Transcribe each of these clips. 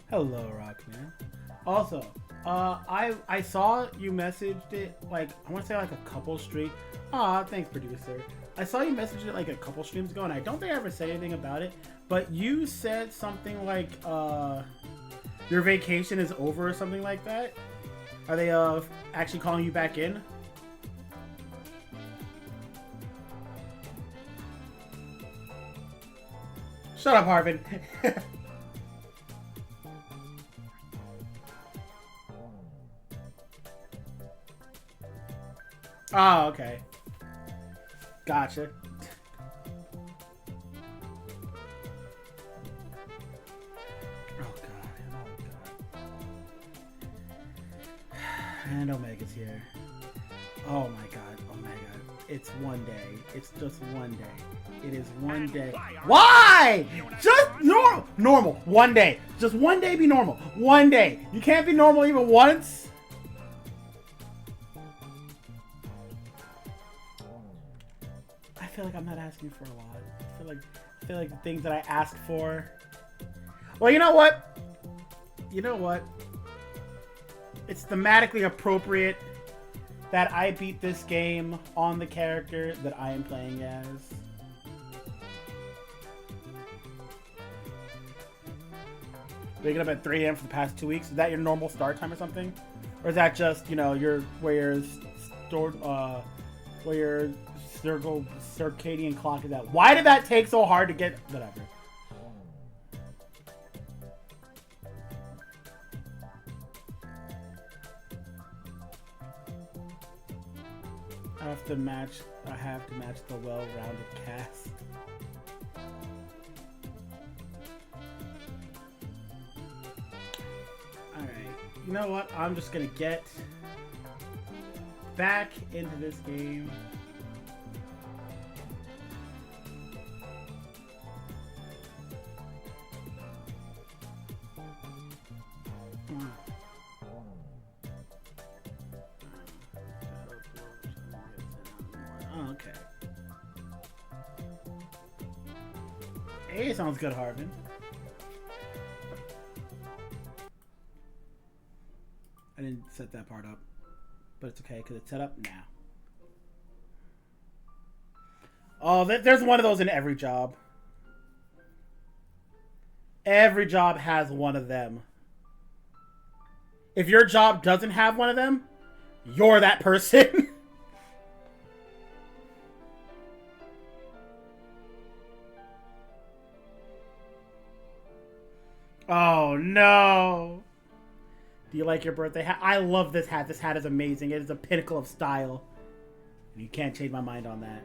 Hello, Rockman. Also, I saw you messaged it like I want to say like a couple streams. Aw, thanks, producer. I saw you messaged it like a couple streams ago, and I don't think I ever said anything about it. But you said something like your vacation is over or something like that. Are they actually calling you back in? Shut up, Harvin. Oh, okay. Gotcha. Oh god. Oh god. And Omega's here. Oh my god. Omega. It's one day. It's just one day. It is one day. Why? Just normal. Normal. One day. Just one day be normal. One day. You can't be normal even once? I feel like I'm not asking for a lot. I feel like the things that I ask for. Well, you know what? You know what? It's thematically appropriate that I beat this game on the character that I am playing as. Waking up at 3 a.m. for the past 2 weeks. Is that your normal start time or something? Or is that just, you know, where your circadian clock is at? Why did that take so hard to get? Whatever. I have to match the well-rounded cast. Alright. You know what? I'm just gonna get back into this game. Oh, okay. Hey, sounds good, Harvin. I didn't set that part up, but it's okay because it's set up now. Oh, there's one of those in every job. Every job has one of them. If your job doesn't have one of them, you're that person. Oh no. Do you like your birthday hat? I love this hat. This hat is amazing. It is a pinnacle of style. And you can't change my mind on that.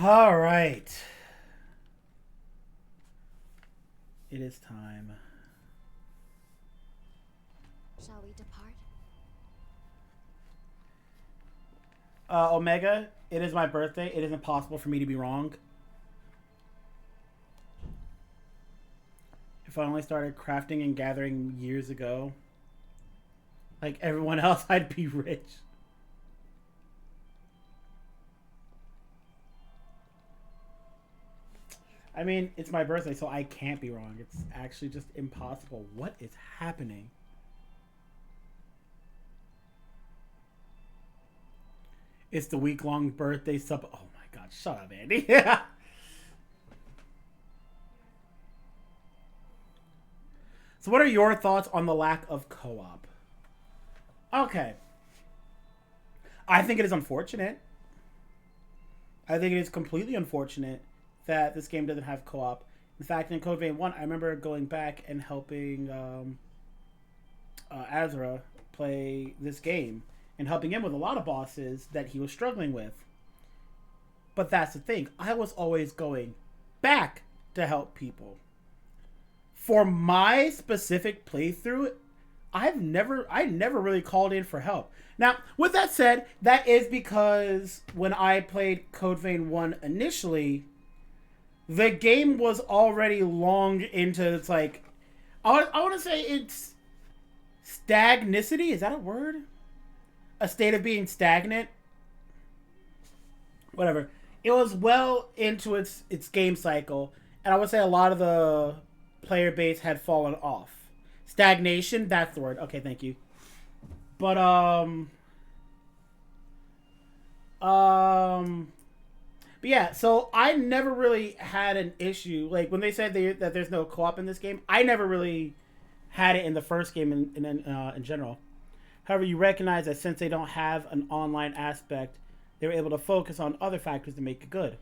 All right. It is time. Shall we depart? Omega, it is my birthday. It is impossible for me to be wrong. If I only started crafting and gathering years ago, like everyone else, I'd be rich. I mean, it's my birthday, so I can't be wrong. It's actually just impossible. What is happening? It's the week-long birthday sub. Oh my god, shut up, Andy. So what are your thoughts on the lack of co-op? Okay. I think it is unfortunate. I think it is completely unfortunate that this game doesn't have co-op. In fact, in Code Vein 1, I remember going back and helping Azra play this game and helping him with a lot of bosses that he was struggling with. But that's the thing. I was always going back to help people. For my specific playthrough, I never really called in for help. Now, with that said, that is because when I played Code Vein 1 initially, the game was already long into its like I want to say it's stagnicity. Is that a word? A state of being stagnant. Whatever. It was well into its game cycle, and I would say a lot of the player base had fallen off. Stagnation, that's the word. Okay, thank you. But but yeah, so I never really had an issue. Like when they said that there's no co-op in this game, I never really had it in the first game in general. However, you recognize that since they don't have an online aspect, they were able to focus on other factors to make it good.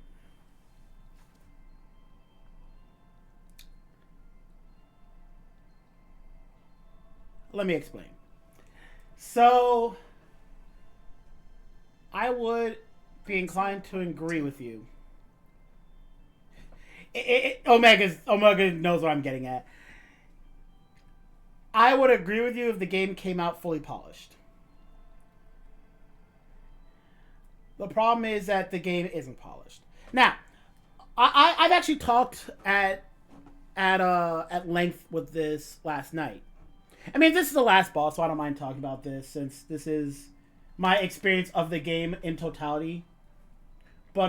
Let me explain. So, I would be inclined to agree with you. Omega knows what I'm getting at. I would agree with you if the game came out fully polished. The problem is that the game isn't polished. Now, I've actually talked at length with this last night. I mean, this is the last boss, so I don't mind talking about this since this is my experience of the game in totality. But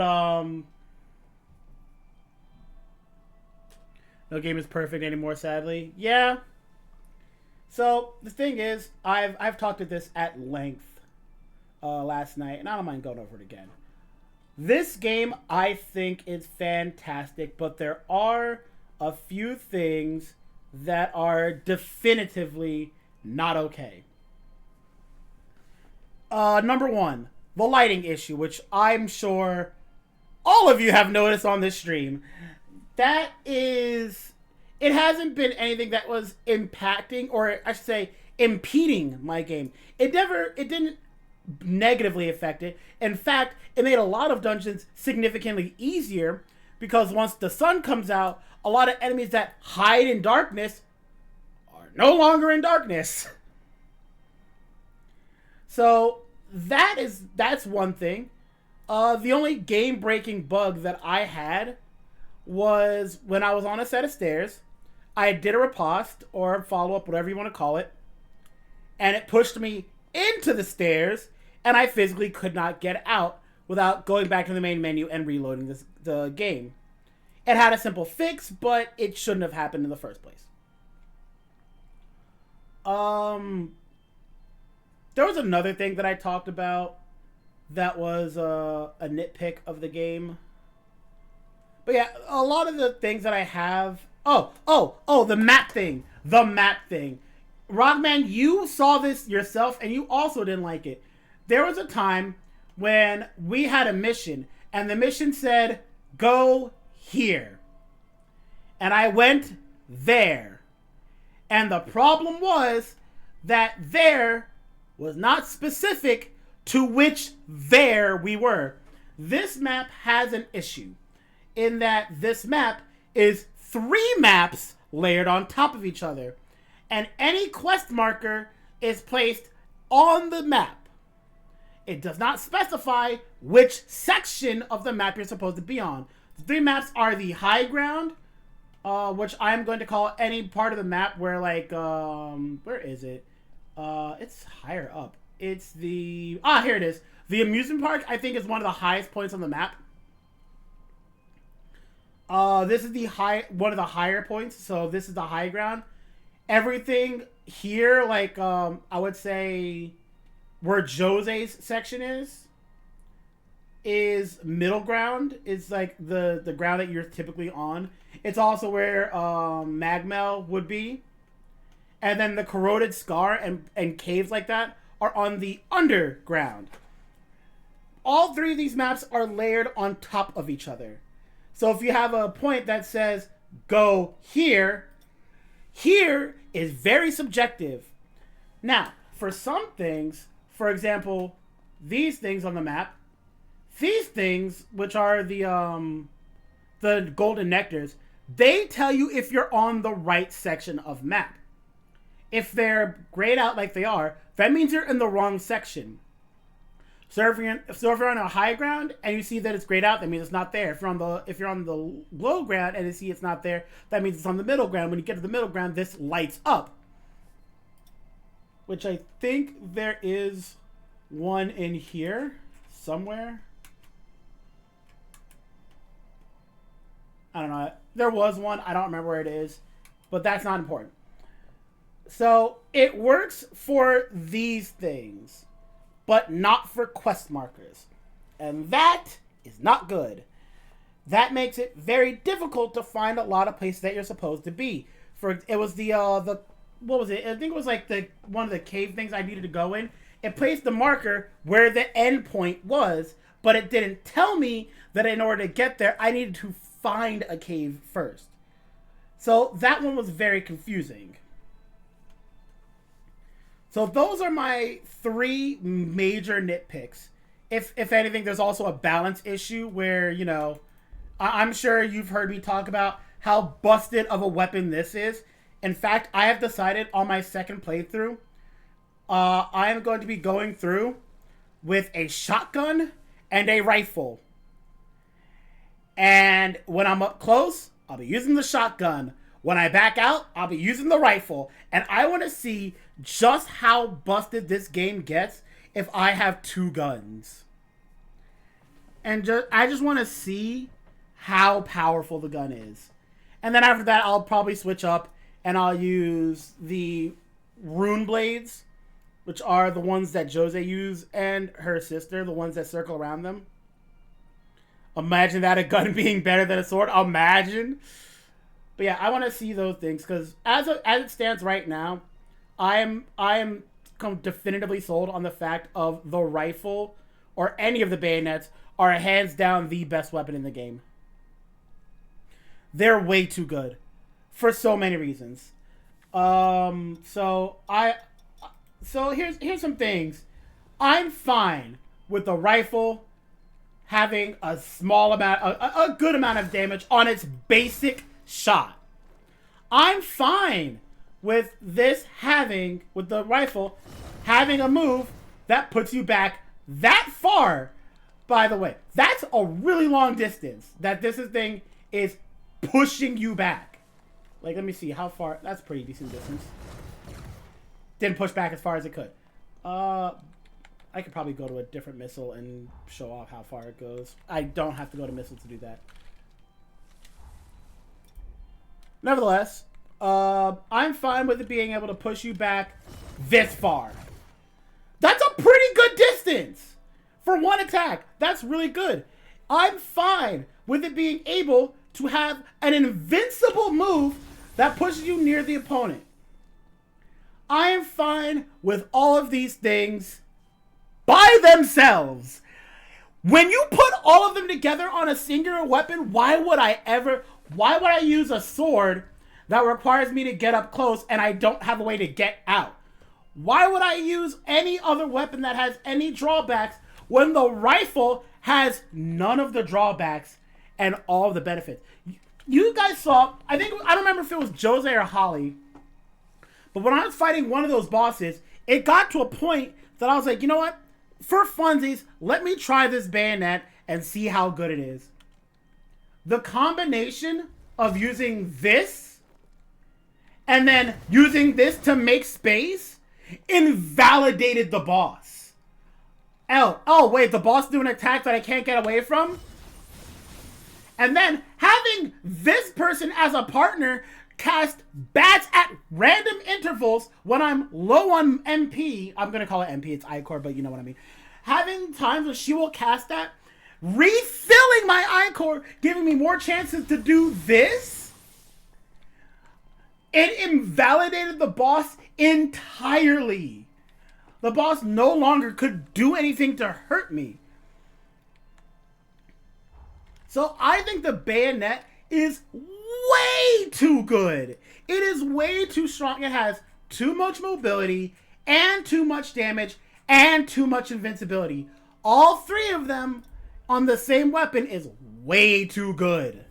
no game is perfect anymore, sadly. Yeah. So the thing is, I've talked at this at length last night, and I don't mind going over it again. This game, I think, is fantastic, but there are a few things that are definitively not okay. Number one, the lighting issue, which I'm sure all of you have noticed on this stream. That is, it hasn't been anything that was impacting, or I should say, impeding my game. It didn't negatively affect it. In fact, it made a lot of dungeons significantly easier because once the sun comes out, a lot of enemies that hide in darkness are no longer in darkness. So that's one thing. The only game-breaking bug that I had was when I was on a set of stairs. I did a riposte or follow-up, whatever you want to call it, and it pushed me into the stairs, and I physically could not get out without going back to the main menu and reloading the game. It had a simple fix, but it shouldn't have happened in the first place. There was another thing that I talked about that was a nitpick of the game. But yeah, a lot of the things that I have... Oh, the map thing. The map thing. Rockman, you saw this yourself, and you also didn't like it. There was a time when we had a mission, and the mission said, go here. And I went there. And the problem was that there was not specific to which there we were. This map has an issue in that this map is 3 maps layered on top of each other. And any quest marker is placed on the map. It does not specify which section of the map you're supposed to be on. The 3 maps are the high ground, which I'm going to call any part of the map where, like, where is it? It's higher up. It's the... here it is. The amusement park, I think, is one of the highest points on the map. This is one of the higher points, so this is the high ground. Everything here, like, I would say where Jose's section is middle ground. It's like the ground that you're typically on. It's also where Magmel would be. And then the corroded scar and caves like that are on the underground. All 3 of these maps are layered on top of each other. So if you have a point that says, go here, here is very subjective. Now, for some things, for example, these things on the map, these things, which are the golden nectars, they tell you if you're on the right section of map. If they're grayed out like they are, that means you're in the wrong section. So if you're on a high ground and you see that it's grayed out, that means it's not there. If you're on the low ground and you see it's not there, that means it's on the middle ground. When you get to the middle ground, this lights up. Which I think there is one in here somewhere. I don't know. There was one. I don't remember where it is. But that's not important. So it works for these things, but not for quest markers. And that is not good. That makes it very difficult to find a lot of places that you're supposed to be. It was the what was it? I think it was like one of the cave things I needed to go in. It placed the marker where the end point was, but it didn't tell me that in order to get there, I needed to find a cave first. So that one was very confusing. So those are my 3 major nitpicks. If anything, there's also a balance issue where, you know, I'm sure you've heard me talk about how busted of a weapon this is. In fact, I have decided on my second playthrough, I am going to be going through with a shotgun and a rifle. And when I'm up close, I'll be using the shotgun. When I back out, I'll be using the rifle. And I want to see just how busted this game gets if I have 2 guns. And I just want to see how powerful the gun is. And then after that, I'll probably switch up and I'll use the rune blades, which are the ones that Jose used, and her sister, the ones that circle around them. Imagine that, a gun being better than a sword. Imagine. But yeah, I want to see those things because as it stands right now, I am definitively sold on the fact of the rifle or any of the bayonets are hands down the best weapon in the game. They're way too good for so many reasons. So here's some things. I'm fine with the rifle having a small amount, a good amount of damage on its basic shot. I'm fine with with the rifle having a move that puts you back that far. By the way, that's a really long distance that this thing is pushing you back. Like, let me see how far. That's a pretty decent distance. Didn't push back as far as it could. I could probably go to a different missile and show off how far it goes. I don't have to go to missile to do that. Nevertheless, I'm fine with it being able to push you back this far. That's a pretty good distance for one attack. That's really good. I'm fine with it being able to have an invincible move that pushes you near the opponent. I am fine with all of these things by themselves. When you put all of them together on a singular weapon, why would I use a sword that requires me to get up close and I don't have a way to get out? Why would I use any other weapon that has any drawbacks when the rifle has none of the drawbacks and all of the benefits? You guys saw, I don't remember if it was Jose or Holly, but when I was fighting one of those bosses, it got to a point that I was like, you know what? For funsies, let me try this bayonet and see how good it is. The combination of using this and then using this to make space invalidated the boss. Oh, wait, the boss doing an attack that I can't get away from? And then having this person as a partner cast bats at random intervals when I'm low on MP. I'm going to call it MP. It's I-Core, but you know what I mean. Having times when she will cast that, refilling my I-Core, giving me more chances to do this. It invalidated the boss entirely. The boss no longer could do anything to hurt me. So I think the bayonet is way too good. It is way too strong. It has too much mobility and too much damage and too much invincibility. All 3 of them on the same weapon is way too good.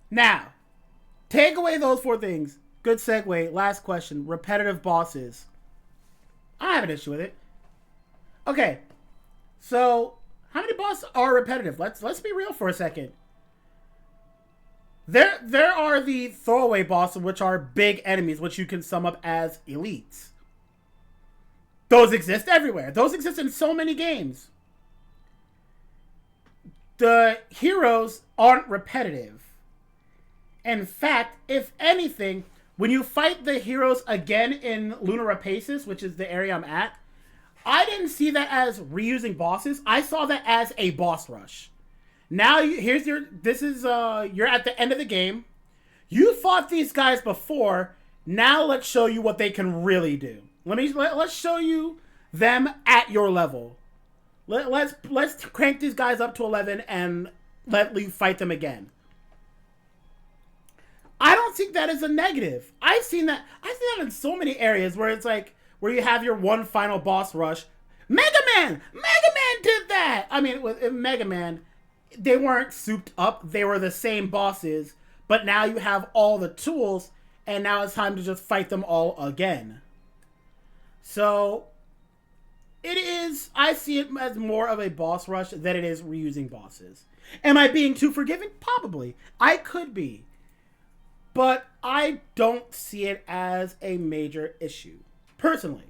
Now, Take away those 4 things. Good segue. Last question. Repetitive bosses. I don't have an issue with it. Okay. So, how many bosses are repetitive? Let's be real for a second. There are the throwaway bosses, which are big enemies, which you can sum up as elites. Those exist everywhere. Those exist in so many games. The heroes aren't repetitive. In fact, if anything, when you fight the heroes again in Lunar Rapaces, which is the area I'm at, I didn't see that as reusing bosses. I saw that as a boss rush. Now you're at the end of the game. You fought these guys before. Now let's show you what they can really do. Let's show you them at your level. Let's crank these guys up to 11 and let you fight them again. I don't think that is a negative. I've seen that in so many areas where it's like where you have your one final boss rush. Mega Man did that. I mean, with Mega Man, they weren't souped up. They were the same bosses, but now you have all the tools, and now it's time to just fight them all again. So it is. I see it as more of a boss rush than it is reusing bosses. Am I being too forgiving? Probably. I could be. But I don't see it as a major issue, personally.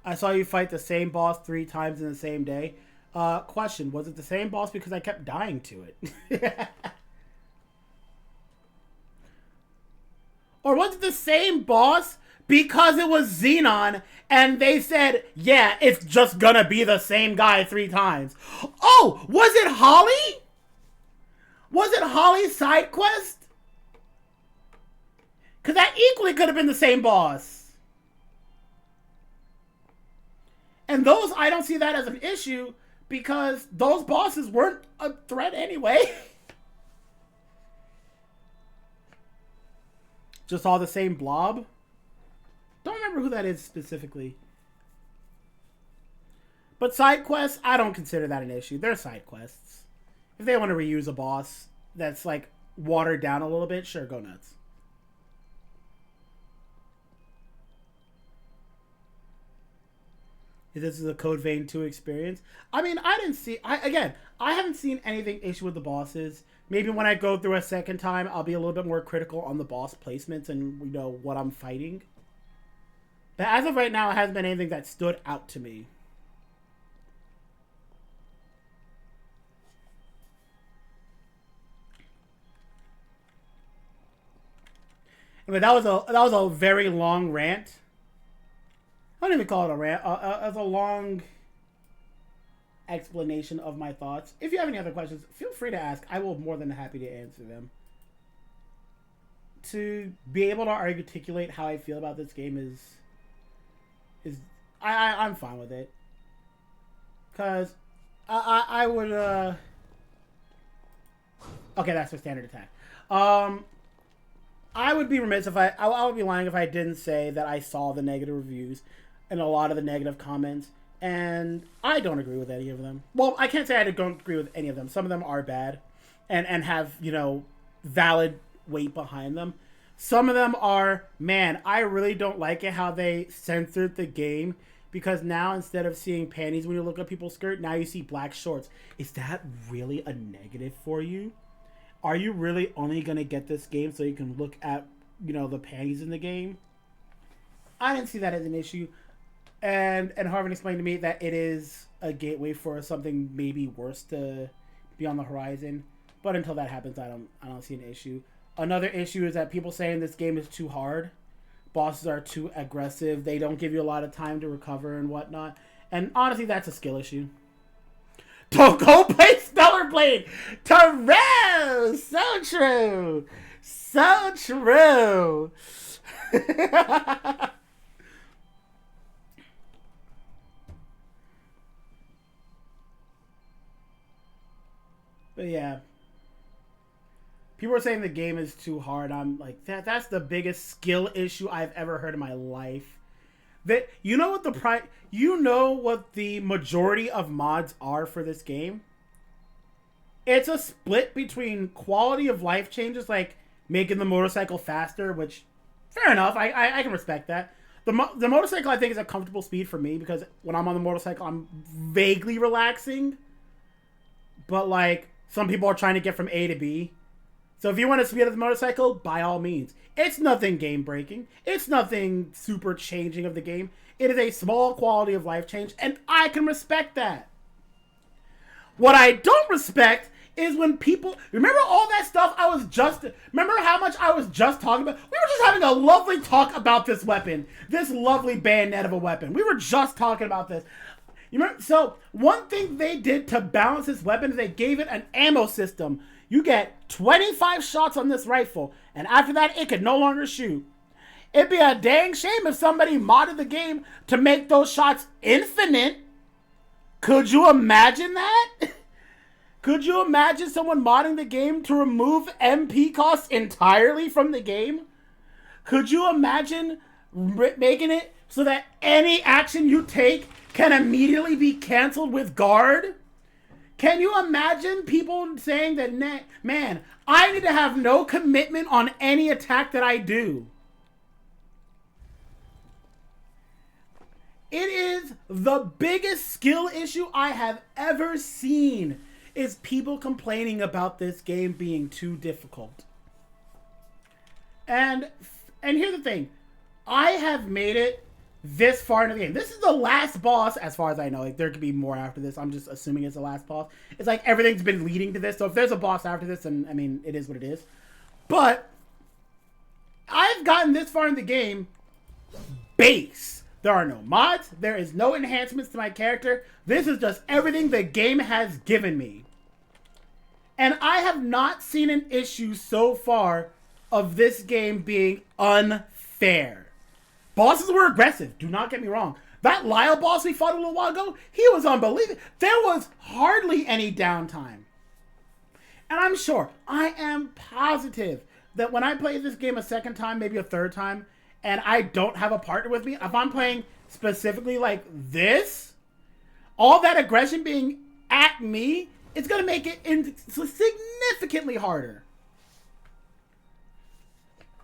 I saw you fight the same boss 3 times in the same day. Question, was it the same boss because I kept dying to it? Or was it the same boss because it was Xenon and they said, yeah, it's just gonna be the same guy 3 times? Oh, was it Holly? Was it Holly's side quest? Because that equally could have been the same boss. And those, I don't see that as an issue because those bosses weren't a threat anyway. Just all the same blob. Don't remember who that is specifically. But side quests, I don't consider that an issue. They're side quests. If they want to reuse a boss that's like watered down a little bit, sure, go nuts. If this is a Code Vein 2 experience. I mean, I haven't seen anything issue with the bosses. Maybe when I go through a second time, I'll be a little bit more critical on the boss placements and, you know, what I'm fighting. But as of right now, it hasn't been anything that stood out to me. Anyway, that was a very long rant. I don't even call it a rant. As a long explanation of my thoughts. If you have any other questions, feel free to ask. I will be more than happy to answer them. To be able to articulate how I feel about this game is I'm fine with it. Cause I would okay, that's for standard attack. I would be remiss if I would be lying if I didn't say that I saw the negative reviews and a lot of the negative comments, and I don't agree with any of them. Well, I can't say I don't agree with any of them. Some of them are bad and have, you know, valid weight behind them. Some of them are, man, I really don't like it how they censored the game, because now instead of seeing panties when you look at people's skirt, now you see black shorts. Is that really a negative for you? Are you really only going to get this game so you can look at, you know, the panties in the game? I didn't see that as an issue. And Harvin explained to me that it is a gateway for something maybe worse to be on the horizon. But until that happens, I don't see an issue. Another issue is that people saying this game is too hard. Bosses are too aggressive. They don't give you a lot of time to recover and whatnot. And honestly, that's a skill issue. Don't go play Stellar Blade! Terrell! So true! So true! But yeah. People are saying the game is too hard. I'm like, that's the biggest skill issue I've ever heard in my life. That you know what the majority of mods are for this game? It's a split between quality of life changes, like making the motorcycle faster, which fair enough. I can respect that. The motorcycle I think is a comfortable speed for me because when I'm on the motorcycle I'm vaguely relaxing. But like some people are trying to get from A to B. So if you want to speed up the motorcycle, by all means. It's nothing game breaking. It's nothing super changing of the game. It is a small quality of life change, and I can respect that. What I don't respect is when people remember all that stuff remember how much I was just talking about. We were just having a lovely talk about this weapon, this lovely bayonet of a weapon. We were just talking about this. You remember? So one thing they did to balance this weapon is they gave it an ammo system. You get 25 shots on this rifle, and after that it could no longer shoot. It'd be a dang shame if somebody modded the game to make those shots infinite. Could you imagine that? Could you imagine someone modding the game to remove MP costs entirely from the game? Could you imagine making it so that any action you take can immediately be canceled with guard? Can you imagine people saying that, man, I need to have no commitment on any attack that I do? It is the biggest skill issue I have ever seen is people complaining about this game being too difficult. And here's the thing. I have made it this far into the game. This is the last boss, as far as I know. Like, there could be more after this. I'm just assuming it's the last boss. It's like everything's been leading to this. So if there's a boss after this, then, I mean, it is what it is. But I've gotten this far in the game base. There are no mods. There is no enhancements to my character. This is just everything the game has given me. And I have not seen an issue so far of this game being unfair. Bosses were aggressive. Do not get me wrong. That Lyle boss we fought a little while ago, he was unbelievable. There was hardly any downtime. And I'm sure, I am positive that when I play this game a second time, maybe a third time, and I don't have a partner with me, if I'm playing specifically like this, all that aggression being at me, it's going to make it significantly harder.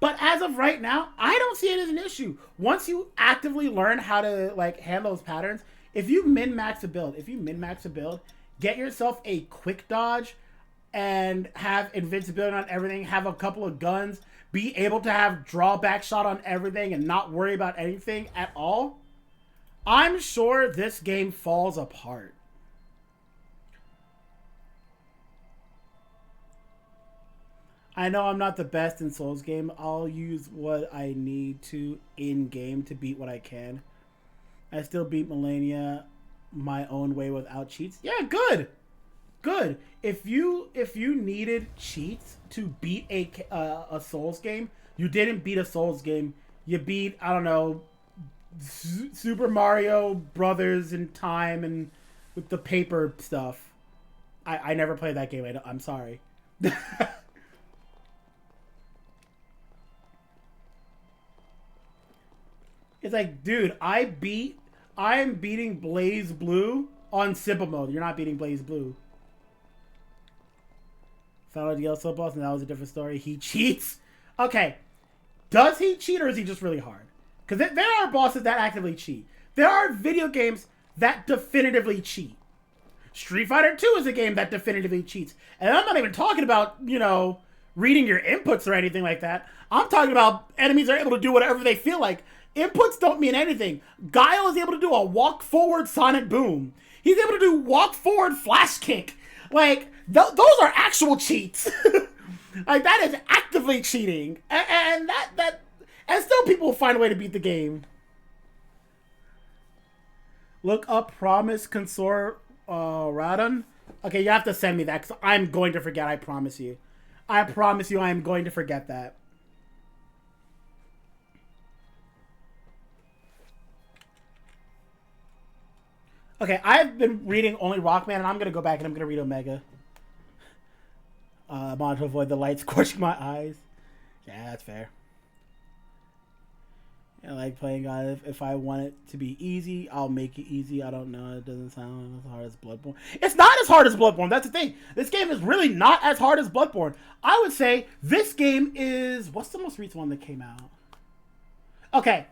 But as of right now, I don't see it as an issue. Once you actively learn how to like handle those patterns, if you min-max a build, get yourself a quick dodge and have invincibility on everything, have a couple of guns, be able to have drawback shot on everything and not worry about anything at all, I'm sure this game falls apart. I know I'm not the best in Souls game. I'll use what I need to in game to beat what I can. I still beat Millennia my own way without cheats. Yeah, good. Good. If you needed cheats to beat a Souls game, you didn't beat a Souls game. You beat, I don't know, Super Mario Brothers in time and with the paper stuff. I never played that game. I'm sorry. It's like, dude, I'm beating Blaze Blue on simple mode. You're not beating Blaze Blue. Found a DL boss, and that was a different story. He cheats? Okay. Does he cheat, or is he just really hard? Because there are bosses that actively cheat. There are video games that definitively cheat. Street Fighter 2 is a game that definitively cheats. And I'm not even talking about, reading your inputs or anything like that. I'm talking about enemies are able to do whatever they feel like. Inputs don't mean anything. Guile is able to do a walk forward sonic boom. He's able to do walk forward flash kick. Like, those are actual cheats. Like, that is actively cheating. And still people find a way to beat the game. Look up Promise Consor Radon. Okay, you have to send me that because I'm going to forget, I promise you. I promise you I am going to forget that. Okay, I've been reading only Rockman, and I'm going to go back and I'm going to read Omega. I want to avoid the light scorching my eyes. Yeah, that's fair. I like playing God. If I want it to be easy, I'll make it easy. I don't know. It doesn't sound as hard as Bloodborne. It's not as hard as Bloodborne. That's the thing. This game is really not as hard as Bloodborne. I would say this game is... What's the most recent one that came out? Okay.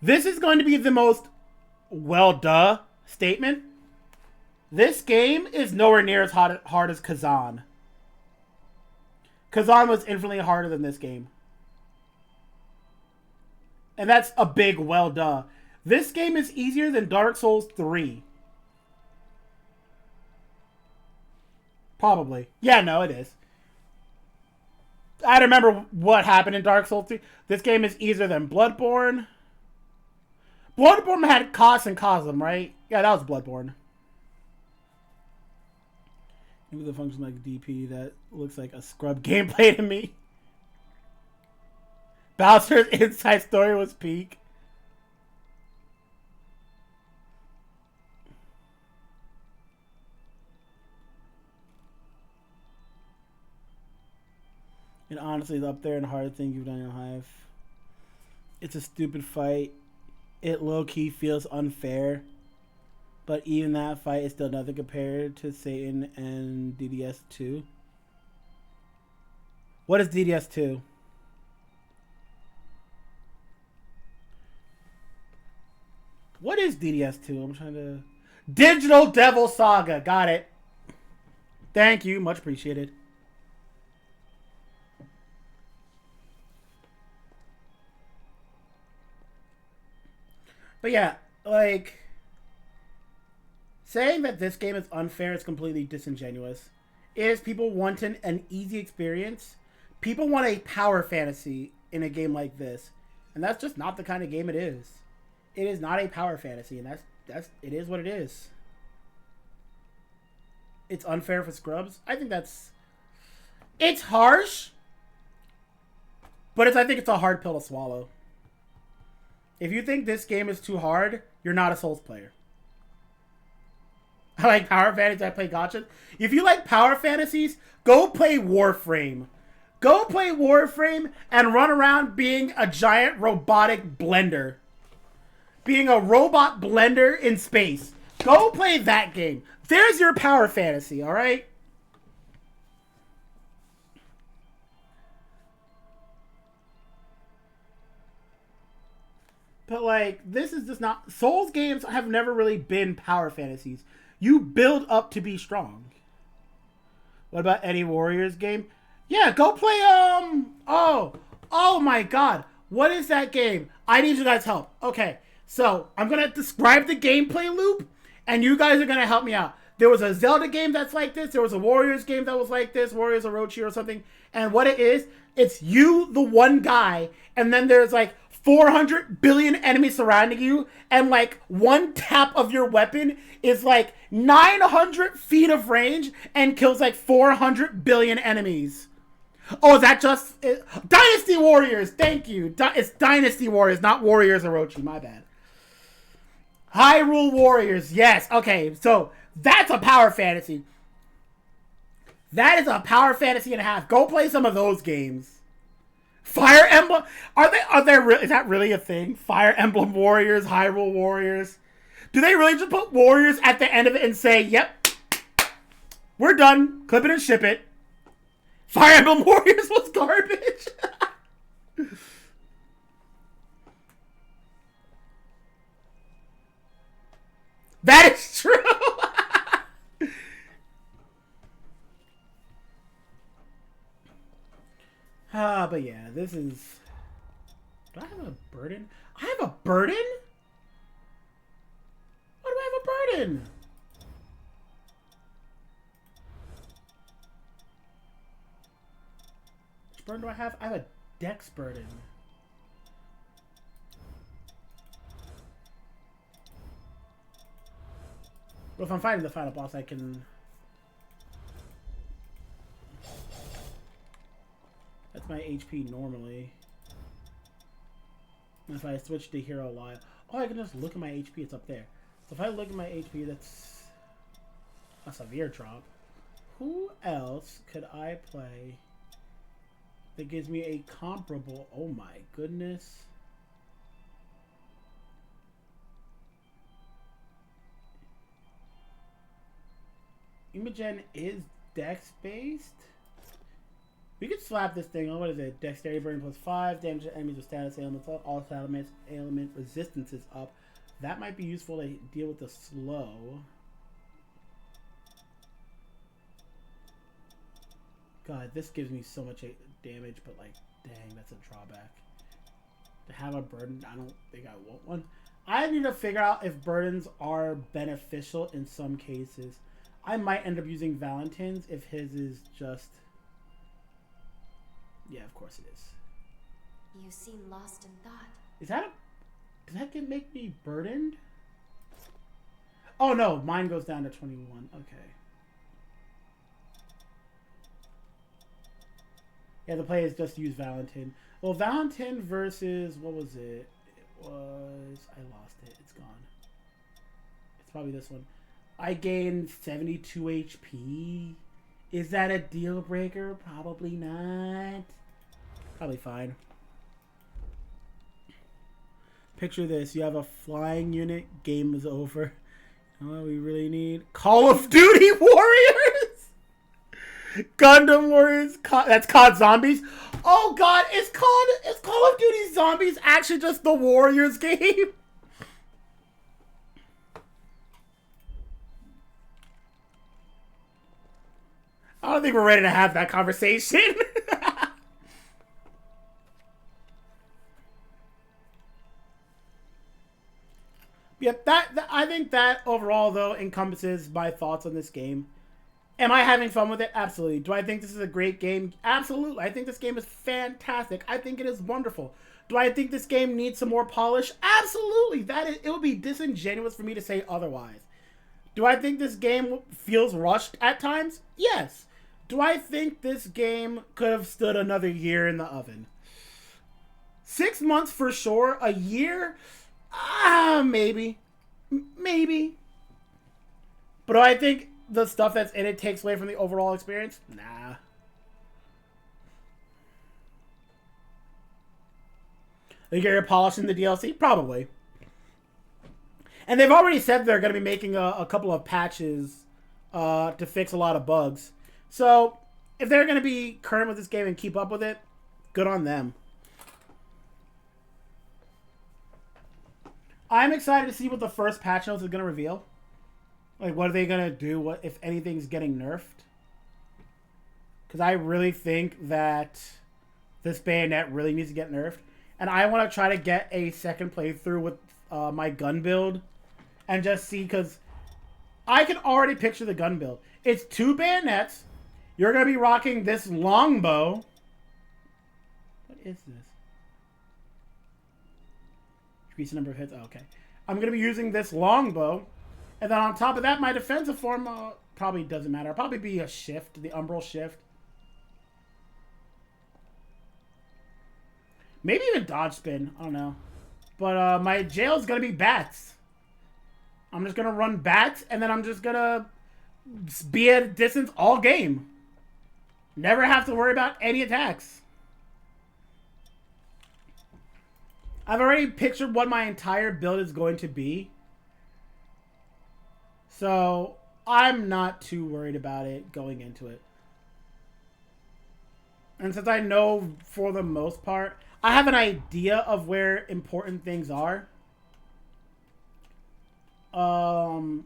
This is going to be the most well-duh statement. This game is nowhere near as hard as Kazan. Kazan was infinitely harder than this game. And that's a big well-duh. This game is easier than Dark Souls 3. Probably. Yeah, no, it is. I don't remember what happened in Dark Souls 3. This game is easier than Bloodborne. Bloodborne had Kos and Cosm, right? Yeah, that was Bloodborne. With a function like DP that looks like a scrub gameplay to me. Bowser's inside story was peak. It honestly is up there in hard thing you've done in your life. It's a stupid fight. It low-key feels unfair. But even that fight is still nothing compared to Satan and DDS2. What is DDS2? What is DDS2? I'm trying to... Digital Devil Saga. Got it. Thank you. Much appreciated. But yeah, like... Saying that this game is unfair is completely disingenuous. It is people wanting an easy experience. People want a power fantasy in a game like this. And that's just not the kind of game it is. It is not a power fantasy, and it is what it is. It's unfair for scrubs. I think it's harsh, but I think it's a hard pill to swallow. If you think this game is too hard, you're not a Souls player. I like power fantasies. I play gotcha. If you like power fantasies, go play Warframe. Go play Warframe and run around being a giant robotic blender. Being a robot blender in space. Go play that game. There's your power fantasy, alright? But, like, this is just not... Souls games have never really been power fantasies. You build up to be strong. What about any Warriors game? Yeah, go play, Oh my god. What is that game? I need you guys' help. Okay. So, I'm going to describe the gameplay loop, and you guys are going to help me out. There was a Zelda game that's like this. There was a Warriors game that was like this. Warriors Orochi or something. And what it is, it's you, the one guy, and then there's like 400 billion enemies surrounding you, and like one tap of your weapon is like 900 feet of range and kills like 400 billion enemies. Oh, is that just... Dynasty Warriors! Thank you. It's Dynasty Warriors, not Warriors Orochi. My bad. Hyrule Warriors. Yes. Okay. So that's a power fantasy. That is a power fantasy and a half. Go play some of those games. Fire Emblem. Is that really a thing? Fire Emblem Warriors, Hyrule Warriors. Do they really just put Warriors at the end of it and say, yep, we're done. Clip it and ship it. Fire Emblem Warriors was garbage. That is true. But yeah, this is... Do I have a burden? I have a burden? Why do I have a burden? Which burden do I have? I have a dex burden. But if I'm fighting the final boss, I can... That's my HP normally. And if I switch to Hero Live... Oh, I can just look at my HP. It's up there. So if I look at my HP, that's a severe drop. Who else could I play that gives me a comparable... Oh my goodness. Imogen is dex based. We could slap this thing on. What is it? Dexterity burn +5. Damage to enemies with status ailments up. All ailment resistance is up. That might be useful to deal with the slow. God, this gives me so much damage, but like, dang, that's a drawback. To have a burden, I don't think I want one. I need to figure out if burdens are beneficial in some cases. I might end up using Valentin's if his is just... Yeah, of course it is. You seem lost in thought. Is that a... Does that make me burdened? Oh no, mine goes down to 21. Okay. Yeah, the play is just use Valentin. Well, Valentin versus... What was it? It was... I lost it. It's gone. It's probably this one. I gained 72 HP. Is that a deal breaker? Probably not. Probably fine. Picture this. You have a flying unit. Game is over. You know what we really need? Call of Duty Warriors! Gundam Warriors. That's COD Zombies. Oh god, is Call of Duty Zombies actually just the Warriors game? I don't think we're ready to have that conversation. Yep, I think that overall, though, encompasses my thoughts on this game. Am I having fun with it? Absolutely. Do I think this is a great game? Absolutely. I think this game is fantastic. I think it is wonderful. Do I think this game needs some more polish? Absolutely. It would be disingenuous for me to say otherwise. Do I think this game feels rushed at times? Yes. Do I think this game could have stood another year in the oven? 6 months for sure. A year? Maybe. Maybe. But do I think the stuff that's in it takes away from the overall experience? Nah. Think you're polishing the DLC? Probably. And they've already said they're going to be making a couple of patches to fix a lot of bugs. So, if they're going to be current with this game and keep up with it, good on them. I'm excited to see what the first patch notes is going to reveal. Like, what are they going to do? What if anything's getting nerfed? Because I really think that this bayonet really needs to get nerfed. And I want to try to get a second playthrough with my gun build. And just see, because I can already picture the gun build. It's 2 bayonets. You're going to be rocking this longbow. What is this? Increase the number of hits. Oh, okay. I'm going to be using this longbow. And then on top of that, my defensive form probably doesn't matter. It'll probably be a shift, the umbral shift. Maybe even dodge spin. I don't know. But my jail is going to be bats. I'm just going to run bats, and then I'm just going to be at a distance all game. Never have to worry about any attacks. I've already pictured what my entire build is going to be. So, I'm not too worried about it going into it. And since I know, for the most part, I have an idea of where important things are. I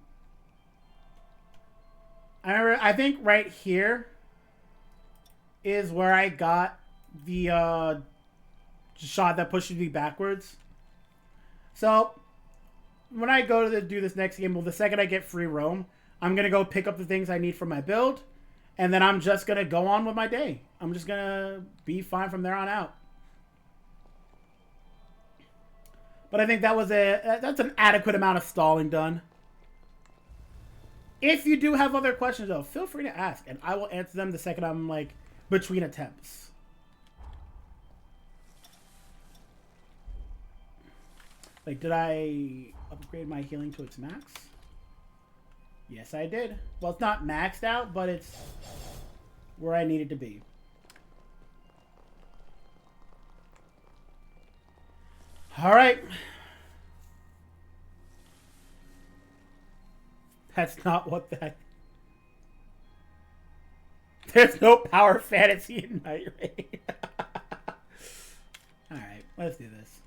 think right here is where I got the shot that pushes me backwards. So, when I go to do this next game, well, the second I get free roam, I'm going to go pick up the things I need for my build, and then I'm just going to go on with my day. I'm just going to be fine from there on out. But I think that's an adequate amount of stalling done. If you do have other questions, though, feel free to ask, and I will answer them the second I'm, like, between attempts. Like, did I upgrade my healing to its max? Yes, I did. Well, it's not maxed out, but it's where I need it to be. All right. That's not what that... There's no power fantasy in Night Raid. Alright, let's do this.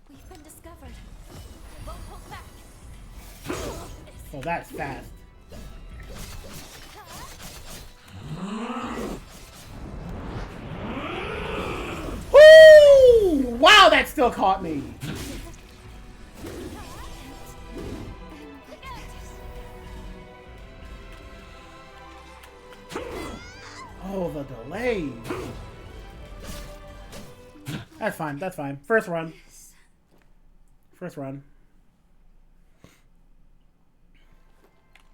We've been discovered. We won't hold back. Oh, that's fast. Woo! Wow, that still caught me. Oh, the delay. That's fine. That's fine. First run. First run.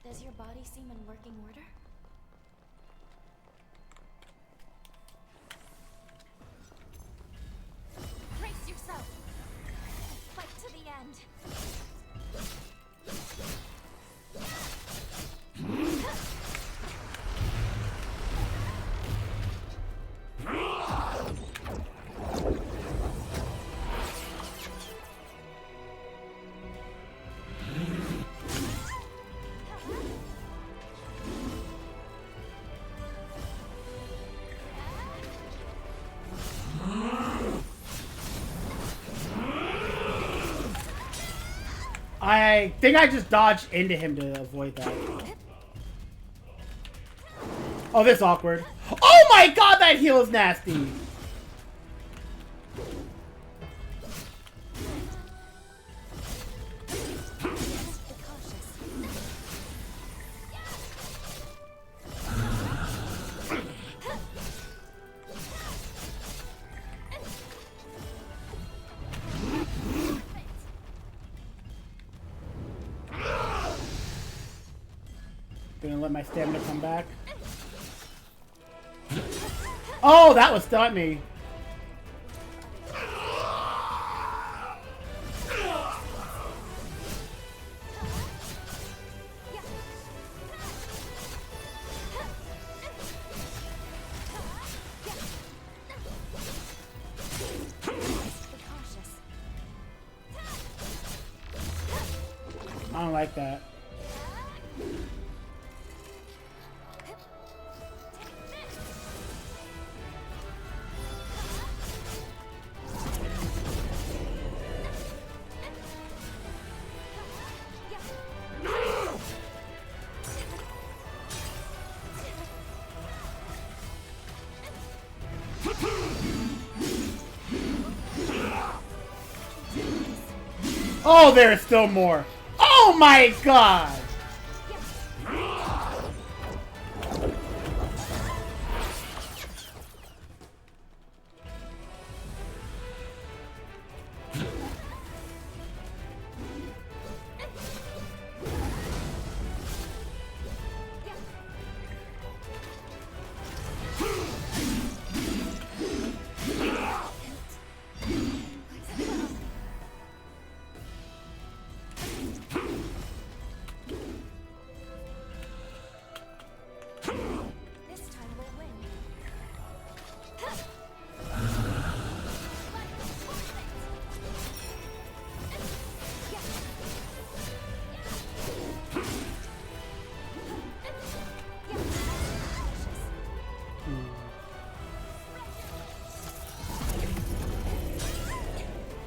Does your body seem in working order? Brace yourself. Fight to the end. I think I just dodged into him to avoid that. Oh, this is awkward. Oh my god, that heal is nasty! Gonna let my stamina come back. Oh, that was stunned me. I don't like that. Oh, there's still more. Oh my god!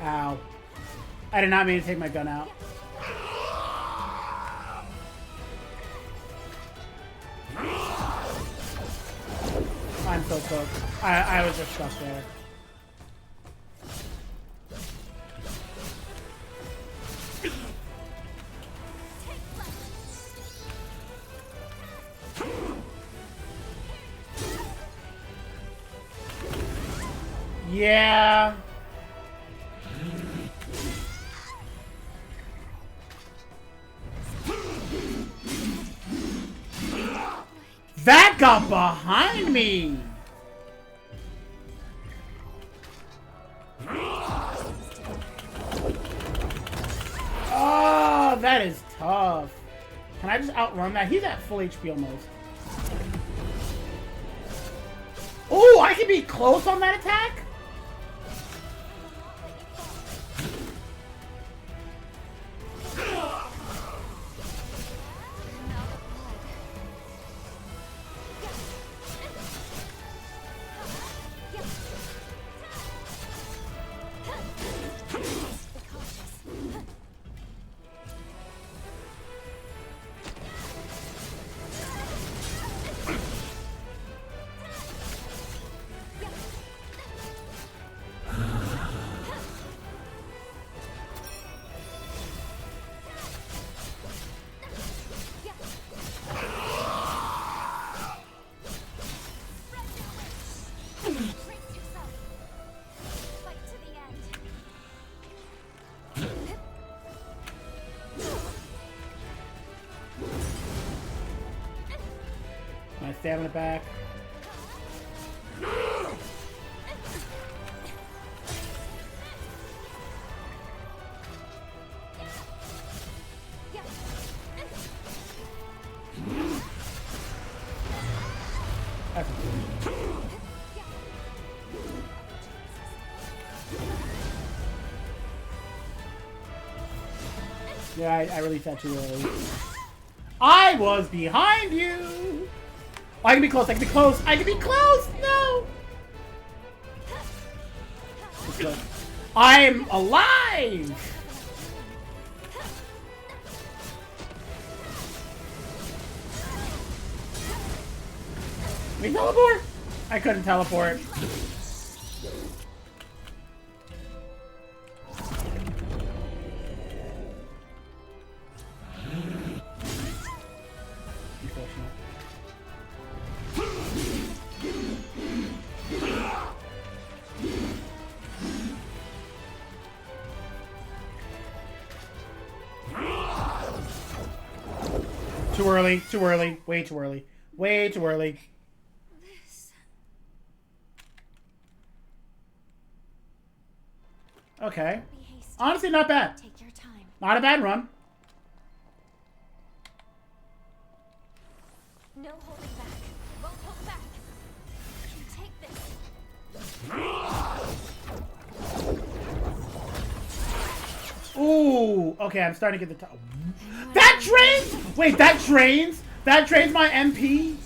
Ow. I did not mean to take my gun out. I'm so cooked. I was just stuck there. Yeah. That got behind me! Oh, that is tough. Can I just outrun that? He's at full HP almost. Oh, I can be close on that attack? stamina back. That's cool. Yeah, I released that too early. I was behind you! Oh, I can be close, I can be close, I can be close! No! I'm alive! We teleport? I couldn't teleport. Too early, too early, way too early, way too early. Okay. Honestly, not bad. Take your time. Not a bad run. No holding back. Won't hold back. You take this. Ooh. Okay, I'm starting to get the top. That drains! Wait, that drains? That drains my MP?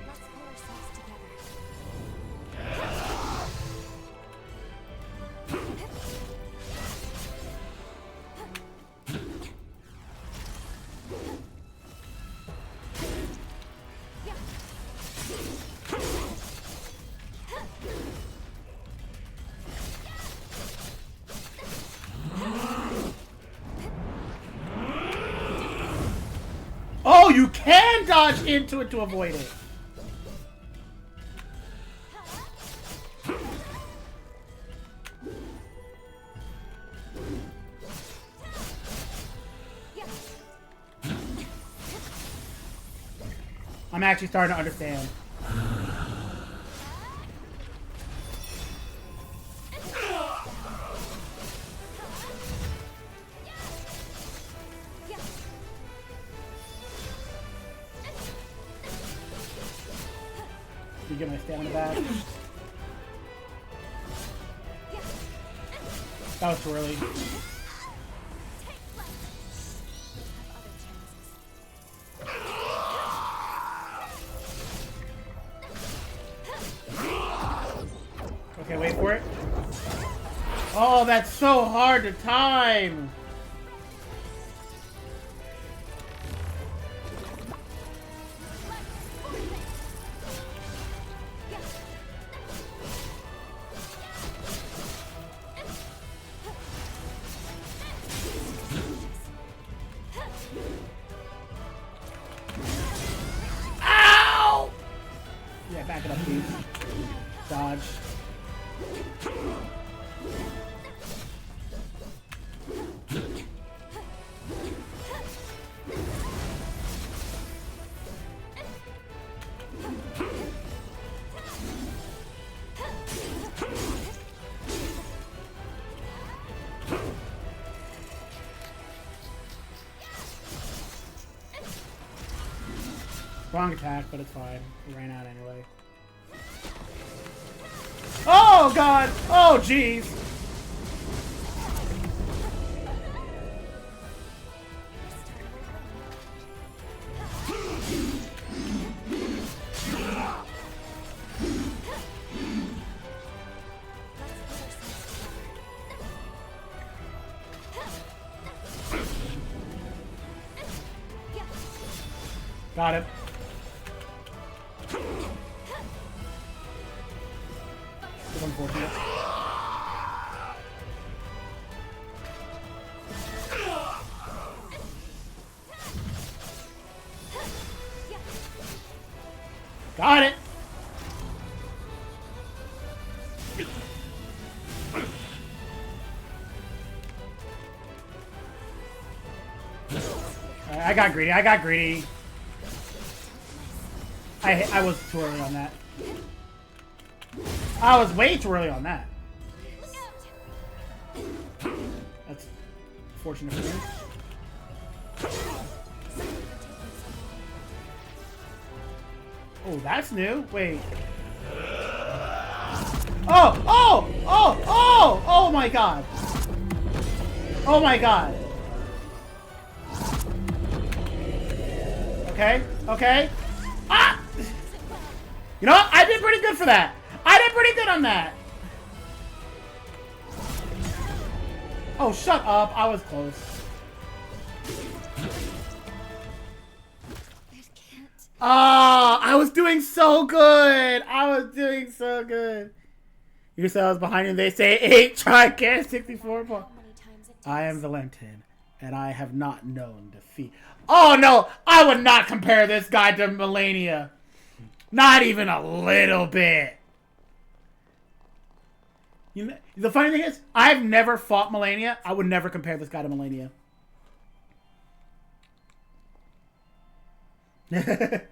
Let's pull ourselves together. Oh, you can dodge into it to avoid it. I'm actually starting to understand. You get my stamina back. That was too early. Okay, wait for it. Oh, that's so hard to time. Ow! Yeah, back it up, please. Dodge. Wrong attack, but it's fine. We ran out anyway. Oh, God! Oh, jeez! Got it. It's unfortunate. Got it. got greedy. I got greedy. I was too early on that. I was way too early on that. That's fortunate for me. Oh, that's new. Wait. Oh! Oh! Oh! Oh! Oh my god! Oh my god! Okay. Okay. Ah! You know what? I did pretty good for that. I did pretty good on that. Oh, shut up. I was close. Ah, I was doing so good. I was doing so good. You said I was behind you. They say 8. Try again. 64 points. I am Valentin, and I have not known defeat. Oh, no. I would not compare this guy to Melania. Not even a little bit. You know, the funny thing is, I've never fought Melania. I would never compare this guy to Melania. Alright,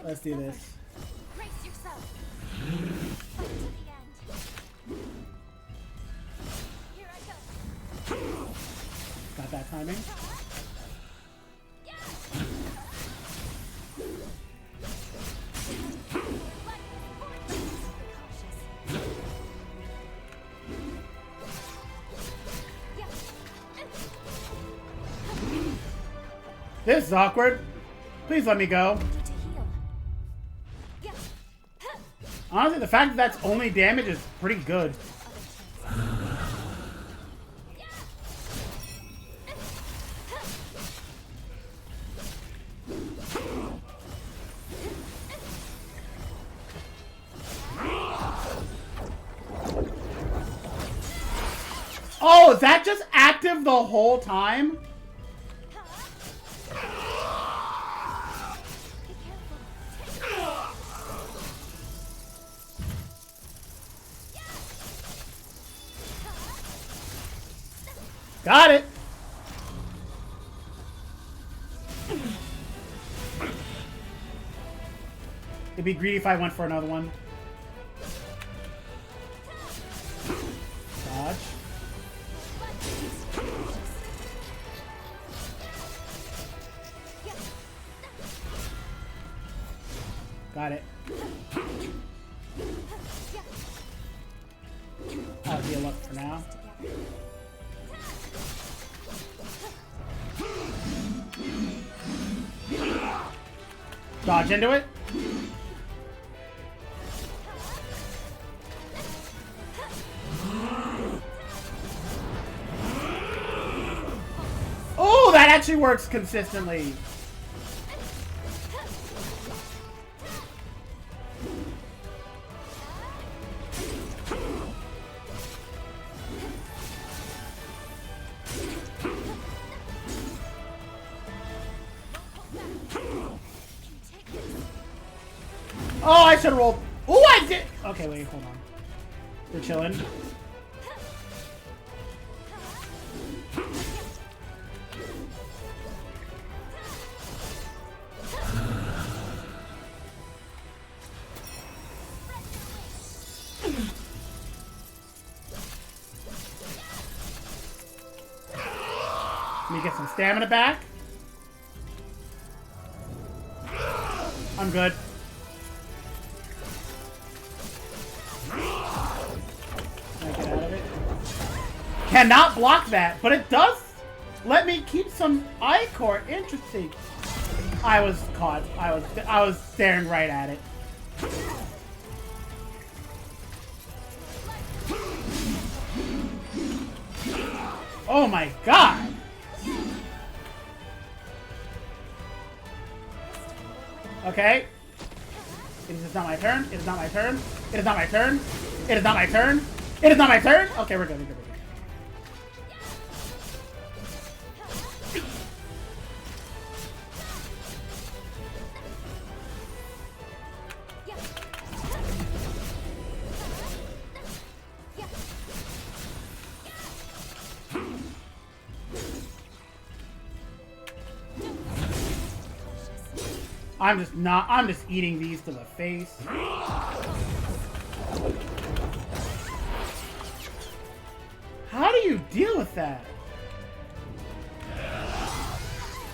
let's do this. Brace yourself. Fight to the end. Here I go. Got that timing. This is awkward. Please let me go. Honestly, the fact that that's only damage is pretty good. Oh, is that just active the whole time? Got it. It'd be greedy if I went for another one. Dodge. Got it. I'll heal up for now. Dodge into it. Oh, that actually works consistently. Oh, I should have rolled. Oh, I did. Okay, wait, hold on. We're chilling. Let me get some stamina back. I'm good. Get out of it. Cannot block that, but it does let me keep some I-core. Interesting. I was caught. I was staring right at it. Oh my god. Okay. It is not my turn. It is not my turn. It is not my turn. It is not my turn. It is not my turn. Okay, we're good. We're good. We're good. I'm just eating these to the face. How do you deal with that?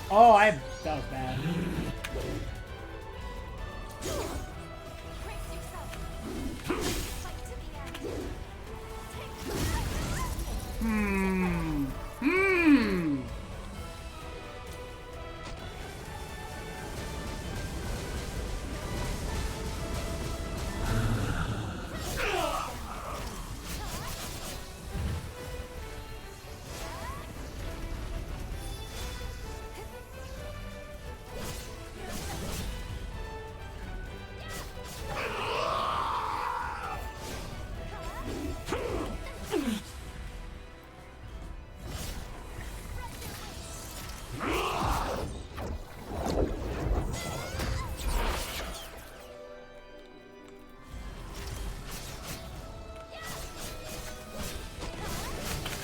Oh, that was bad.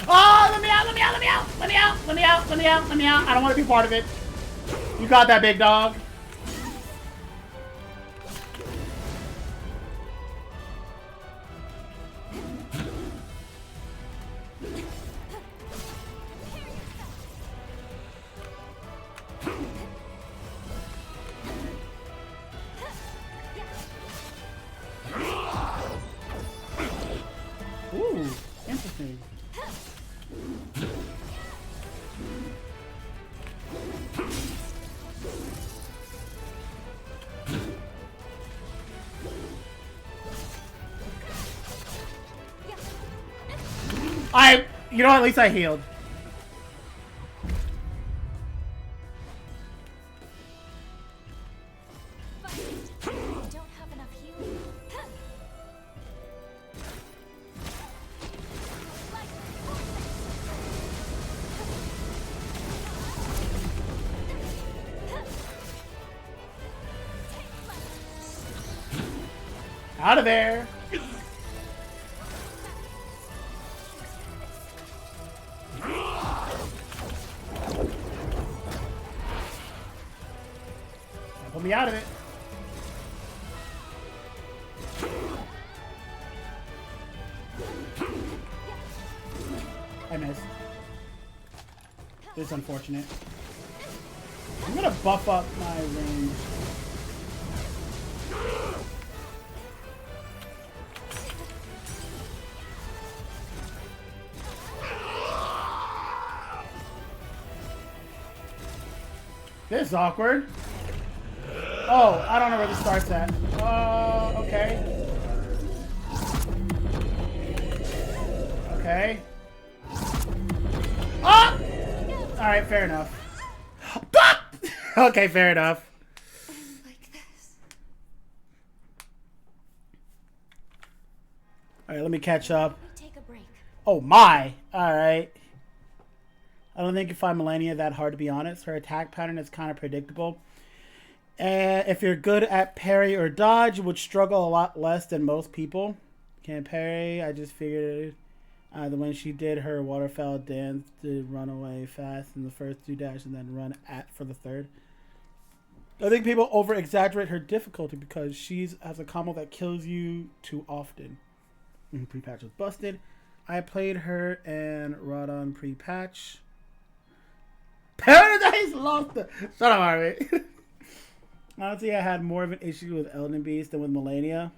Oh, let me out, let me out, let me out, let me out, let me out, let me out, let me out. I don't want to be part of it. You got that, big dog. Ooh, interesting. You know, at least I healed. Don't have enough healing. Out of there. Put me out of it. I missed. This is unfortunate. I'm gonna buff up my range. This is awkward. Oh, I don't know where this starts at. Okay. Okay. Oh! Alright, fair enough. Okay, fair enough. Like this. Alright, let me catch up. Take a break. Oh my! Alright. I don't think you find Melania that hard, to be honest. Her attack pattern is kind of predictable. And if you're good at parry or dodge, you would struggle a lot less than most people. Can't parry. I just figured that when she did her waterfowl dance to run away fast in the first two dashes and then run at for the third. I think people over-exaggerate her difficulty because she has a combo that kills you too often. Pre-patch was busted. I played her and Radon pre-patch. Paradise lost the... Shut up, Harvey. Honestly, I had more of an issue with Elden Beast than with Melania.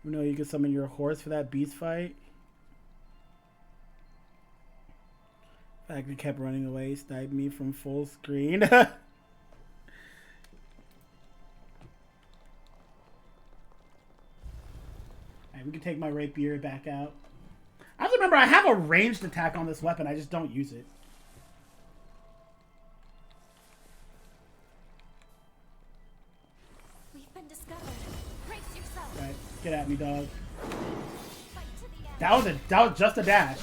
You know, you can summon your horse for that beast fight. In fact, it kept running away, sniped me from full screen. Alright, we can take my rapier back out. I have to remember, I have a ranged attack on this weapon, I just don't use it. Discovered. Brace yourself. Right, get at me, dog. Fight to the end. That was just a dash.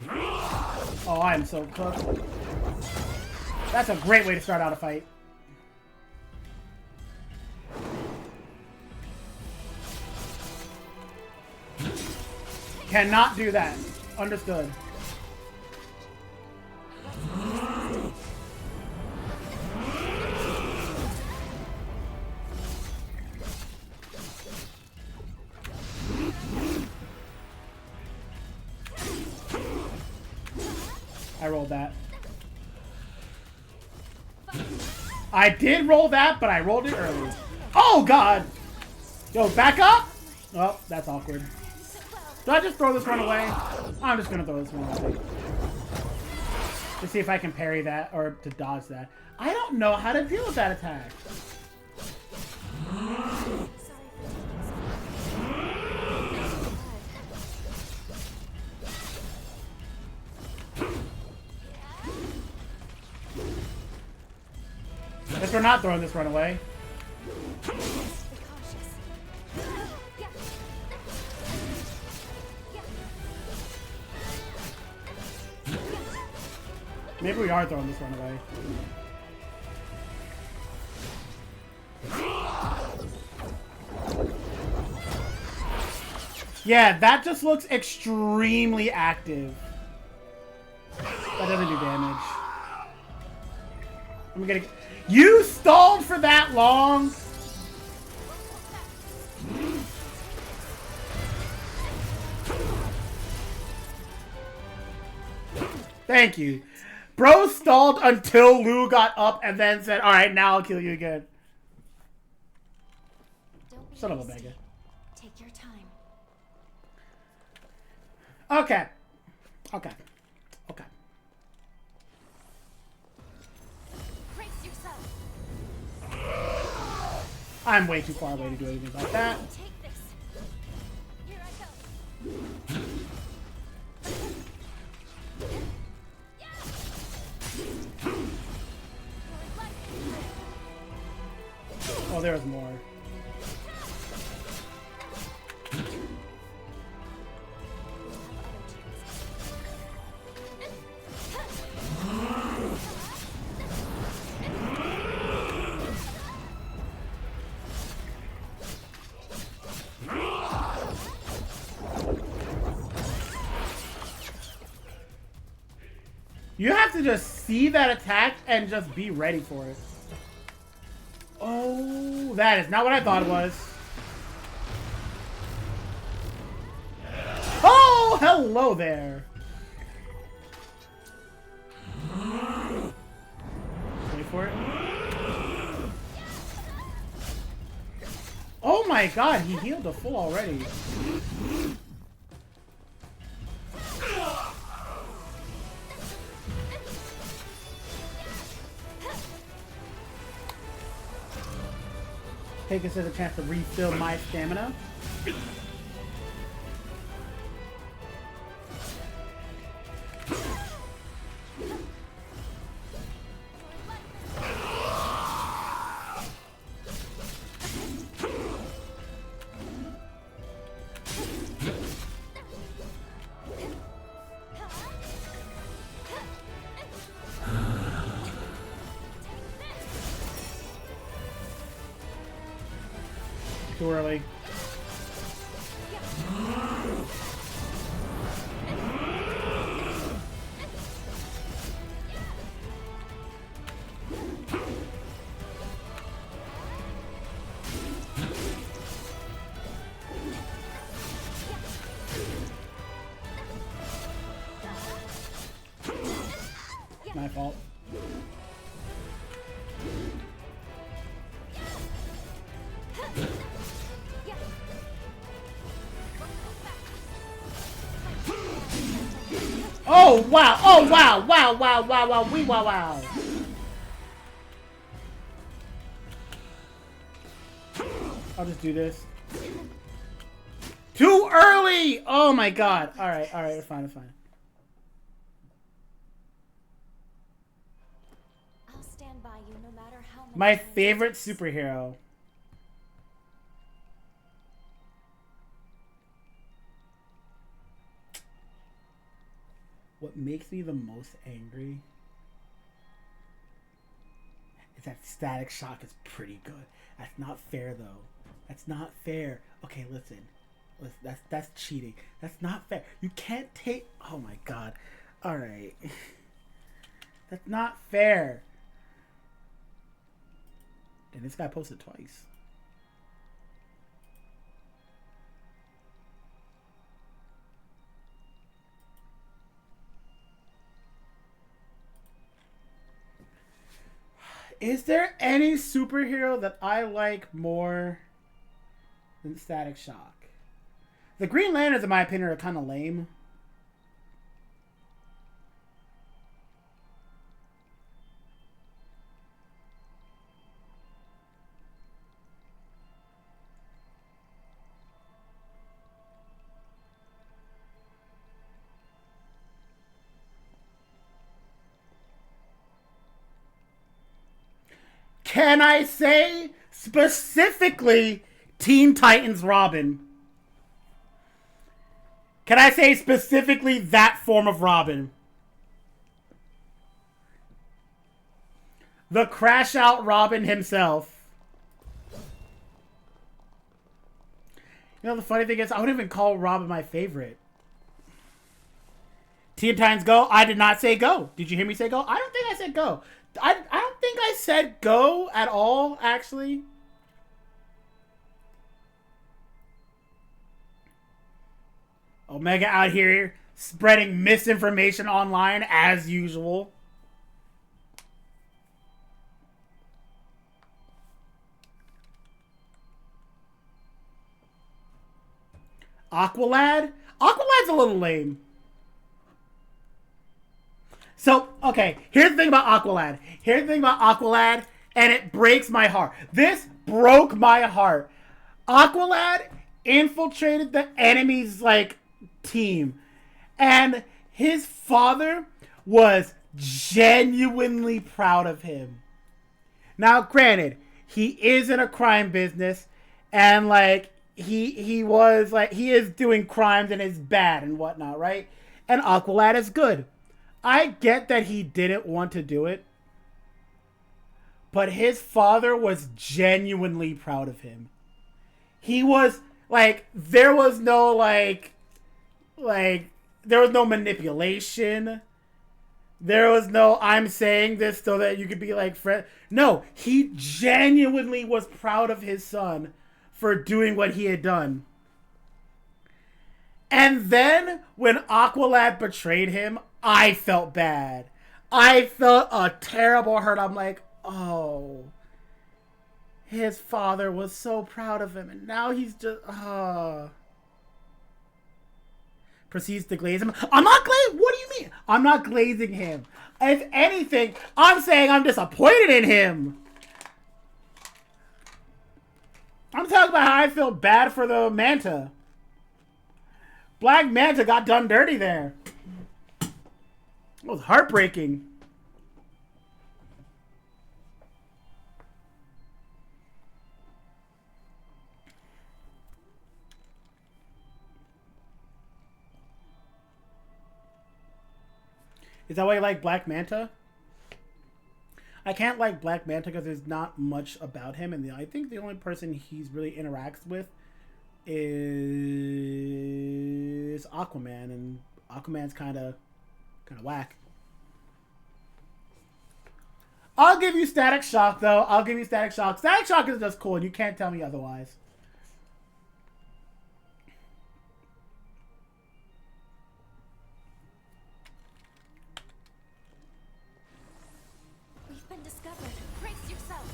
Oh, I am so cooked. That's a great way to start out a fight. Cannot do that. Understood. rolled that. I did roll that, but I rolled it early. Oh, God! Yo, back up! Oh, that's awkward. Do I just throw this one away? I'm just gonna throw this one away. To see if I can parry that, or to dodge that. I don't know how to deal with that attack. Guess we're not throwing this run away. Maybe we are throwing this run away. Yeah, that just looks extremely active. That doesn't do damage. I'm gonna... You stalled for that long? Thank you. Bro stalled until Lou got up and then said, alright, now I'll kill you again. Son of a beggar. Take your time. Okay. Okay. Okay. Brace yourself. I'm way too far away to do anything about that. Take this. Here I go. Oh, there was more. You have to just see that attack and just be ready for it. Oh, that is not what I thought it was. Oh, hello there. Wait for it. Oh my god, he healed a full already. Take this as a chance to refill my stamina. Too early. My fault. Oh wow! Oh wow! Wow! Wow! Wow! Wow! Wee! Wow! Wow! I'll just do this. Too early! Oh my god! All right! All right! It's fine. It's fine. I'll stand by you no matter how many My times favorite it takes. superhero. What makes me the most angry is that Static Shock is pretty good. That's not fair though. That's not fair. Okay, listen. That's cheating. That's not fair. You can't take. Oh my god. All right. That's not fair. And this guy posted twice. Is there any superhero that I like more than Static Shock? The Green Lanterns, in my opinion, are kind of lame. Can I say specifically Teen Titans Robin? Can I say specifically that form of Robin? The crash out Robin himself. You know, the funny thing is, I wouldn't even call Robin my favorite. Teen Titans Go? I did not say go. Did you hear me say go? I don't think I said go. I don't think I said go at all, actually. Omega out here spreading misinformation online as usual. Aqualad? Aqualad's a little lame. So, okay, here's the thing about Aqualad. And it breaks my heart. This broke my heart. Aqualad infiltrated the enemy's, team. And his father was genuinely proud of him. Now, granted, he is in a crime business. And, he is doing crimes and is bad and whatnot, right? And Aqualad is good. I get that he didn't want to do it, but his father was genuinely proud of him. He was, there was no, there was no manipulation. There was no, I'm saying this so that you could be friend. No, he genuinely was proud of his son for doing what he had done. And then, when Aqualad betrayed him, I felt bad. I felt a terrible hurt. I'm like, oh. His father was so proud of him, and now he's just, proceeds to glaze him. I'm not glazing. What do you mean? I'm not glazing him. If anything, I'm saying I'm disappointed in him. I'm talking about how I feel bad for the Manta. Black Manta got done dirty there. It was heartbreaking. Is that why you like Black Manta? I can't like Black Manta because there's not much about him, and I think the only person he's really interacts with is Aquaman, and Aquaman's kind of whack. I'll give you Static Shock, though. I'll give you Static Shock. Static Shock is just cool, and you can't tell me otherwise. We've been discovered. Brace yourself.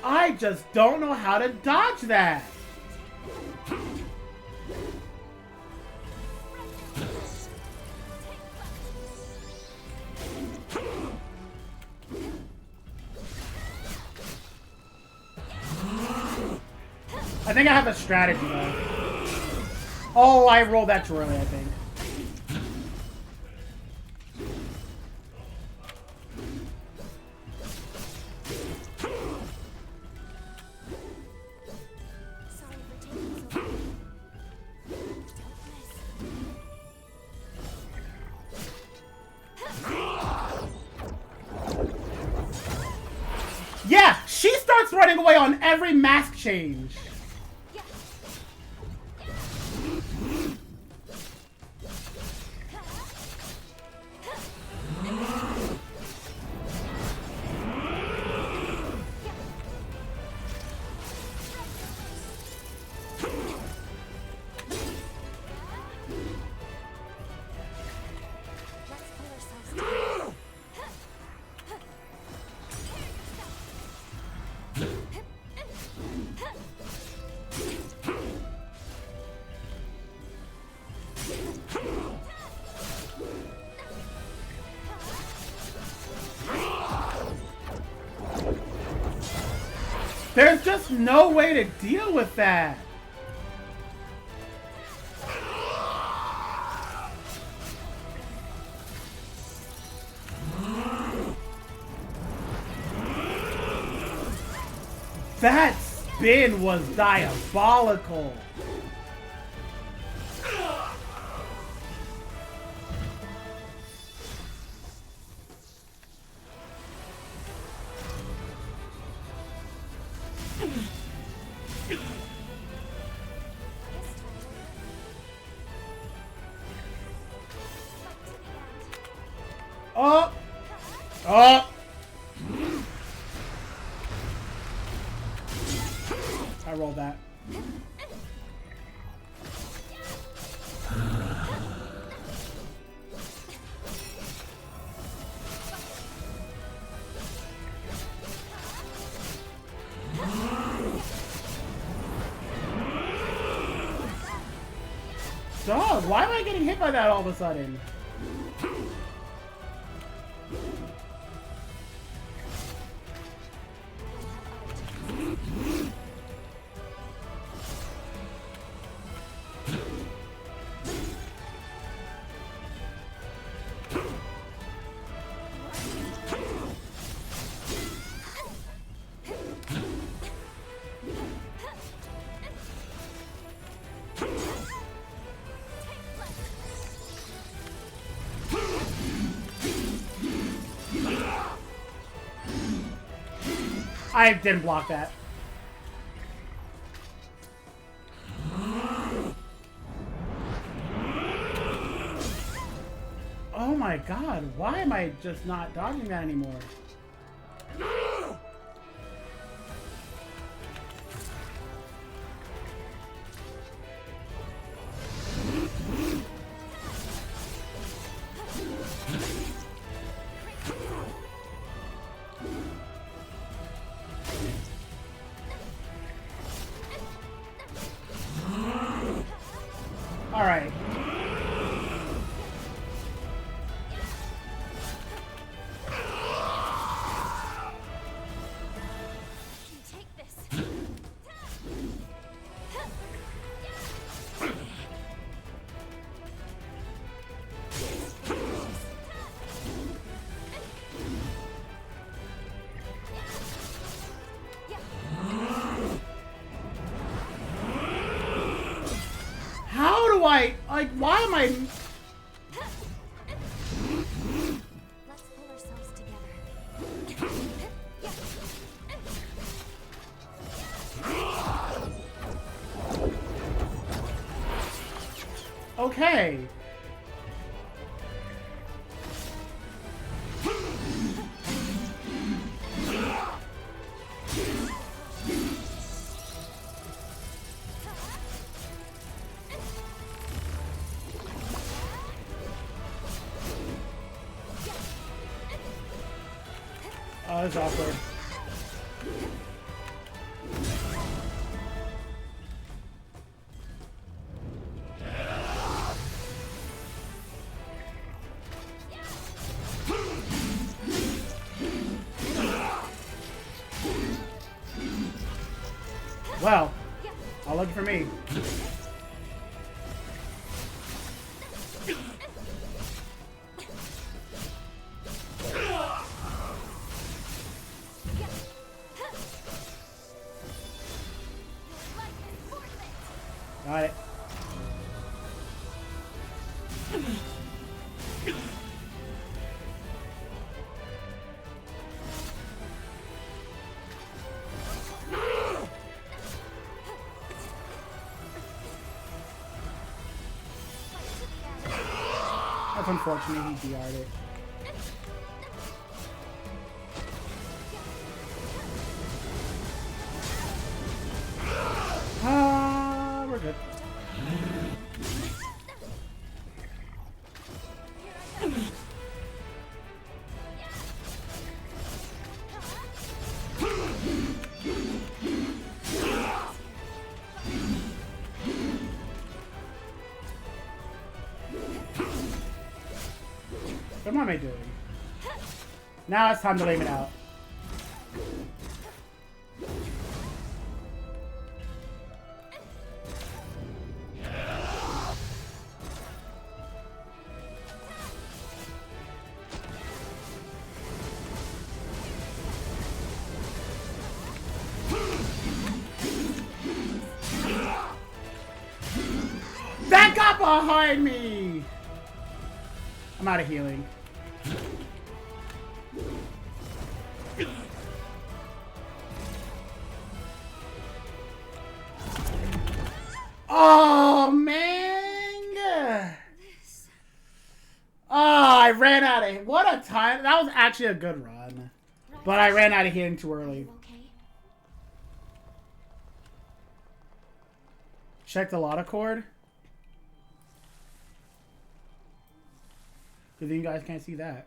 I just don't know how to dodge that. I think I have a strategy though. Oh, I rolled that too early, I think. Sorry for taking so long. Yeah, she starts running away on every mask change. There's just no way to deal with that. That spin was diabolical. Oh! Oh! I rolled that. Dog, why am I getting hit by that all of a sudden? I didn't block that. Oh my god, why am I just not dodging that anymore? Alright. Take this. How do I, like, why am I... Let's pull ourselves together. Okay. Oh, that's awkward. Well, all lucky for me. Got it. That's unfortunate, he DR'd it. We're good. What am I doing? Now it's time to lay it out. Not behind me! I'm out of healing. Oh, man! Oh, I ran out of... What a time. That was actually a good run. But I ran out of healing too early. Check the Lotta cord. Because you guys can't see that.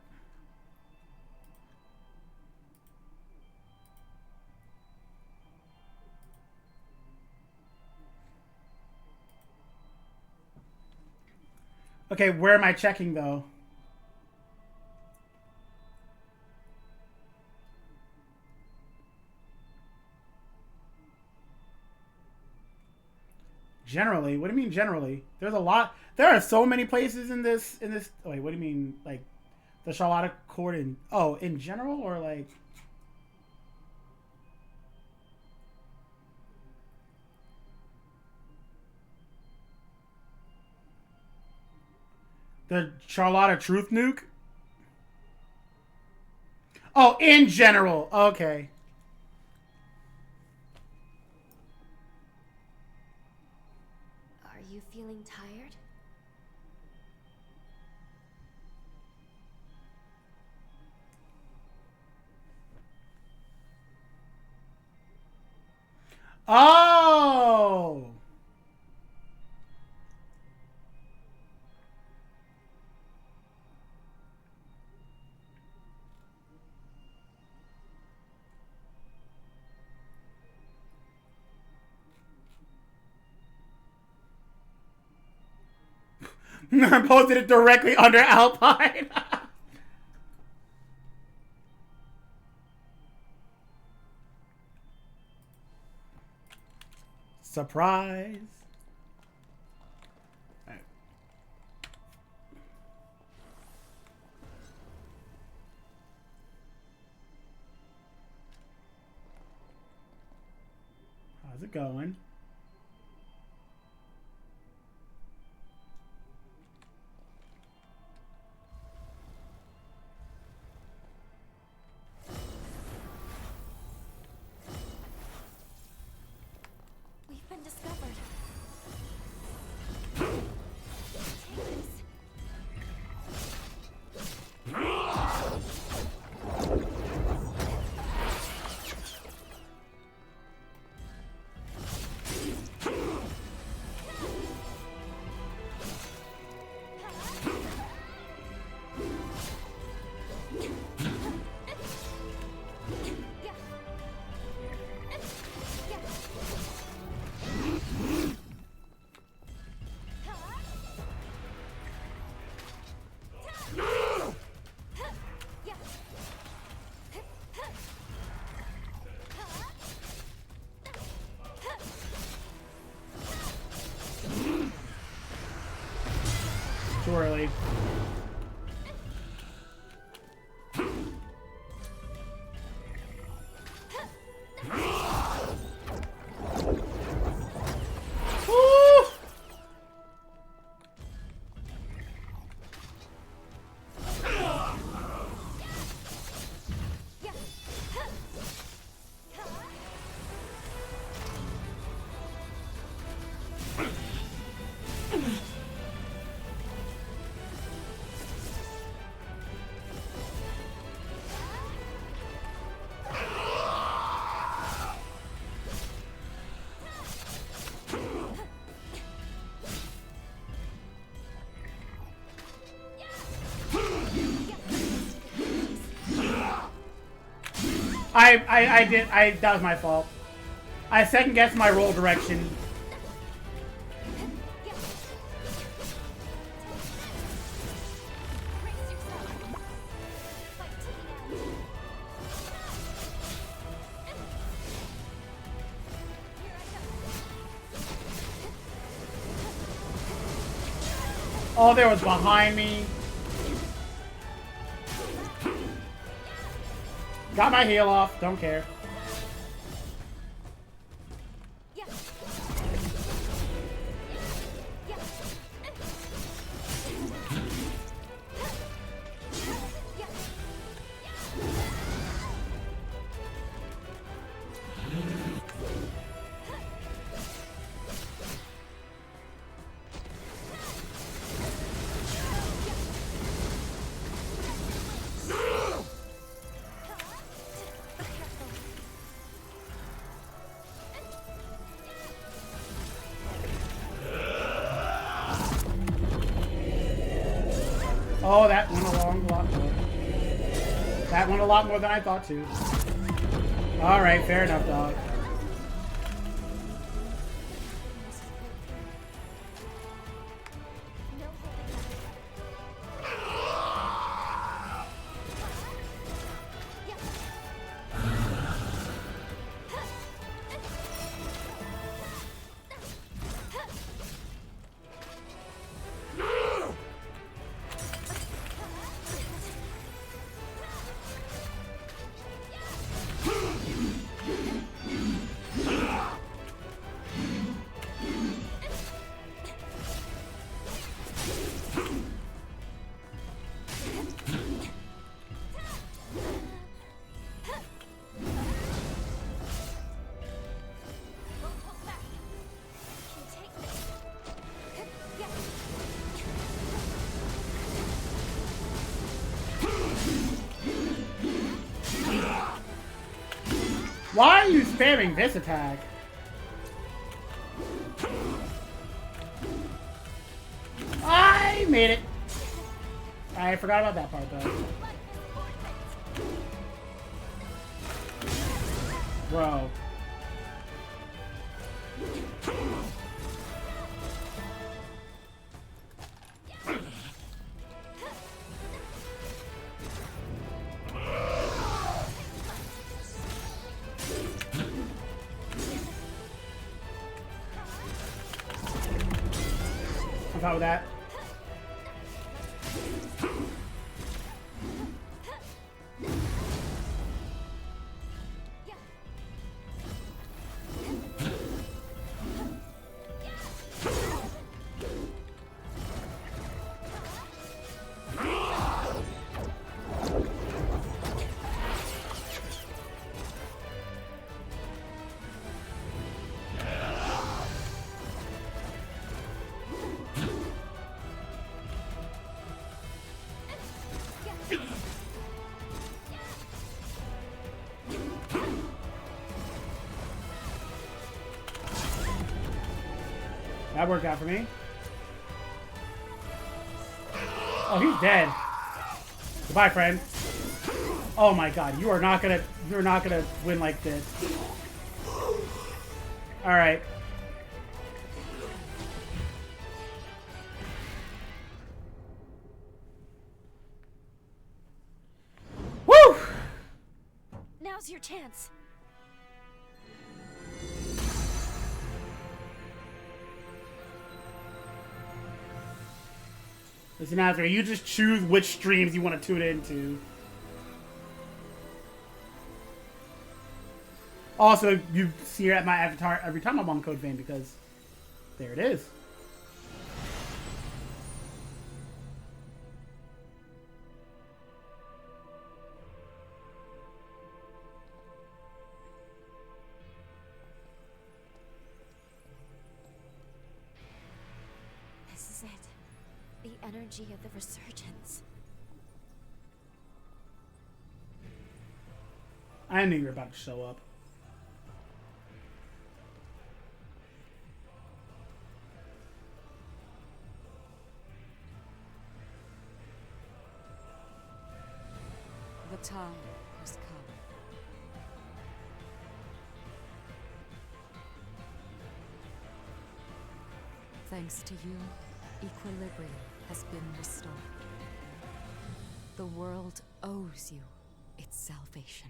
Okay, where am I checking though? Generally? What do you mean generally? There's a lot. There are so many places in this. Oh, wait, what do you mean? Like the Charlotte Court in? Oh, in general or like? The Charlotta Truth Nuke? Oh, in general. Okay. Are you feeling tired? Oh! I posted it directly under Alpine. Surprise. Right. How's it going? We've been discovered. Take this. Too early. Woo! That was my fault. I second guessed my roll direction. Oh, there was behind me. Got my heal off. Don't care. Oh, that went along a lot more. That went a lot more than I thought to. Alright, fair enough, dog. Why are you spamming this attack? I made it. I forgot about that part though. Bro. I'm fine with that. That worked out for me. Oh, he's dead. Goodbye, friend. Oh my god, you're not gonna win like this. Alright. Woo! Now's your chance. Listen, Azra, you just choose which streams you want to tune into. Also, you see it at my avatar every time I'm on Code Vein because there it is. This is it. The energy of the resurgence. I knew you were about to show up. The time has come. Thanks to you, equilibrium has been restored. The world owes you its salvation.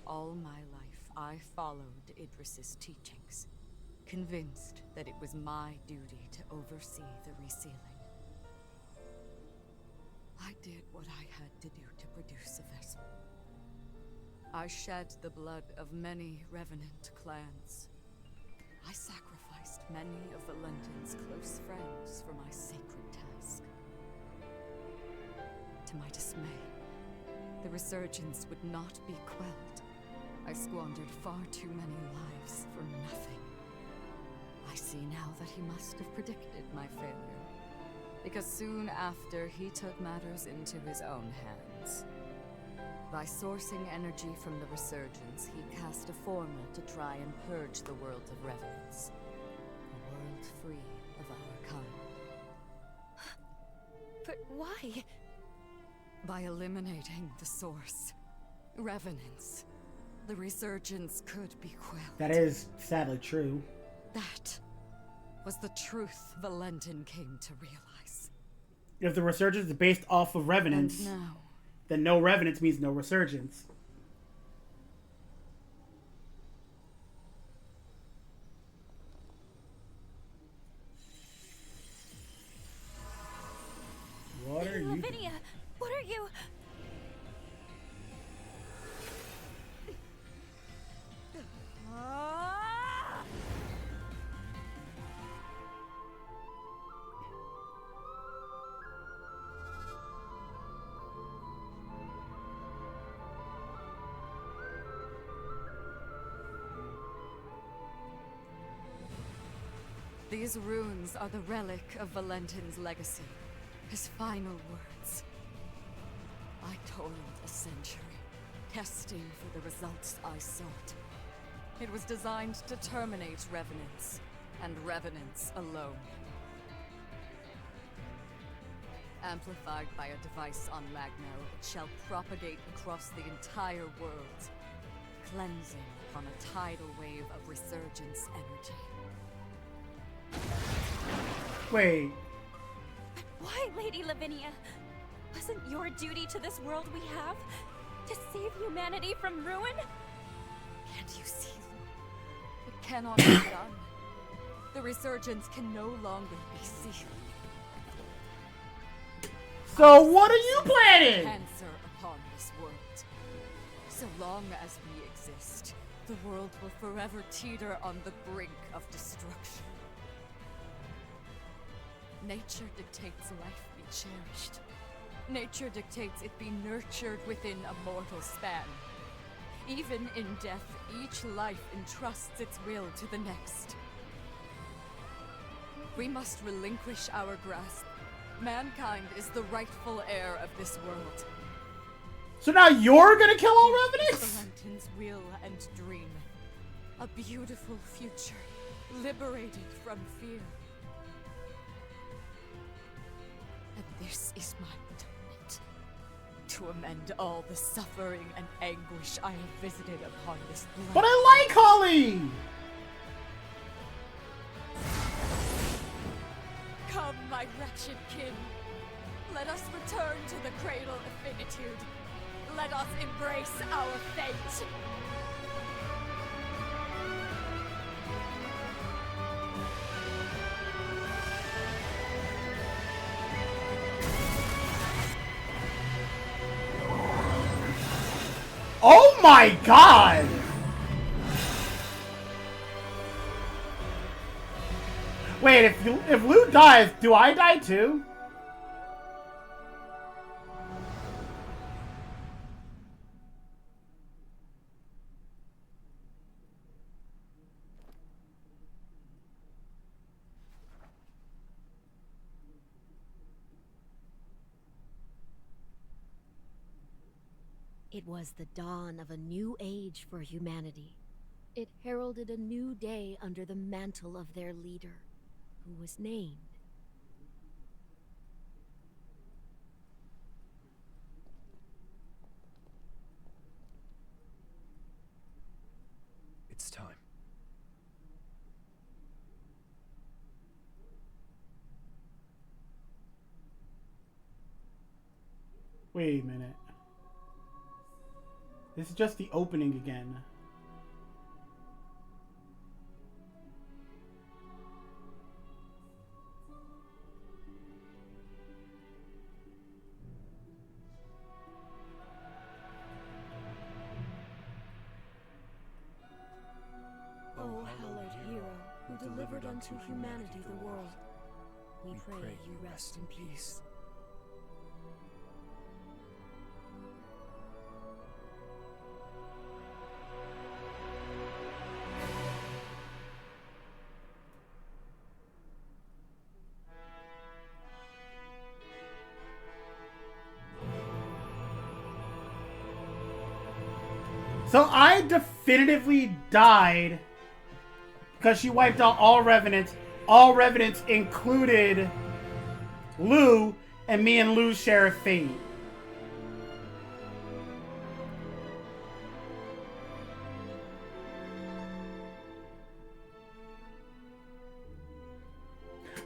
All my life, I followed Idris's teachings, convinced that it was my duty to oversee the resealing. I did what I had to do to produce a vessel. I shed the blood of many revenant clans. I sacrificed many of Valentin's close friends for my sacred task. To my dismay, the resurgence would not be quelled. I squandered far too many lives for nothing. I see now that he must have predicted my failure, because soon after he took matters into his own hands. By sourcing energy from the resurgence, he cast a formula to try and purge the world of revenants. A world free of our kind. Why? By eliminating the source, revenants, the resurgence could be quelled. That is sadly true. That was the truth Valentin came to realize. If the resurgence is based off of revenants, And now, then no revenants means no resurgence. What are you doing? Lavinia, what are you? these runes are the relic of Valentin's legacy. His final words. I toiled a century, testing for the results I sought. It was designed to terminate revenants, and revenants alone. Amplified by a device on Magno, it shall propagate across the entire world, cleansing upon a tidal wave of resurgence energy. Wait. Why, Lady Lavinia? Wasn't your duty to this world we have to save humanity from ruin? Can't you see? It cannot be done. The resurgence can no longer be sealed. So what are you planning? Cancer upon this world. So long as we exist, the world will forever teeter on the brink of destruction. Nature dictates life be cherished. Nature dictates it be nurtured within a mortal span. Even in death, each life entrusts its will to the next. We must relinquish our grasp. Mankind is the rightful heir of this world. So now you're gonna kill all revenants? Valentin's will and dream. A beautiful future, liberated from fear. And this is my atonement. To amend all the suffering and anguish I have visited upon this planet. But I like Holly! Come, my wretched kin. Let us return to the cradle of finitude. Let us embrace our fate. Oh my god! Wait, if Lou dies, do I die too? It was the dawn of a new age for humanity. It heralded a new day under the mantle of their leader, who was named It's time. Wait a minute. This is just the opening again. O hallowed hero, who delivered unto humanity the world, we pray you rest in peace. So I definitively died because she wiped out all revenants. All revenants included Lou, and me and Lou share a fate.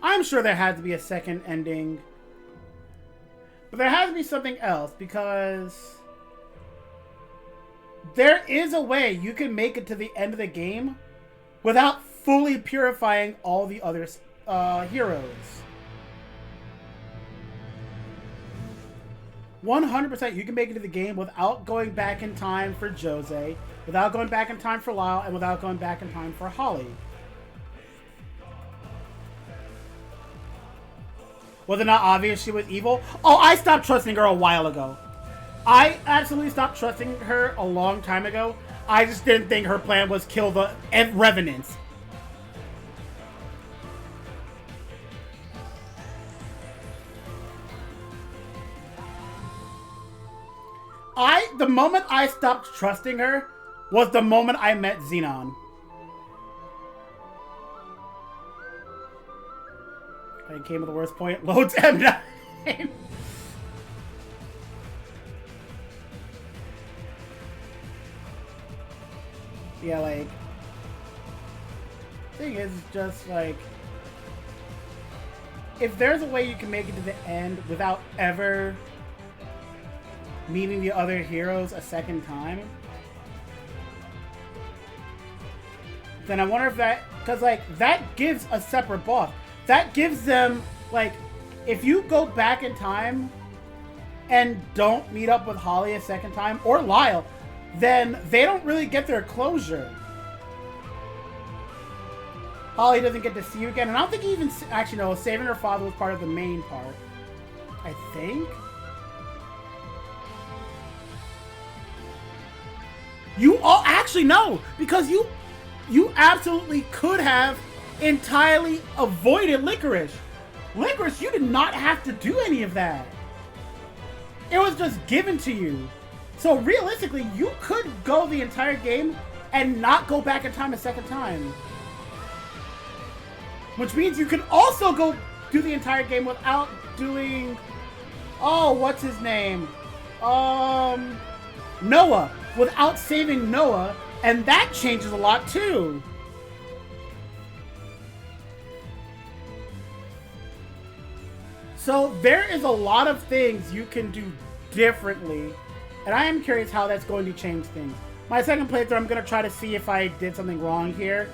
I'm sure there had to be a second ending. But there has to be something else, because there is a way you can make it to the end of the game without fully purifying all the other heroes. 100% you can make it to the game without going back in time for Jose, without going back in time for Lyle, and without going back in time for Holly. Was it not obvious she was evil? Oh, I stopped trusting her a while ago. I absolutely stopped trusting her a long time ago. I just didn't think her plan was kill the Revenants. The moment I stopped trusting her was the moment I met Xenon. I came with the worst point. Loads M9. Yeah, like, thing is just like, if there's a way you can make it to the end without ever meeting the other heroes a second time, then I wonder if that, because like that gives a separate boss. That gives them, like, if you go back in time and don't meet up with Holly a second time, or Lyle, then they don't really get their closure. Holly doesn't get to see you again, and I don't think he even, actually no, saving her father was part of the main part. I think? You all, actually no, because you absolutely could have entirely avoided Licorice. Licorice, you did not have to do any of that. It was just given to you. So realistically, you could go the entire game and not go back in time a second time. Which means you can also go do the entire game without doing... Oh, what's his name? Noah. Without saving Noah. And that changes a lot too. So there is a lot of things you can do differently, and I am curious how that's going to change things. My second playthrough, I'm going to try to see if I did something wrong here,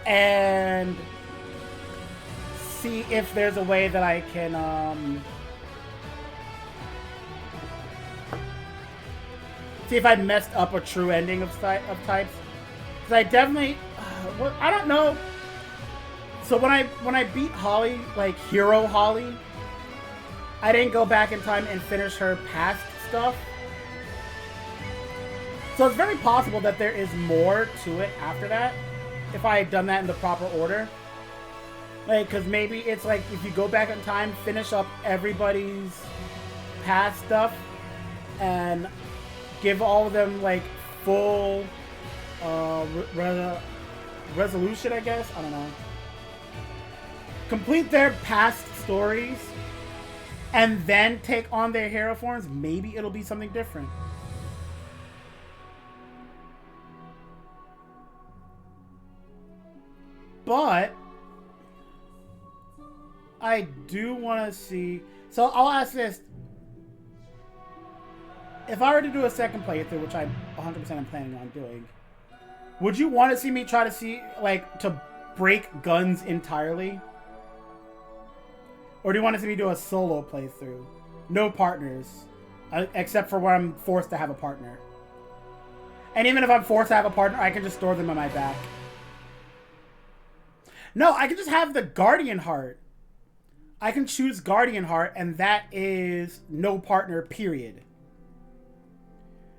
and see if there's a way that I can see if I messed up a true ending of types. Because I definitely, I don't know. So when I beat Holly, like Hero Holly, I didn't go back in time and finish her past stuff. So it's very possible that there is more to it after that, if I had done that in the proper order. Like, because maybe it's like, if you go back in time, finish up everybody's past stuff, and give all of them, like, full resolution, I guess? I don't know. Complete their past stories, and then take on their hero forms. Maybe it'll be something different. But I do want to see... So I'll ask this. If I were to do a second playthrough, which I 100% am planning on doing, would you want to see me try to see, like, to break guns entirely? Or do you want to see me do a solo playthrough? No partners. Except for where I'm forced to have a partner. And even if I'm forced to have a partner, I can just store them on my back. No, I can just have the Guardian Heart. I can choose Guardian Heart, and that is no partner, period.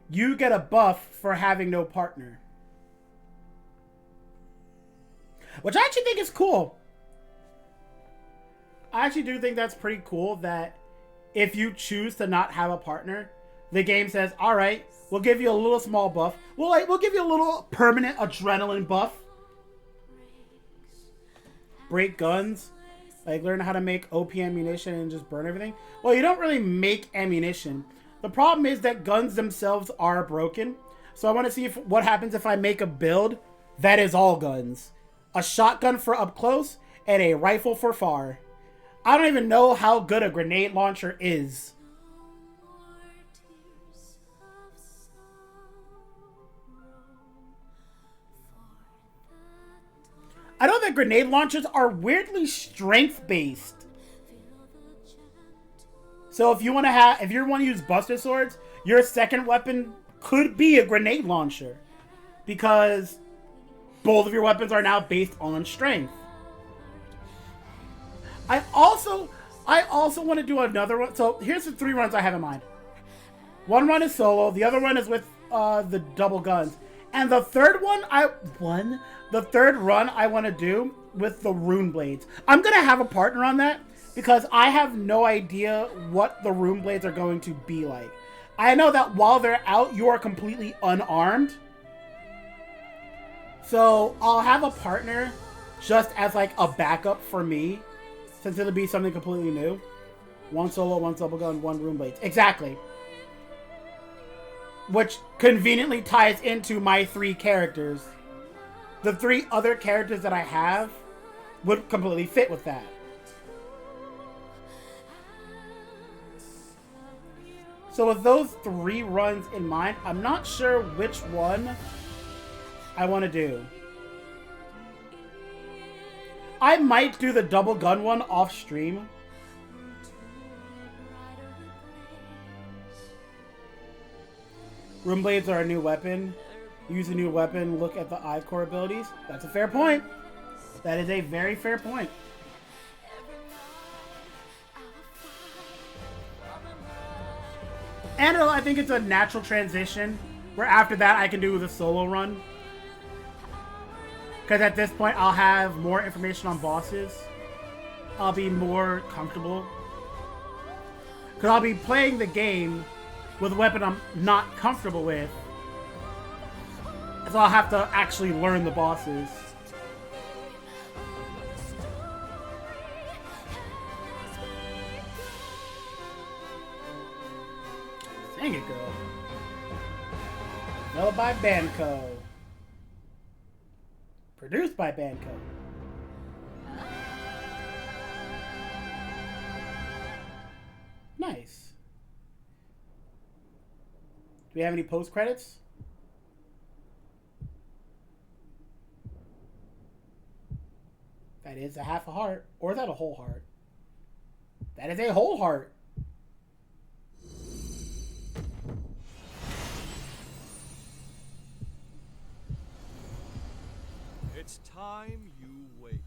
You get a buff for having no partner. Which I actually think is cool. I actually do think that's pretty cool that if you choose to not have a partner, the game says, alright, we'll give you a little small buff. We'll give you a little permanent adrenaline buff. Break guns. Like, learn how to make OP ammunition and just burn everything. Well, you don't really make ammunition. The problem is that guns themselves are broken. So I want to see what happens if I make a build that is all guns. A shotgun for up close and a rifle for far. I don't even know how good a grenade launcher is. I know that grenade launchers are weirdly strength-based. So if you want to use Buster Swords, your second weapon could be a grenade launcher. Because both of your weapons are now based on strength. I also want to do another one. So here's the 3 runs I have in mind. One run is solo. The other one is with the double guns. And the third run I want to do with the rune blades. I'm going to have a partner on that because I have no idea what the rune blades are going to be like. I know that while they're out, you are completely unarmed. So I'll have a partner just as like a backup for me, since it'll be something completely new. 1 solo, 1 double gun, 1 rune blades. Exactly. Which conveniently ties into my 3 characters. The 3 other characters that I have would completely fit with that. So with those 3 runs in mind, I'm not sure which one I want to do. I might do the double gun one off stream. Rune blades are a new weapon. Use a new weapon, look at the I-core abilities. That's a fair point. That is a very fair point. And I think it's a natural transition where after that I can do the solo run. Because at this point I'll have more information on bosses. I'll be more comfortable. Because I'll be playing the game with a weapon I'm not comfortable with. So I'll have to actually learn the bosses. Dang it, girl. Developed by Banco. Produced by Banco. Nice. Do we have any post credits? That is a half a heart. Or is that a whole heart? That is a whole heart. It's time you wake.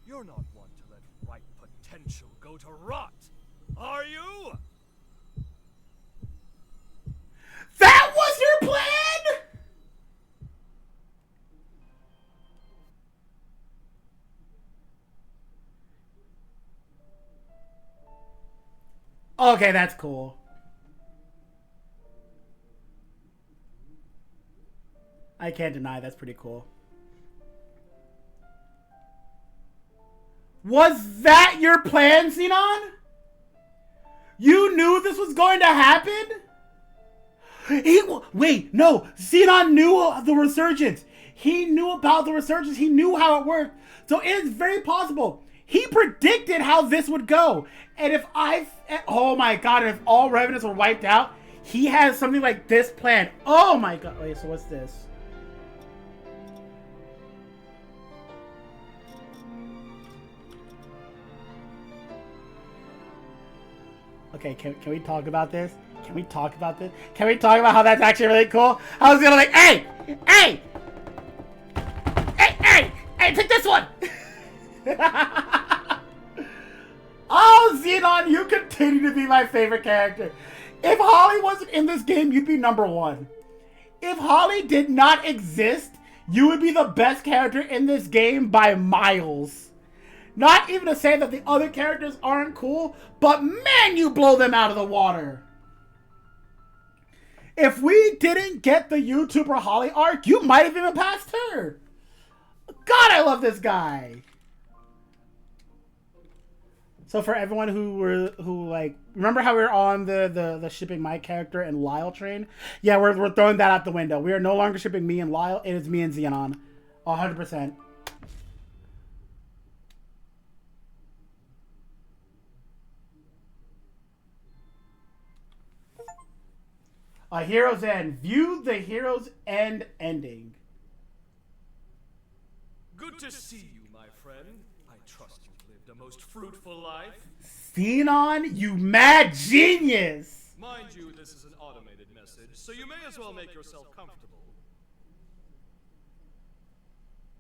You're not one to let ripe potential go to rot, are you? That was your plan? Okay, that's cool. I can't deny that's pretty cool. Was that your plan, Xenon? You knew this was going to happen? Wait, no. Xenon knew the resurgence. He knew about the resurgence. He knew how it worked. So it is very possible. He predicted how this would go. And if oh my god, if all revenants were wiped out, he has something like this planned. Oh my god. Wait, so what's this? Okay, can we talk about this? Can we talk about this? Can we talk about how that's actually really cool? I was gonna like, hey, pick this one. Oh, Xenon, you continue to be my favorite character. If Holly wasn't in this game, you'd be #1. If Holly did not exist, you would be the best character in this game by miles. Not even to say that the other characters aren't cool, but man, you blow them out of the water. If we didn't get the YouTuber Holly arc, you might have even passed her. God, I love this guy. So for everyone who like remember how we were on the shipping my character and Lyle train? Yeah, we're throwing that out the window. We are no longer shipping me and Lyle. It is me and Xenon, 100%. A Hero's End. View the Hero's End ending. Good to see you, my friend. I trust you've lived a most fruitful life. Xenon, you mad genius! Mind you, this is an automated message, so you may as well make yourself comfortable.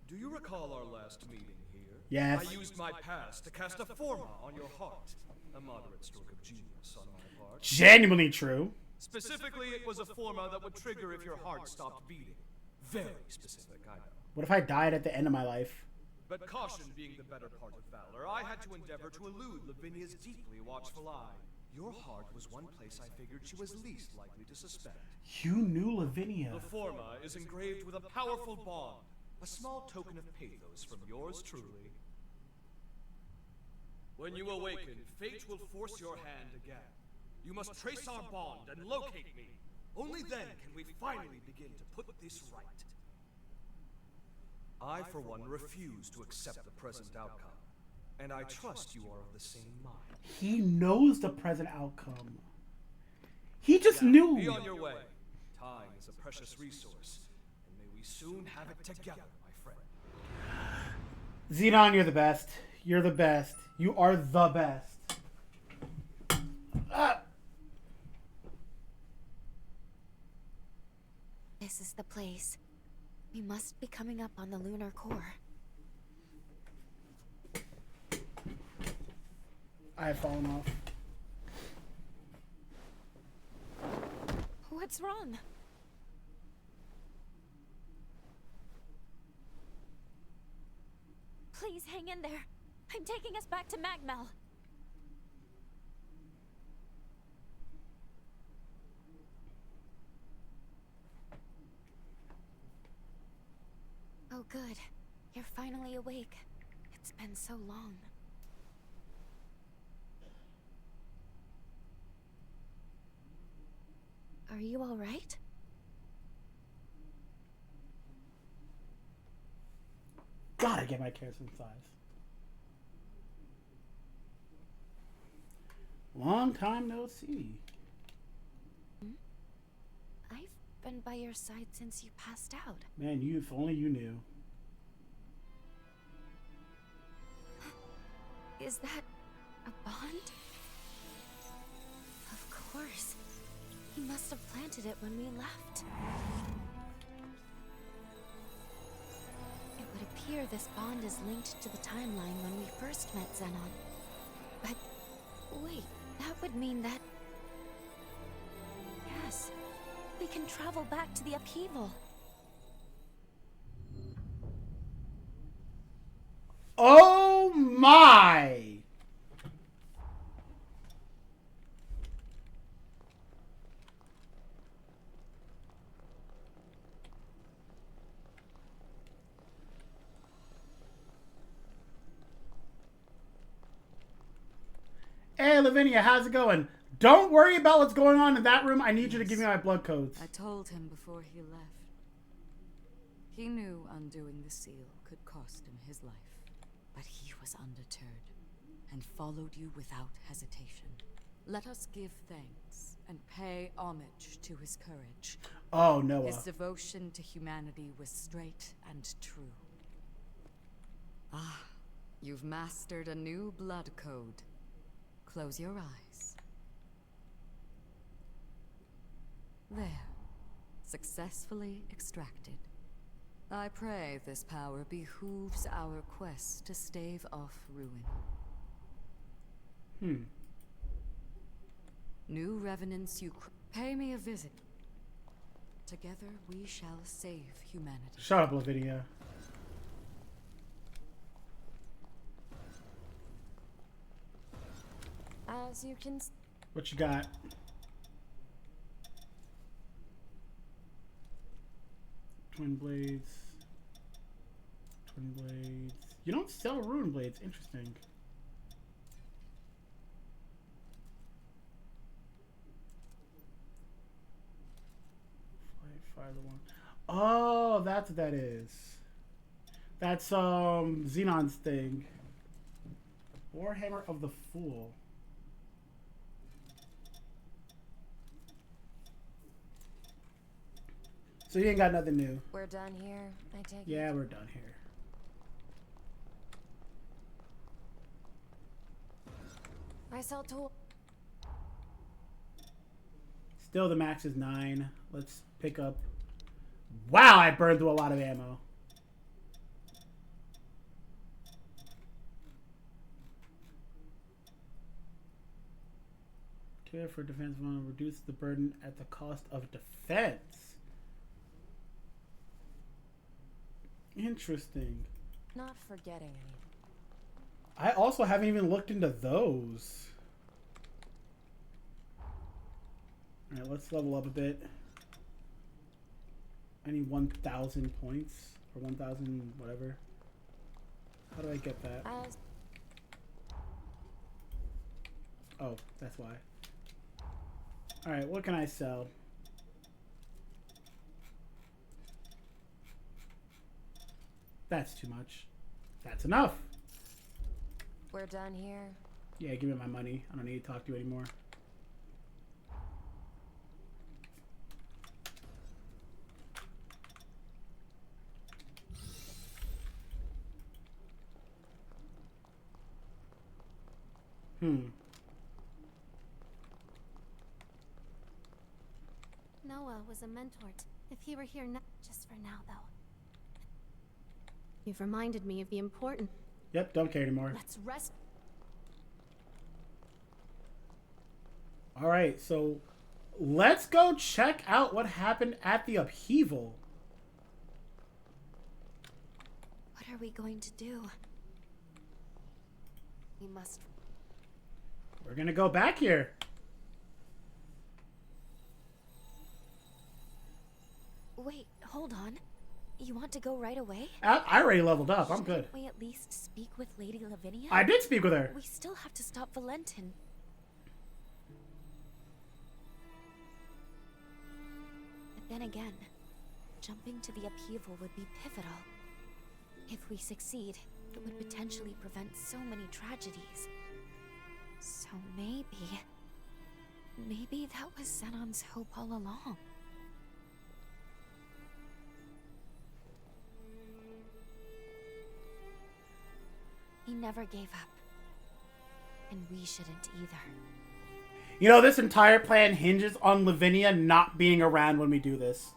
Do you recall our last meeting here? Yes. I used my past to cast a forma on your heart. A moderate stroke of genius on my part. Genuinely true. Specifically, it was a forma that would trigger if your heart stopped beating. Very specific, I know. What if I died at the end of my life? But caution being the better part of valor, I had to endeavor to elude Lavinia's deeply watchful eye. Your heart was one place I figured she was least likely to suspect. You knew Lavinia. The forma is engraved with a powerful bond, a small token of pathos from yours truly. When you awaken, fate will force your hand again. You must trace our bond and locate me. Only then can we finally begin to put this right. I, for one, refuse to accept the present outcome, and I trust you are of the same mind. He knows the present outcome. He just Now, knew. be on your way. Time is a precious resource, and may we soon have it together, my friend. Xenon, you're the best. You're the best. You are the best. This is the place. We must be coming up on the lunar core. I have fallen off. What's wrong? Please hang in there. I'm taking us back to Magmel. Oh, good. You're finally awake. It's been so long. Are you all right? Gotta get my character some size. Long time no see. I've been by your side since you passed out. Man, if only you knew. Is that a bond? Of course. He must have planted it when we left. It would appear this bond is linked to the timeline when we first met Xenon. But wait, that would mean that... Yes, we can travel back to the upheaval. Oh my! Hey, Lavinia, how's it going? Don't worry about what's going on in that room. I need you to give me my blood codes. I told him before he left. He knew undoing the seal could cost him his life. But he was undeterred, and followed you without hesitation. Let us give thanks, and pay homage to his courage. Oh, Noah. His devotion to humanity was straight and true. Ah, you've mastered a new blood code. Close your eyes. There. Successfully extracted. I pray this power behooves our quest to stave off ruin. New revenants, pay me a visit. Together we shall save humanity. Shut up, Lavinia. As you can... What you got? Twin blades. Twin blades. You don't sell rune blades. Interesting. Fire the one. Oh, that's what that is. That's Xenon's thing. Warhammer of the Fool. So you ain't got nothing new. We're done here, I take it? Yeah, we're done here. I saw tool. Still, the max is 9. Let's pick up. Wow, I burned through a lot of ammo. Care for defense want to reduce the burden at the cost of defense. Interesting. Not forgetting anything. I also haven't even looked into those. Alright, let's level up a bit. I need 1,000 points. Or 1,000 whatever. How do I get that? Oh, that's why. Alright, what can I sell? That's too much. That's enough. We're done here. Yeah, give me my money. I don't need to talk to you anymore. Noah was a mentor. If he were here now, just for now, though. You've reminded me of the important. Yep, don't care anymore. Let's rest. Alright, so let's go check out what happened at the upheaval. What are we going to do? We must. We're gonna go back here. Wait, hold on. You want to go right away? I already leveled up. I'm good. Shouldn't we at least speak with Lady Lavinia? I did speak with her. We still have to stop Valentin. But then again, jumping to the upheaval would be pivotal. If we succeed, it would potentially prevent so many tragedies. So maybe that was Xenon's hope all along. He never gave up. And we shouldn't either. You know, this entire plan hinges on Lavinia not being around when we do this.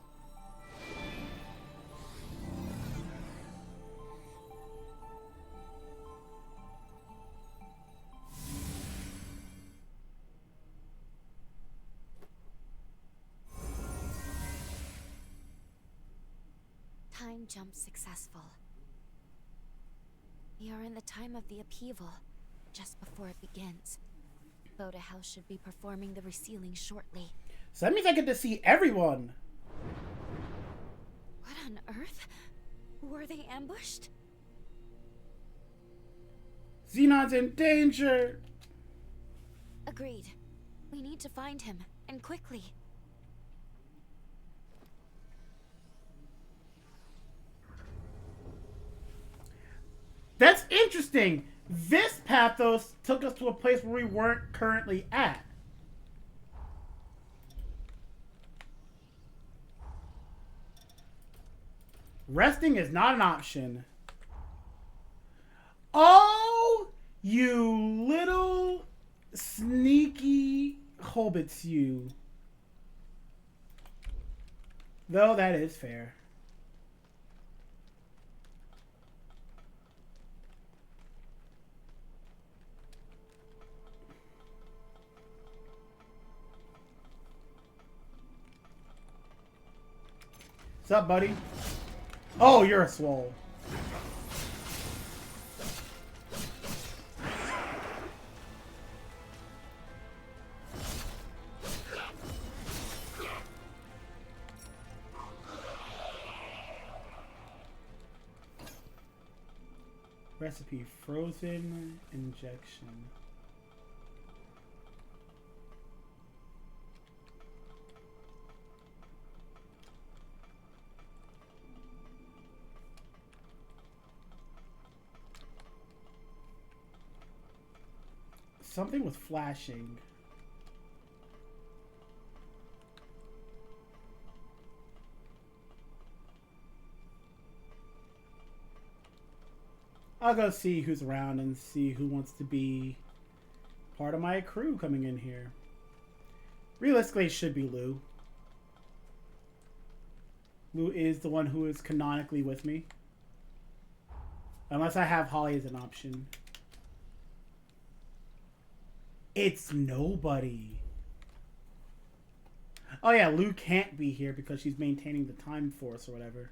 Time jump successful. We are in the time of the upheaval, just before it begins. Boda House should be performing the resealing shortly. So that means I get to see everyone. What on earth? Were they ambushed? Xenon's in danger. Agreed. We need to find him, and quickly. That's interesting. This pathos took us to a place where we weren't currently at. Resting is not an option. Oh, you little sneaky hobbits, you. Though that is fair. What's up, buddy? Oh, you're a swole. Recipe, frozen injection. something was flashing. I'll go see who's around and see who wants to be part of my crew coming in here. Realistically, it should be Lou. Lou is the one who is canonically with me. Unless I have Holly as an option. It's nobody. Oh yeah, Lou can't be here because she's maintaining the time force or whatever.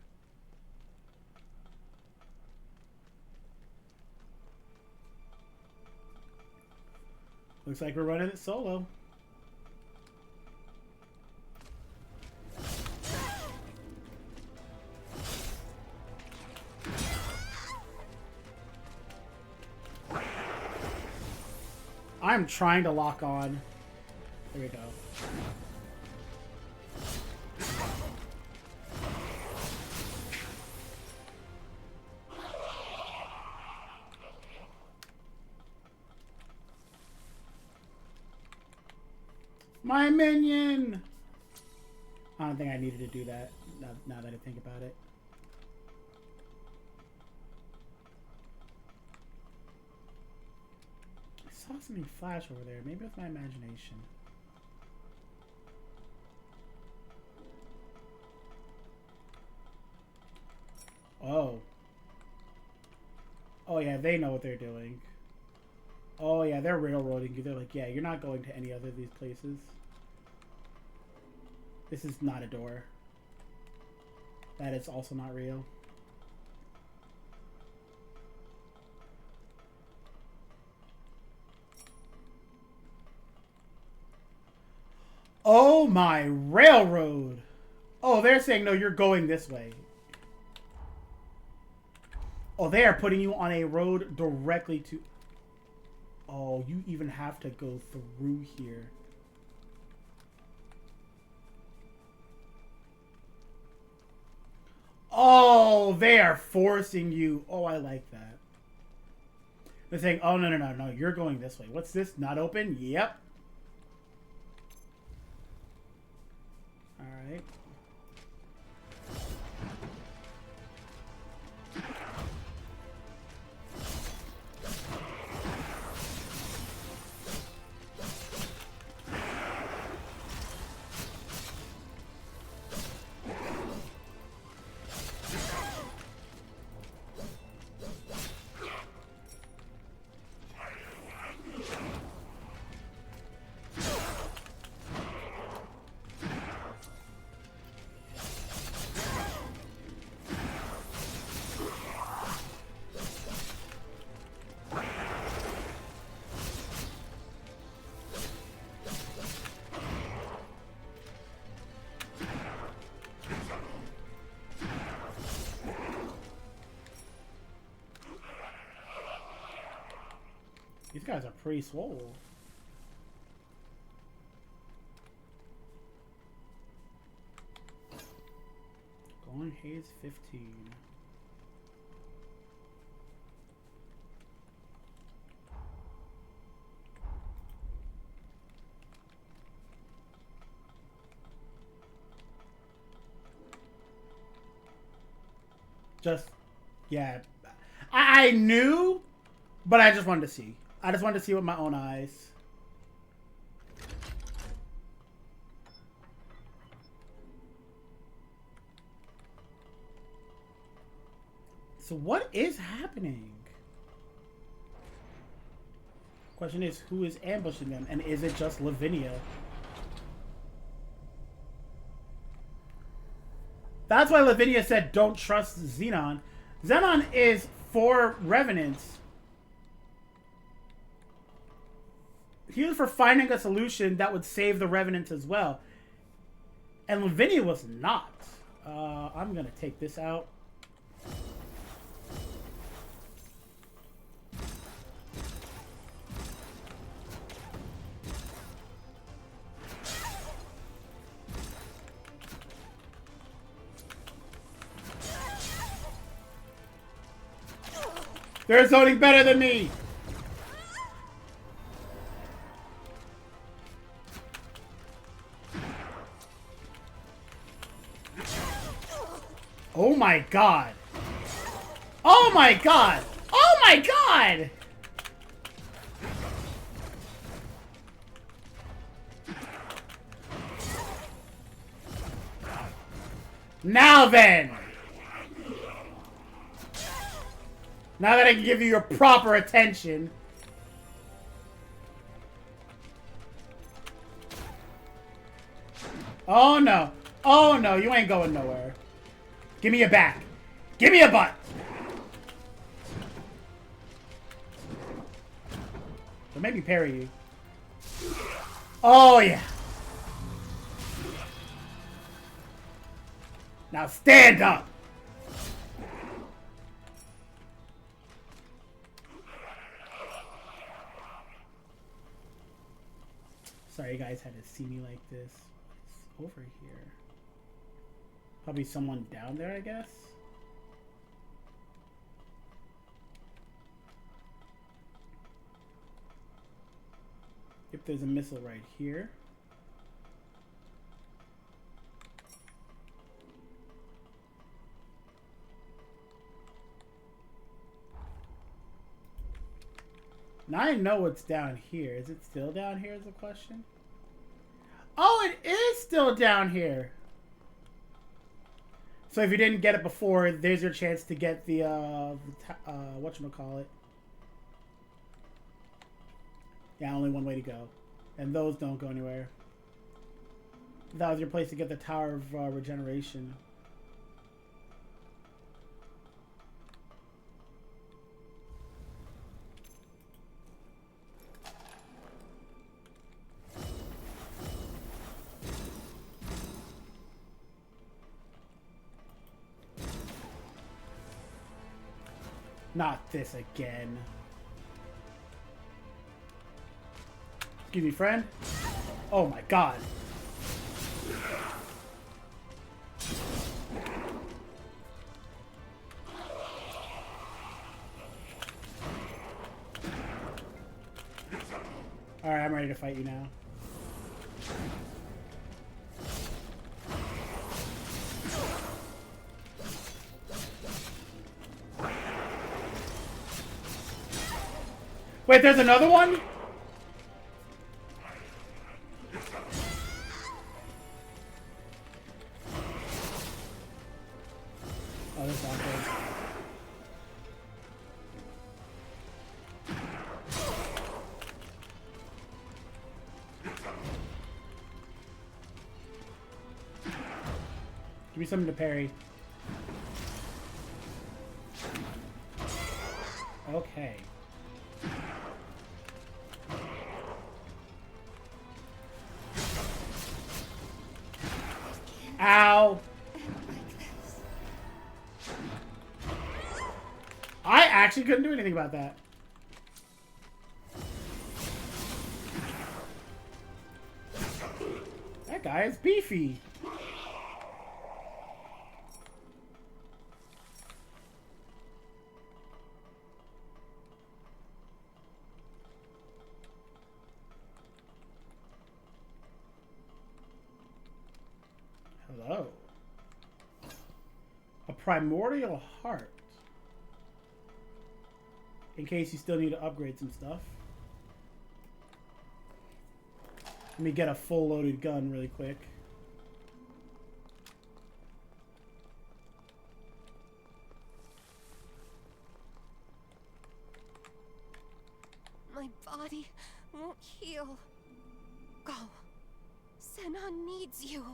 Looks like we're running it solo. I'm trying to lock on. There we go. My minion! I don't think I needed to do that, now that I think about it. I saw something flash over there. Maybe it's my imagination. Oh. Oh yeah, they know what they're doing. Oh yeah, they're railroading you. They're like, yeah, you're not going to any other of these places. This is not a door. That is also not real. Oh my railroad! Oh, they're saying, no, you're going this way. Oh, they are putting you on a road directly to... Oh, you even have to go through here. Oh, they are forcing you. Oh, I like that. They're saying, oh, no, you're going this way. What's this? Not open? Yep. All right. These guys are pretty swole. Golden Haze 15. Just, yeah. I knew, but I just wanted to see. I just wanted to see with my own eyes. So what is happening? Question is, who is ambushing them? And is it just Lavinia? That's why Lavinia said don't trust Xenon. Xenon is for Revenants. He was for finding a solution that would save the Revenants as well. And Lavinia was not. I'm going to take this out. They're zoning better than me! Oh my god. Oh my god. Oh my god. Now then. Now that I can give you your proper attention. Oh no. Oh no, you ain't going nowhere. Give me your back. Give me a butt. Or maybe parry you. Oh yeah. Now stand up. Sorry you guys had to see me like this. What's over here? Probably someone down there, I guess. If there's a missile right here. Now I know what's down here. Is it still down here is the question? Oh, it is still down here. So if you didn't get it before, there's your chance to get the, whatchamacallit. Yeah, only one way to go. And those don't go anywhere. That was your place to get the Tower of Regeneration. Not this again. Excuse me, friend. Oh my god. Alright, I'm ready to fight you now. Wait, there's another one? Oh, that's not good. Give me something to parry. Okay. Ow! I actually couldn't do anything about that. That guy is beefy. Hello. A primordial heart. In case you still need to upgrade some stuff. Let me get a full loaded gun really quick. My body won't heal. Go. Zenon needs you.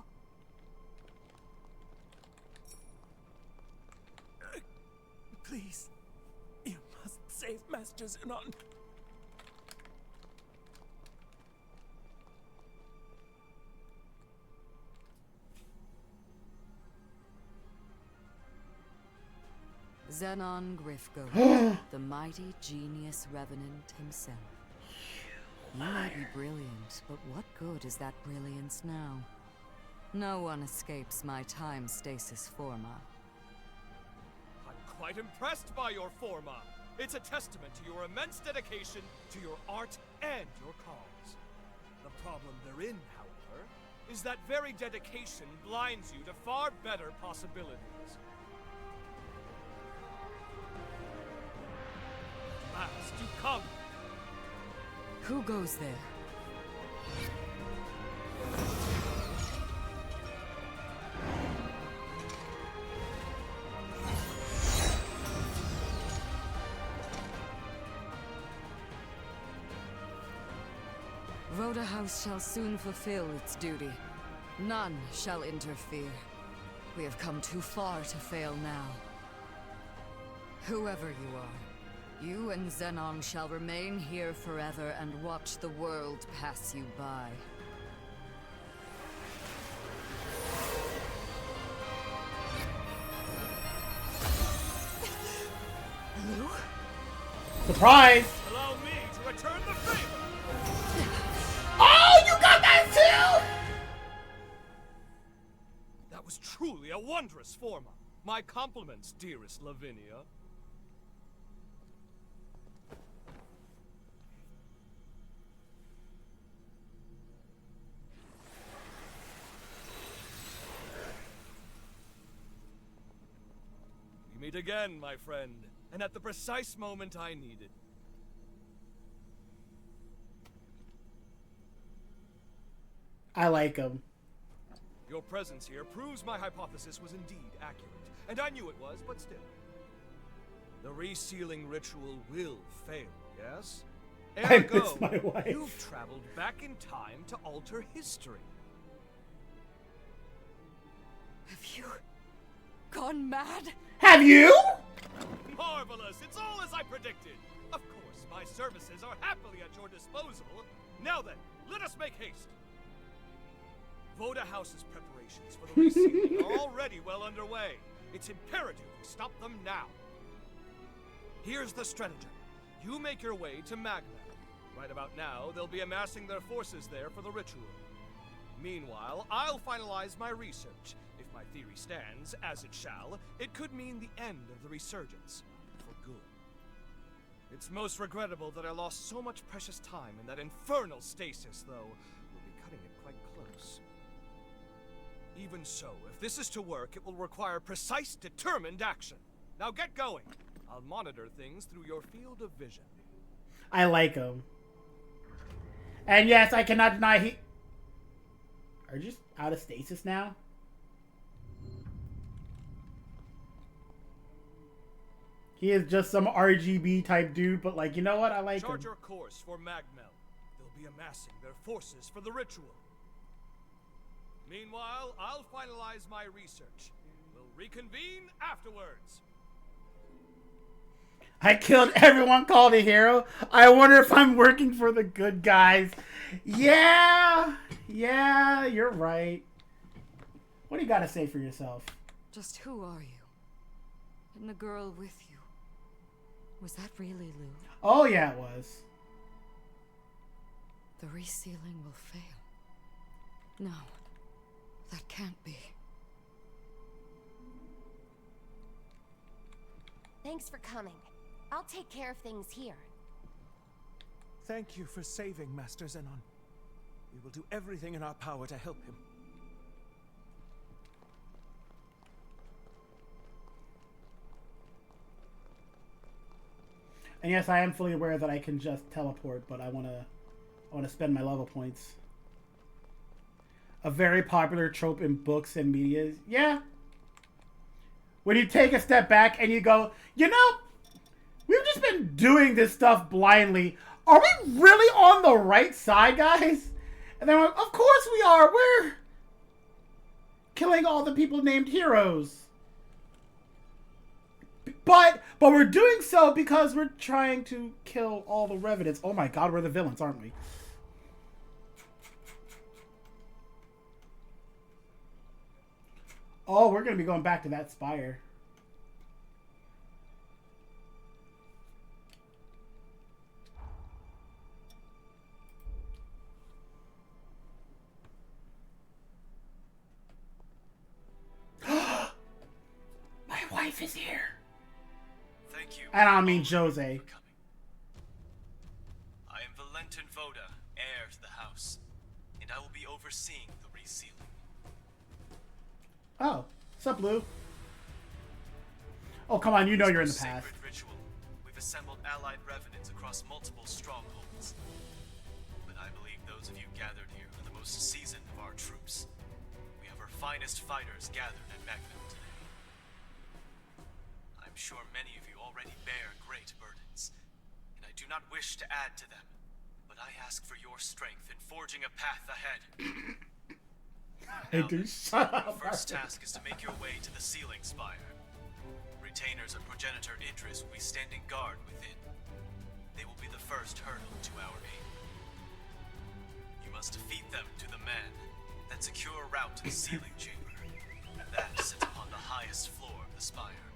Please, you must save Master Zenon. Zenon Grifgo, the mighty genius revenant himself. You may be brilliant, but what good is that brilliance now? No one escapes my time stasis forma. I'm quite impressed by your forma. It's a testament to your immense dedication to your art and your cause. The problem therein, however, is that very dedication blinds you to far better possibilities. past to come. Who goes there? Rhoda House shall soon fulfill its duty. None shall interfere. We have come too far to fail now. Whoever you are, you and Xenon shall remain here forever and watch the world pass you by. Lou? Surprise! Allow me to return the favor! Oh, you got that too! That was truly a wondrous forma. My compliments, dearest Lavinia. We meet again, my friend, and at the precise moment I needed. I like him. Your presence here proves my hypothesis was indeed accurate. And I knew it was, but still. The resealing ritual will fail, yes? I Ergo, miss my wife. you've traveled back in time to alter history. Have you gone mad? Have you? Marvelous! It's all as I predicted! Of course, my services are happily at your disposal. Now then, let us make haste. Voda House's preparations for the resealing are already well underway. It's imperative we stop them now. Here's the stratagem. You make your way to Magna. Right about now, they'll be amassing their forces there for the ritual. Meanwhile, I'll finalize my research. If my theory stands, as it shall, it could mean the end of the resurgence. For good. It's most regrettable that I lost so much precious time in that infernal stasis, though. We'll be cutting it quite close. Even so, if this is to work, it will require precise, determined action. Now get going. I'll monitor things through your field of vision. I like him. And yes, I cannot deny he... Are you just out of stasis now? He is just some RGB type dude, but like, you know what? I like Chart him. your course for Magmel. They'll be amassing their forces for the ritual. Meanwhile, I'll finalize my research. We'll reconvene afterwards. I killed everyone called a hero. I wonder if I'm working for the good guys. Yeah, you're right. What do you got to say for yourself? Just who are you? And the girl with you. Was that really Lou? Oh, yeah, it was. The resealing will fail. No, that can't be. Thanks for coming. I'll take care of things here. Thank you for saving Master Xenon. We will do everything in our power to help him. And yes, I am fully aware that I can just teleport, but I want to spend my level points. A very popular trope in books and media. Yeah. When you take a step back and you go, you know, we've just been doing this stuff blindly. Are we really on the right side, guys? And then, of course we are. We're killing all the people named heroes. But we're doing so because we're trying to kill all the revenants. Oh my god, we're the villains, aren't we? Oh, we're going to be going back to that spire. My wife is here. Thank you. And I don't mean all Jose. for coming. I am Valentin Voda, heir to the house, and I will be overseeing the resealing. Oh, what's up, Lou? Oh, come on, you know you're in the past. Sacred ritual. We've assembled allied revenants across multiple strongholds. But I believe those of you gathered here are the most seasoned of our troops. We have our finest fighters gathered at Magnum today. I'm sure many of you already bear great burdens, and I do not wish to add to them, but I ask for your strength in forging a path ahead. Hey, dude, shut Your up. first task is to make your way to the ceiling spire. Retainers of Progenitor Idris will be standing guard within. They will be the first hurdle to our aim. You must defeat them to the man, then secure a route to the sealing chamber. That sits upon the highest floor of the spire.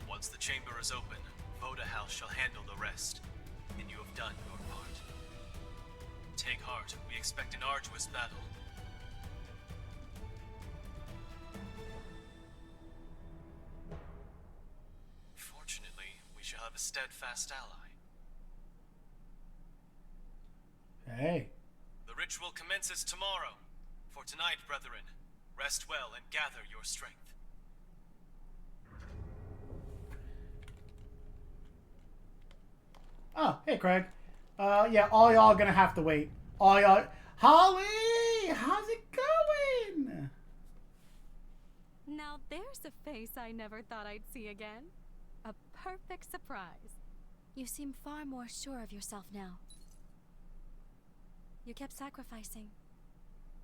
Once the chamber is open, Voda House shall handle the rest, and you have done your part. Take heart, we expect an arduous battle. Fortunately, we shall have a steadfast ally. Hey. The ritual commences tomorrow. For tonight, brethren, rest well and gather your strength. Oh, hey, Craig. Yeah, all y'all gonna have to wait. All y'all... Holly! How's it going? Now there's a face I never thought I'd see again. A perfect surprise. You seem far more sure of yourself now. You kept sacrificing,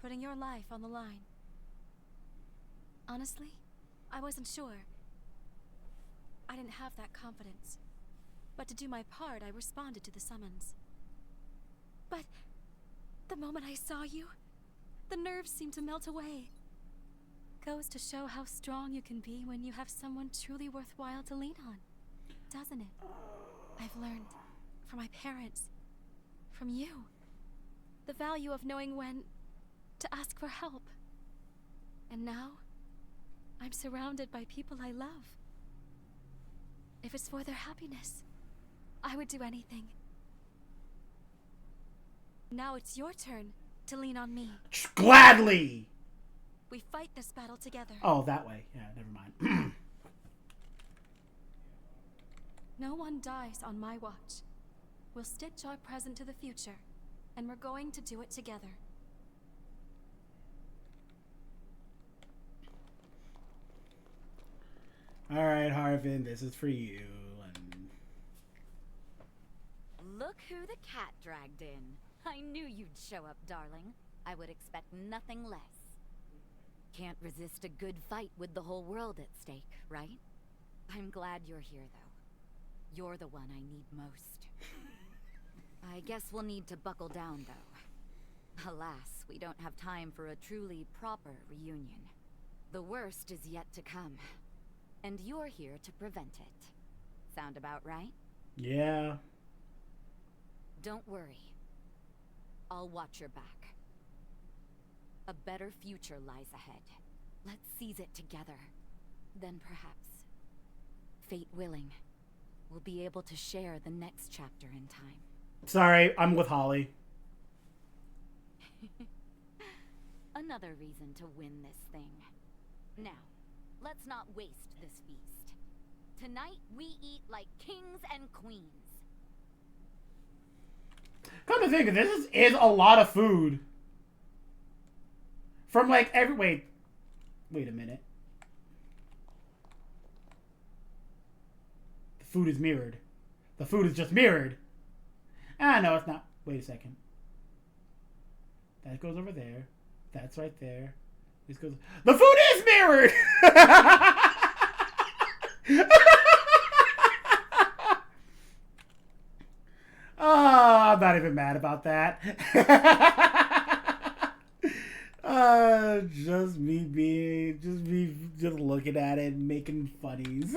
putting your life on the line. Honestly, I wasn't sure. I didn't have that confidence. But to do my part, I responded to the summons. But the moment I saw you, the nerves seemed to melt away. Goes to show how strong you can be when you have someone truly worthwhile to lean on, doesn't it? I've learned from my parents, from you, the value of knowing when to ask for help. And now, I'm surrounded by people I love. If it's for their happiness, I would do anything. Now it's your turn to lean on me. Gladly! We fight this battle together. Oh, that way. Yeah, never mind. No one dies on my watch. We'll stitch our present to the future, and we're going to do it together. Alright, Harvin, this is for you. Look who the cat dragged in. I knew you'd show up, darling. I would expect nothing less. Can't resist a good fight with the whole world at stake, right? I'm glad you're here, though. You're the one I need most. I guess we'll need to buckle down, though. Alas, we don't have time for a truly proper reunion. The worst is yet to come. And you're here to prevent it. Sound about right? Yeah. Don't worry. I'll watch your back. A better future lies ahead. Let's seize it together. Then perhaps, fate willing, we'll be able to share the next chapter in time. Sorry, I'm with Holly. Another reason to win this thing. Now, let's not waste this feast. Tonight, we eat like kings and queens. Come to think of this, is a lot of food. From like every... Wait a minute. The food is mirrored. The food is just mirrored. Ah, no, it's not. Wait a second. That goes over there. That's right there. This goes... The food is mirrored! Oh, I'm not even mad about that. Just me looking at it and making funnies.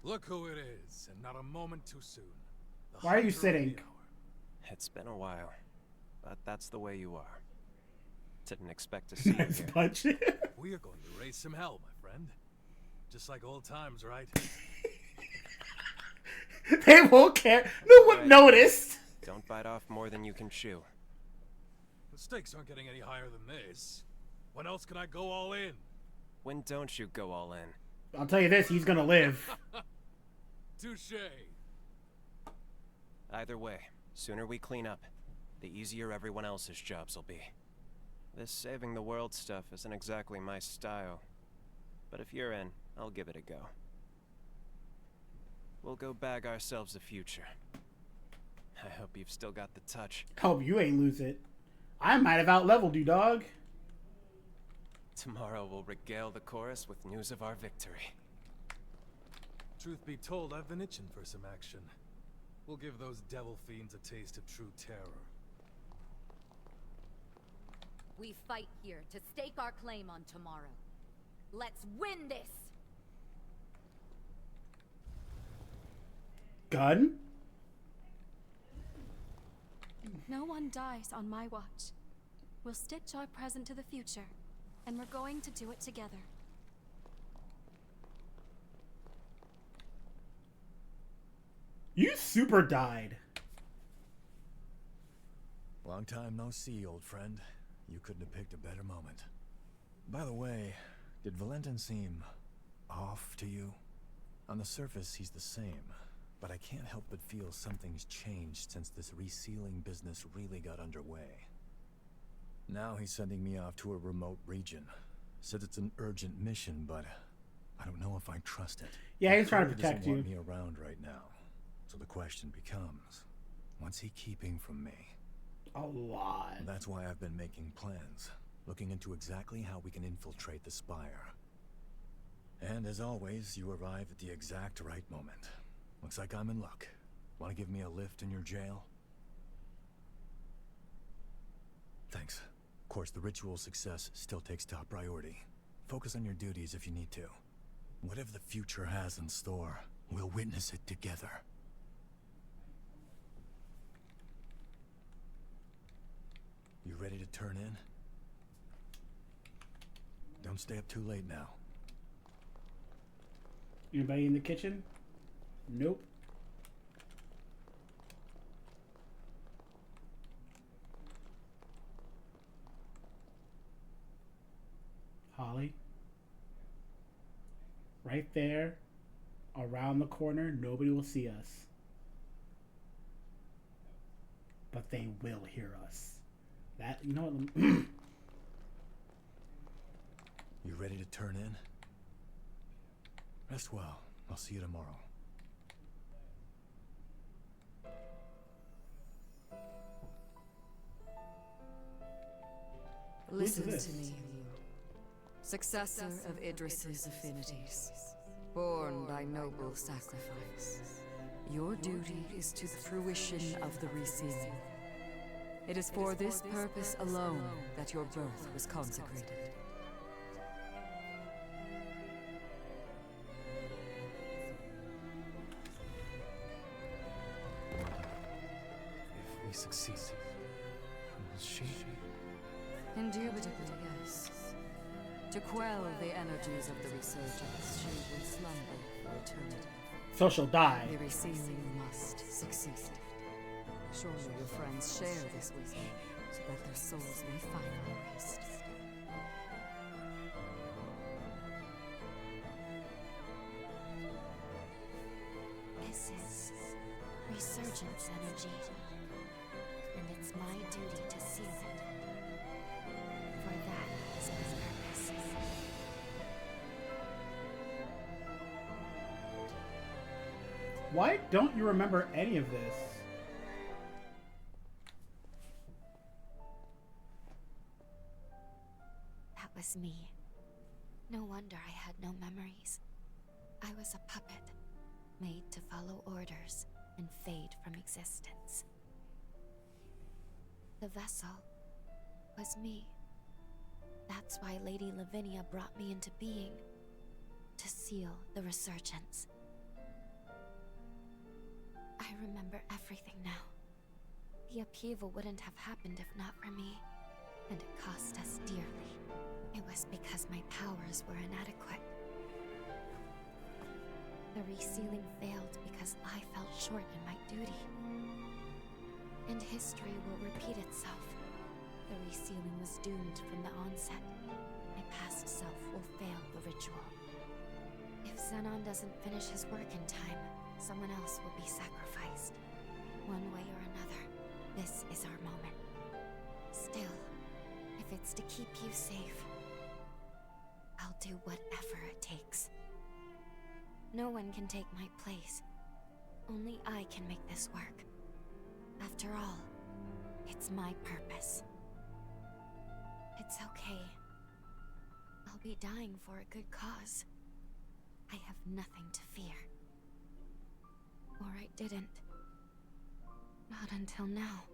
Look who it is, and not a moment too soon. Why are you sitting? It's been a while, but that's the way you are. Didn't expect to see you Nice here. punch. We are going to raise some hell, my friend. Just like old times, right? They won't care. No one noticed. Don't bite off more than you can chew. The stakes aren't getting any higher than this. When else can I go all in? When don't you go all in? I'll tell you this, he's gonna live. Touche. Either way, sooner we clean up, the easier everyone else's jobs will be. This saving the world stuff isn't exactly my style, but if you're in, I'll give it a go. We'll go bag ourselves a future. I hope you've still got the touch. Hope you ain't lose it. I might have out-leveled you, dog. Tomorrow we'll regale the chorus with news of our victory. Truth be told, I've been itching for some action. We'll give those devil fiends a taste of true terror. We fight here to stake our claim on tomorrow. Let's win this! Gun? No one dies on my watch. We'll stitch our present to the future, and we're going to do it together. You super died. Long time no see, old friend. You couldn't have picked a better moment. By the way, did Valentin seem off to you? On the surface, he's the same, but I can't help but feel something's changed since this resealing business really got underway. Now he's sending me off to a remote region. Said it's an urgent mission, but I don't know if I trust it. Yeah, he's trying to He protect doesn't you. want me around right now. So the question becomes, what's he keeping from me? A lot. That's why I've been making plans, looking into exactly how we can infiltrate the Spire. And as always, you arrive at the exact right moment. Looks like I'm in luck. Want to give me a lift in your jail? Thanks. Of course, the ritual success still takes top priority. Focus on your duties if you need to. Whatever the future has in store, we'll witness it together. You ready to turn in? Don't stay up too late now. Anybody in the kitchen? Nope. Holly. Right there. Around the corner. Nobody will see us. But they will hear us. That, you know what? You ready to turn in? Rest well. I'll see you tomorrow. Listen this? to me, you. Successor of Idris's affinities. Born by noble sacrifice. Your duty is to the fruition of the resealing. It is for this purpose alone that your birth was consecrated. If we succeed, will she? Indubitably, yes. To quell the energies of the resurgence, she will slumber for eternity. So she'll die. The resealing must succeed. Surely your friends share this with you, so that their souls may finally rest. This is resurgence energy, and it's my duty to seal it. For that is my purpose. Why don't you remember any of this? That was me. No wonder I had no memories. I was a puppet, made to follow orders and fade from existence. The vessel was me. That's why Lady Lavinia brought me into being, to seal the resurgence. I remember everything now. The upheaval wouldn't have happened if not for me, and it cost us dearly. It was because my powers were inadequate. The resealing failed because I fell short in my duty. And history will repeat itself. The resealing was doomed from the onset. My past self will fail the ritual. Xenon doesn't finish his work in time, someone else will be sacrificed. One way or another, this is our moment. Still, if it's to keep you safe, I'll do whatever it takes. No one can take my place. Only I can make this work. After all, it's my purpose. It's okay. I'll be dying for a good cause. I have nothing to fear. Or I didn't. Not until now.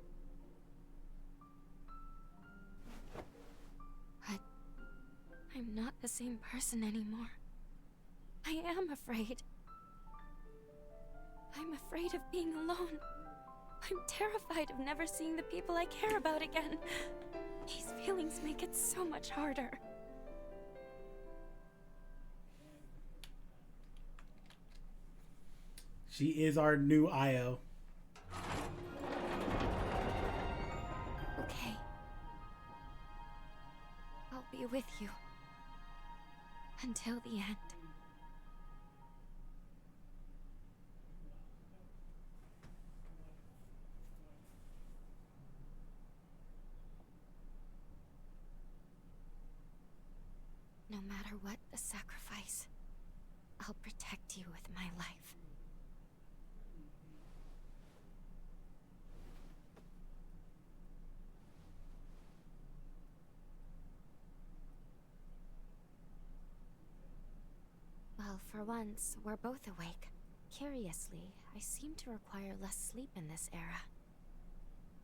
But I'm not the same person anymore. I am afraid. I'm afraid of being alone. I'm terrified of never seeing the people I care about again. These feelings make it so much harder. She is our new IO. Okay. I'll be with you. Until the end. No matter what the sacrifice, I'll protect you with my life. Well, for once, we're both awake. Curiously, I seem to require less sleep in this era.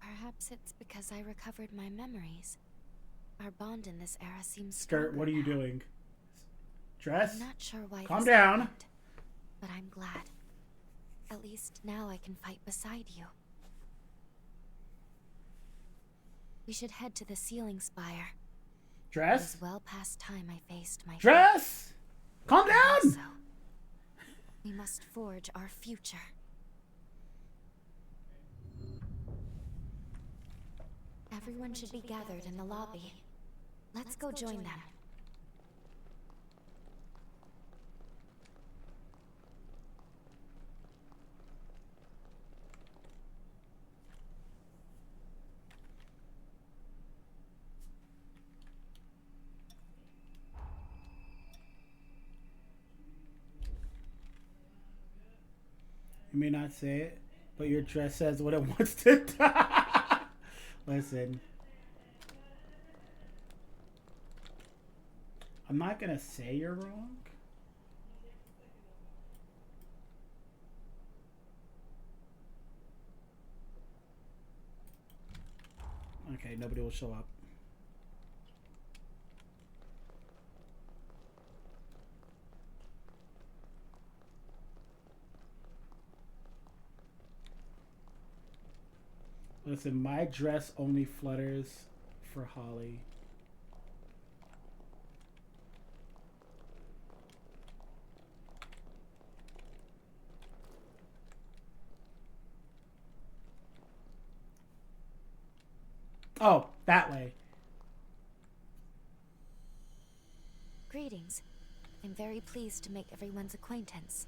Perhaps it's because I recovered my memories. Our bond in this era seems Skirt, what are you doing? Dress? I'm not sure why. Calm this down. happened, but I'm glad. At least now I can fight beside you. We should head to the ceiling spire. Dress? It is well past time I faced my Dress! Calm down! Also, we must forge our future. Everyone should be gathered in the lobby. Let's go join them. You may not say it, but your dress says what it wants to. Listen. I'm not gonna say you're wrong. Okay, nobody will show up. Listen, my dress only flutters for Holly. Oh, that way. Greetings. I'm very pleased to make everyone's acquaintance.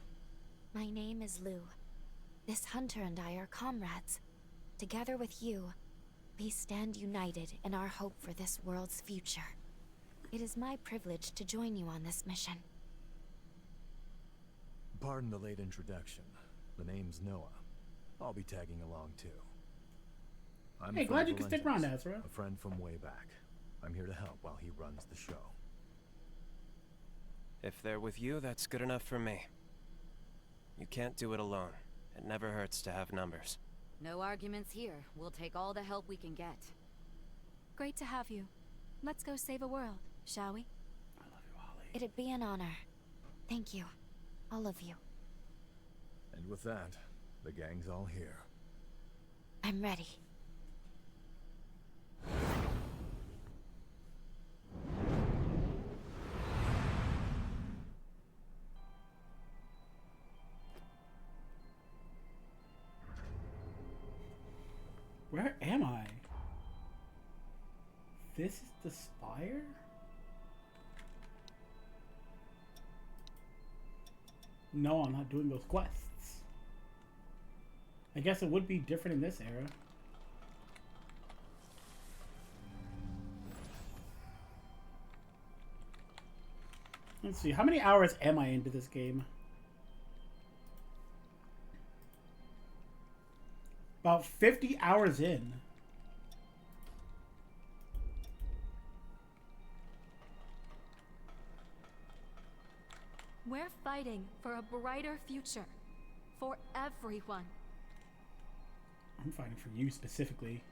My name is Lou. This hunter and I are comrades. Together with you, we stand united in our hope for this world's future. It is my privilege to join you on this mission. Pardon the late introduction. The name's Noah. I'll be tagging along too. I'm Hey, Fred glad you can stick around, Valentius, Ezra. a friend from way back. I'm here to help while he runs the show. If they're with you, that's good enough for me. You can't do it alone. It never hurts to have numbers. No arguments here. We'll take all the help we can get. Great to have you. Let's go save a world, shall we? I love you, Holly. It'd be an honor. Thank you. All of you. And with that, the gang's all here. I'm ready. Where am I? This is the spire? No, I'm not doing those quests. I guess it would be different in this era. Let's see, how many hours am I into this game? About 50 hours in. We're fighting for a brighter future. For everyone. I'm fighting for you specifically.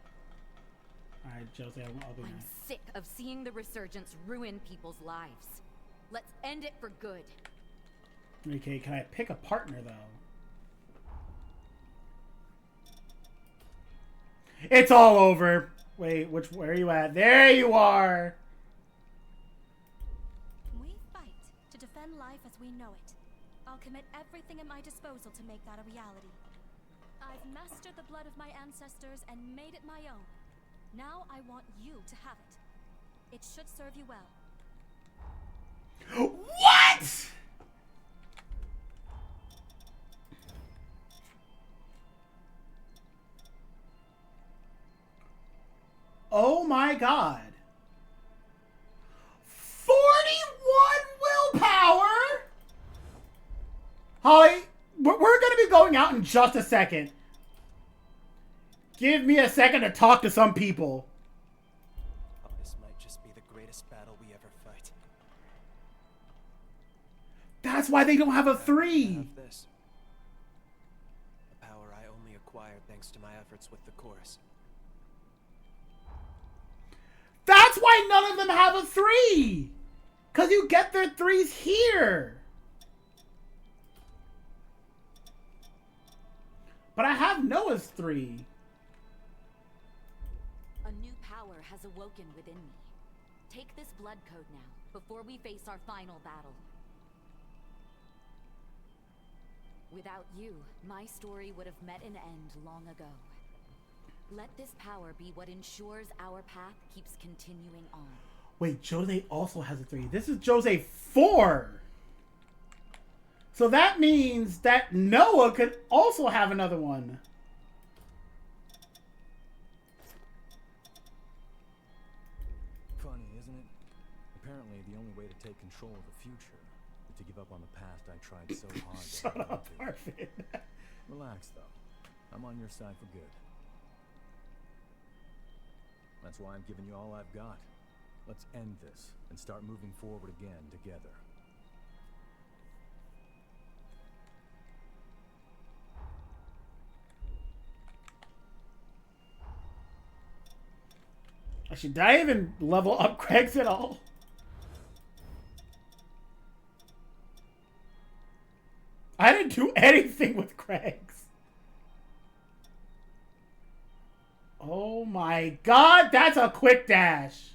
Alright, Josie, I'll be I'm nice. sick of seeing the resurgence ruin people's lives. Let's end it for good. Okay, can I pick a partner, though? It's all over! Wait, where are you at? There you are! We fight to defend life as we know it. I'll commit everything at my disposal to make that a reality. I've mastered the blood of my ancestors and made it my own. Now I want you to have it. It should serve you well. What?! Oh my god. 41 willpower?! Holly, we're gonna be going out in just a second. Give me a second to talk to some people. Oh, this might just be the greatest battle we ever fight. That's why they don't have a I 3. have this. A power I only acquired thanks to my efforts with the chorus. That's why none of them have a 3! Because you get their 3s here. But I have Noah's 3. A new power has awoken within me. Take this blood code now, before we face our final battle. Without you, my story would have met an end long ago. Let this power be what ensures our path keeps continuing on. Wait, Jose also has a 3. This is Jose 4. So that means that Noah could also have another one. Funny, isn't it? Apparently, the only way to take control of the future is to give up on the past I tried so hard to Shut hold on up, to. Arvin. Relax, though. I'm on your side for good. That's why I'm giving you all I've got. Let's end this and start moving forward again together. Actually, did I even level up Craig's at all? I didn't do anything with Craig's. Oh my god, that's a quick dash.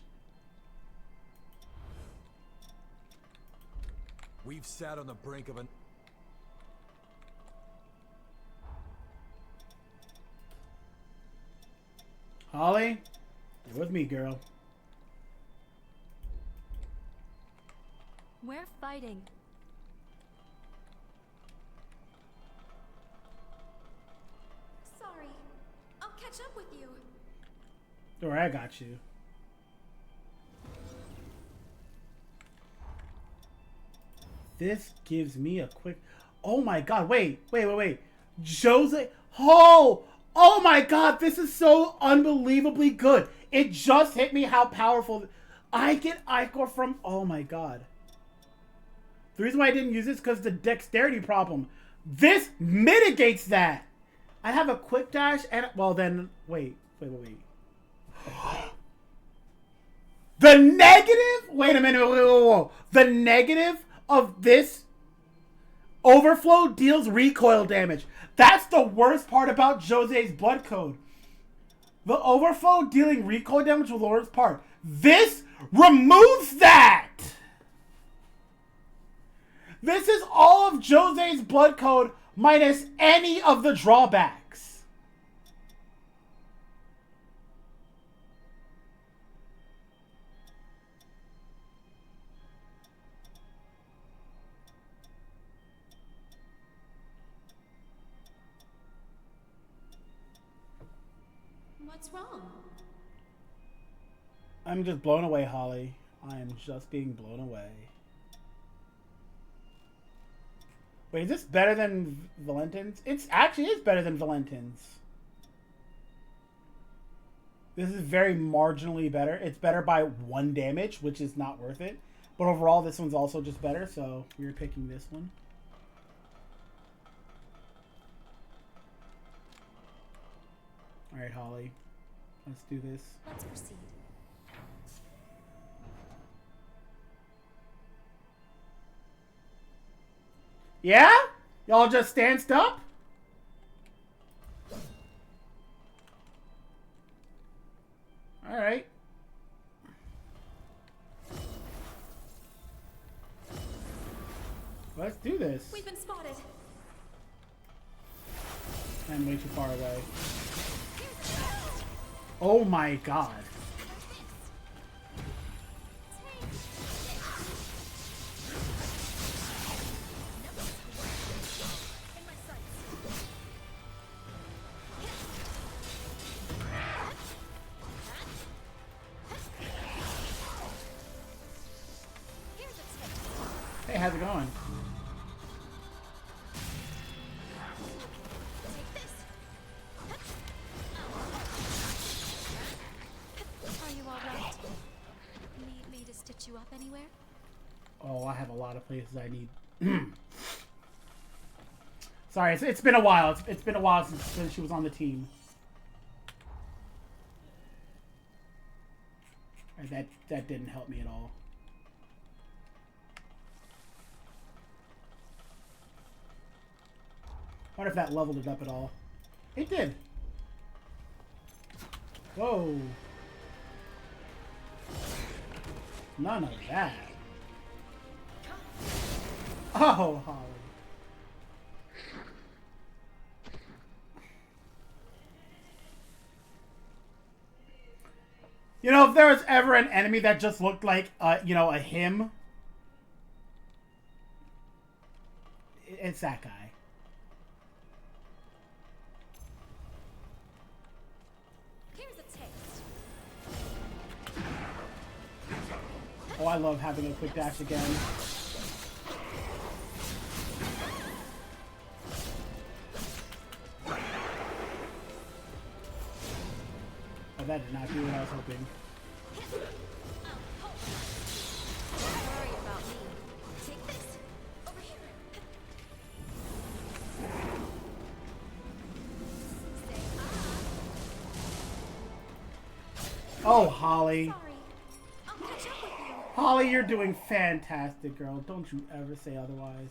We've sat on the brink of an... Holly, you're with me, girl. We're fighting. Sorry. I'll catch up with you. Don't worry, I got you. This gives me a quick... Oh my god, wait. Jose... Oh my god, this is so unbelievably good. It just hit me how powerful... I get Ichor from... Oh my god. The reason why I didn't use this is because the dexterity problem. This mitigates that. I have a quick dash and... Well then, wait. The negative... Wait a minute, whoa. The negative of this overflow deals recoil damage. That's the worst part about Jose's blood code. The overflow dealing recoil damage was the worst part. This removes that. This is all of Jose's blood code minus any of the drawbacks. What's wrong? I'm just blown away, Holly. I am just being blown away. Wait, is this better than Valentin's? It's actually is better than Valentin's. This is very marginally better. It's better by 1 damage, which is not worth it. But overall, this one's also just better, so we're picking this one. Alright, Holly. Let's do this. Let's proceed. Yeah? Y'all just stanced up? Alright. Let's do this. We've been spotted. I'm way too far away. Oh my god. Hey, how's it going? Are you all right? Need me to stitch you up anywhere? Oh, I have a lot of places I need. Sorry, it's been a while. It's been a while since she was on the team. That didn't help me at all. I wonder if that leveled it up at all. It did. Whoa. None of that. Oh, Holly. You know, if there was ever an enemy that just looked like, you know, a him, it's that guy. Here's a taste. Oh, I love having a quick dash again. Oh, that did not do what I was hoping. Don't worry about me. Take this. Over here. Oh, Holly. Sorry. I'll catch up with you. Holly, you're doing fantastic, girl. Don't you ever say otherwise.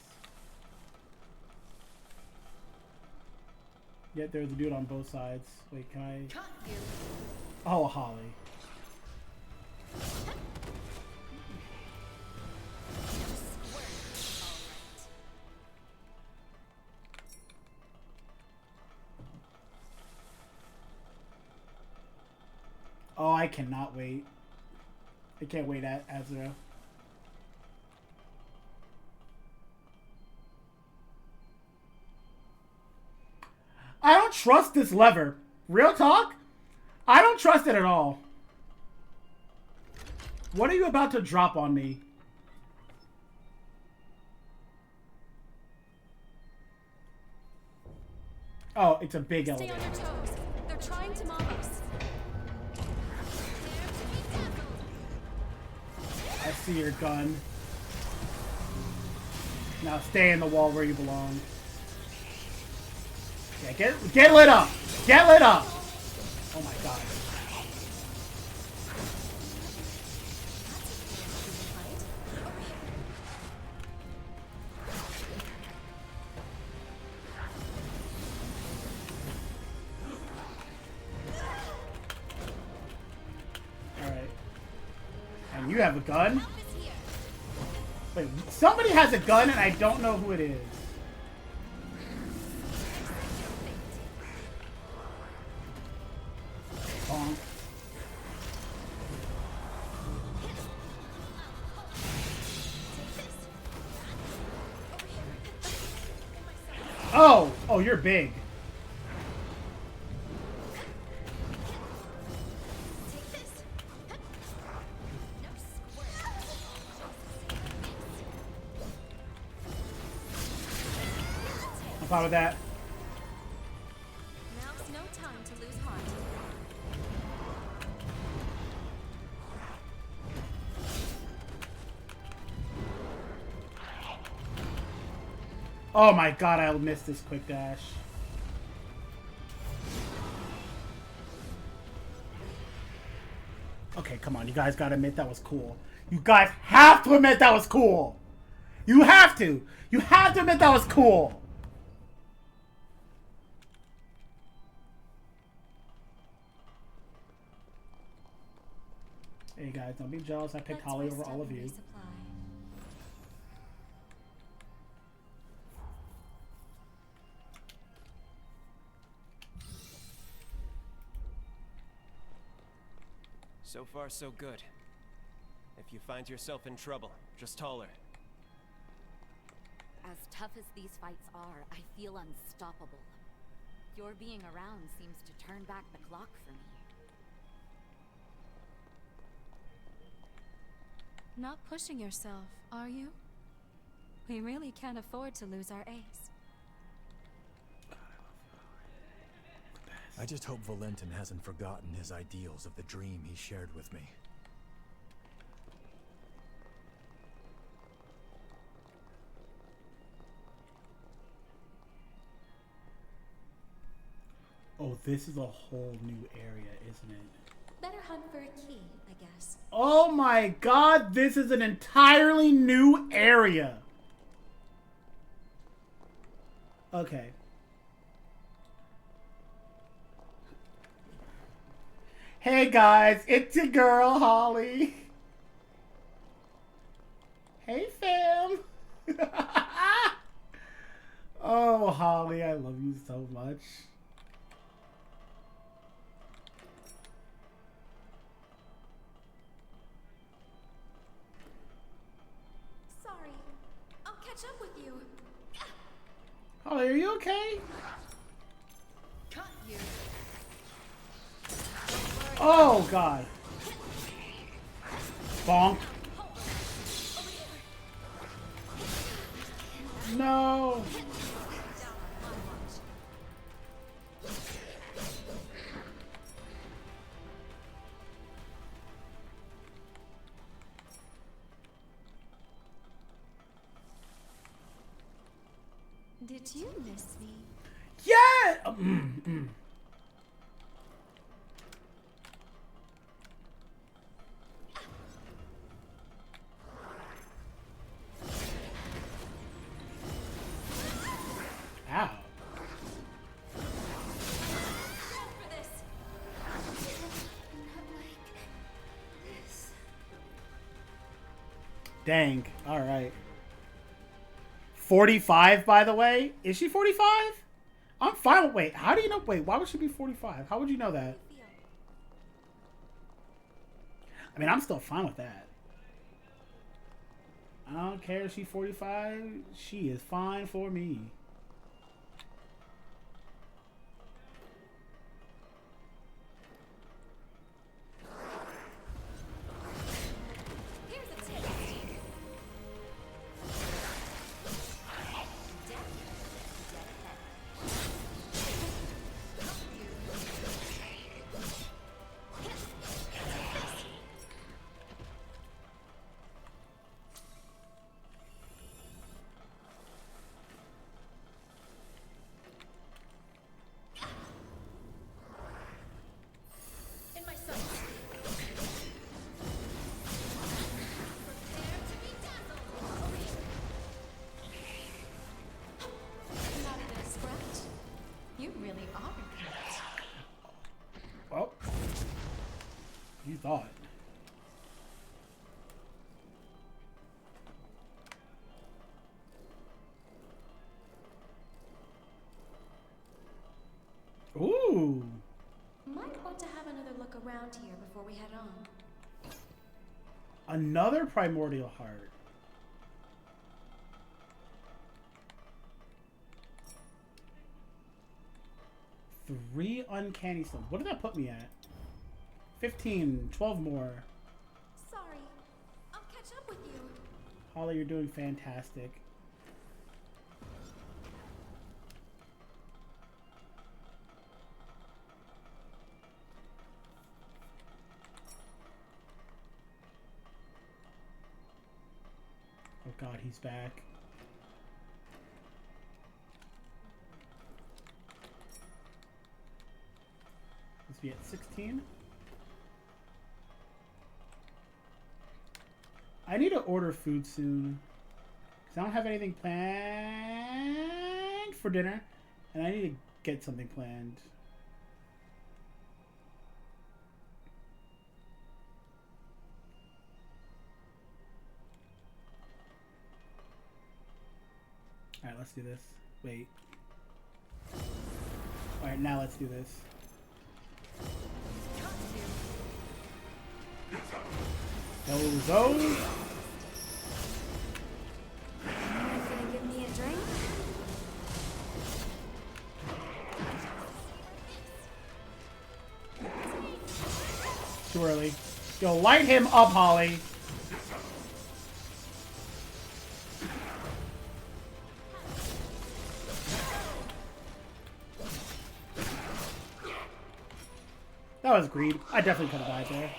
Yet there's a dude on both sides. Wait, can I? Cut you. Oh, Holly. Oh, I cannot wait. I can't wait at Azura. I don't trust this lever. Real talk? I don't trust it at all. What are you about to drop on me? Oh, it's a big Stay elevator. on your toes. They're trying to mob us. I see your gun. Now stay in the wall where you belong. Yeah, get lit up! Get lit up! Oh my god. Alright. And you have a gun? Wait, somebody has a gun and I don't know who it is. Bonk. Oh! Oh, you're big. fine with that. Now's no time to lose heart. Oh my god, I missed this quick dash. Okay, come on. You guys gotta admit that was cool. You guys have to admit that was cool. You have to. You have to admit that was cool. Hey guys, don't be jealous. I picked Holly over all of you. So far, so good. If you find yourself in trouble, just holler. As tough as these fights are, I feel unstoppable. Your being around seems to turn back the clock for me. Not pushing yourself, are you? We really can't afford to lose our ace. I just hope Valentin hasn't forgotten his ideals of the dream he shared with me. Oh, this is a whole new area, isn't it? Better hunt for a key, I guess. Oh my god, this is an entirely new area. Okay. Hey guys, it's your girl, Holly. Hey fam. Oh, Holly, I love you so much. Sorry. I'll catch up with you. Holly, are you okay? Cut you. Oh god. Bonk. No. Did you miss me? Yeah. Ow. Dang. All right. 45, by the way. Is she 45? I'm fine with. Wait, how do you know? Wait, why would she be 45? How would you know that? I mean, I'm still fine with that. I don't care if she's 45. She is fine for me. Well, you thought. Ooh. Might want to have another look around here before we head on. Another primordial heart. Three uncanny stones. What did that put me at? 15, 12 more. Sorry. I'll catch up with you. Holly, you're doing fantastic. God, he's back. Let's be at 16. I need to order food soon. Because I don't have anything planned for dinner. And I need to get something planned. Alright, let's do this. Wait. Alright, now let's do this. Those. Gonna give me a drink? Too early. Yo, light him up, Holly. That was greed. I definitely could have died there.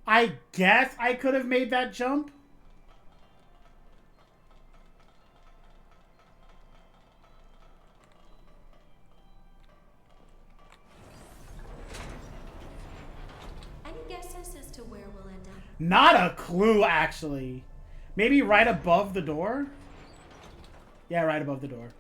I guess I could have made that jump. Any guesses as to where we'll end up? Not a clue, actually. Maybe right above the door? Yeah, right above the door.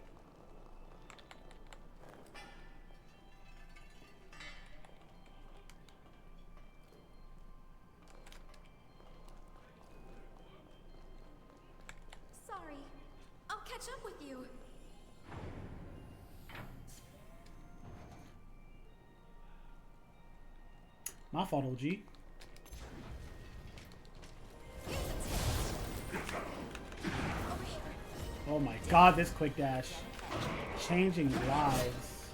Sorry. I'll catch up with you. My fault, OG. Oh my god, this quick dash. Changing lives.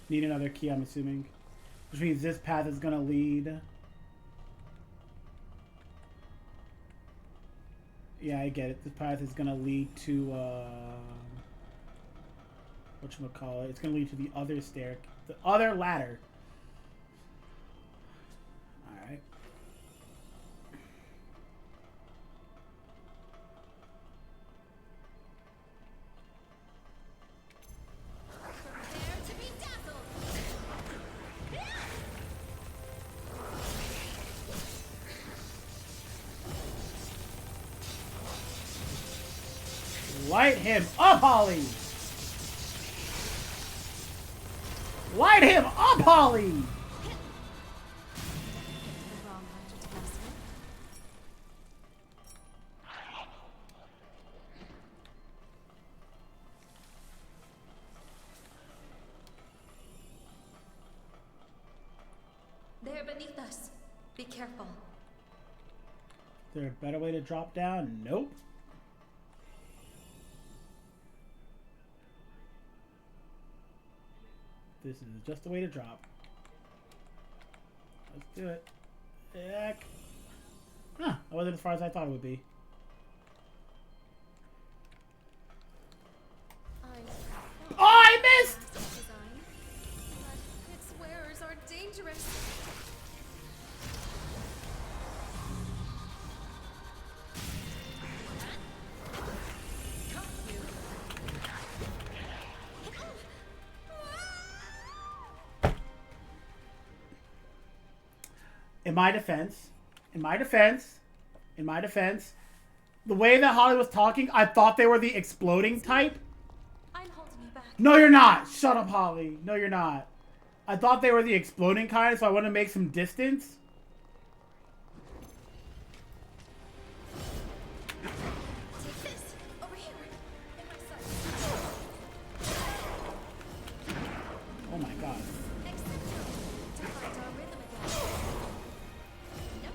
Need another key, I'm assuming. Which means this path is gonna lead. Yeah, I get it. This path is gonna lead to whatchamacallit? It's gonna lead to the other stair, the other ladder. Alright. Light him up, Holly! Light him up, Holly! They're beneath us. Be careful. Is there a better way to drop down? Nope. This is just the way to drop. Let's do it. Heck. Huh, that wasn't as far as I thought it would be. Oh, I missed! Design, but its wearers are dangerous. In my defense, the way that Holly was talking, I thought they were the exploding type. I'm holding you back. No, you're not. Shut up, Holly. No, you're not. I thought they were the exploding kind, so I want to make some distance. Take this. Over here. In my sight. Oh my god. To find our rhythm again. No.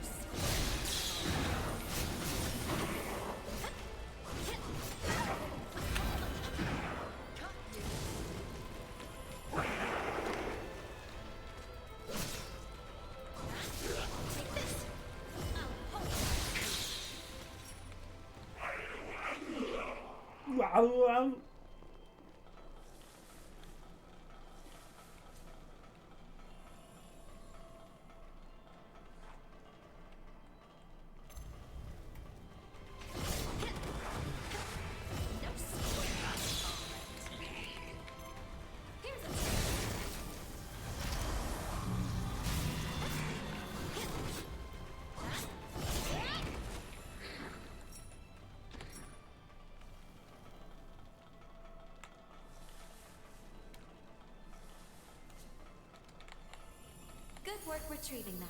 Good work retrieving that.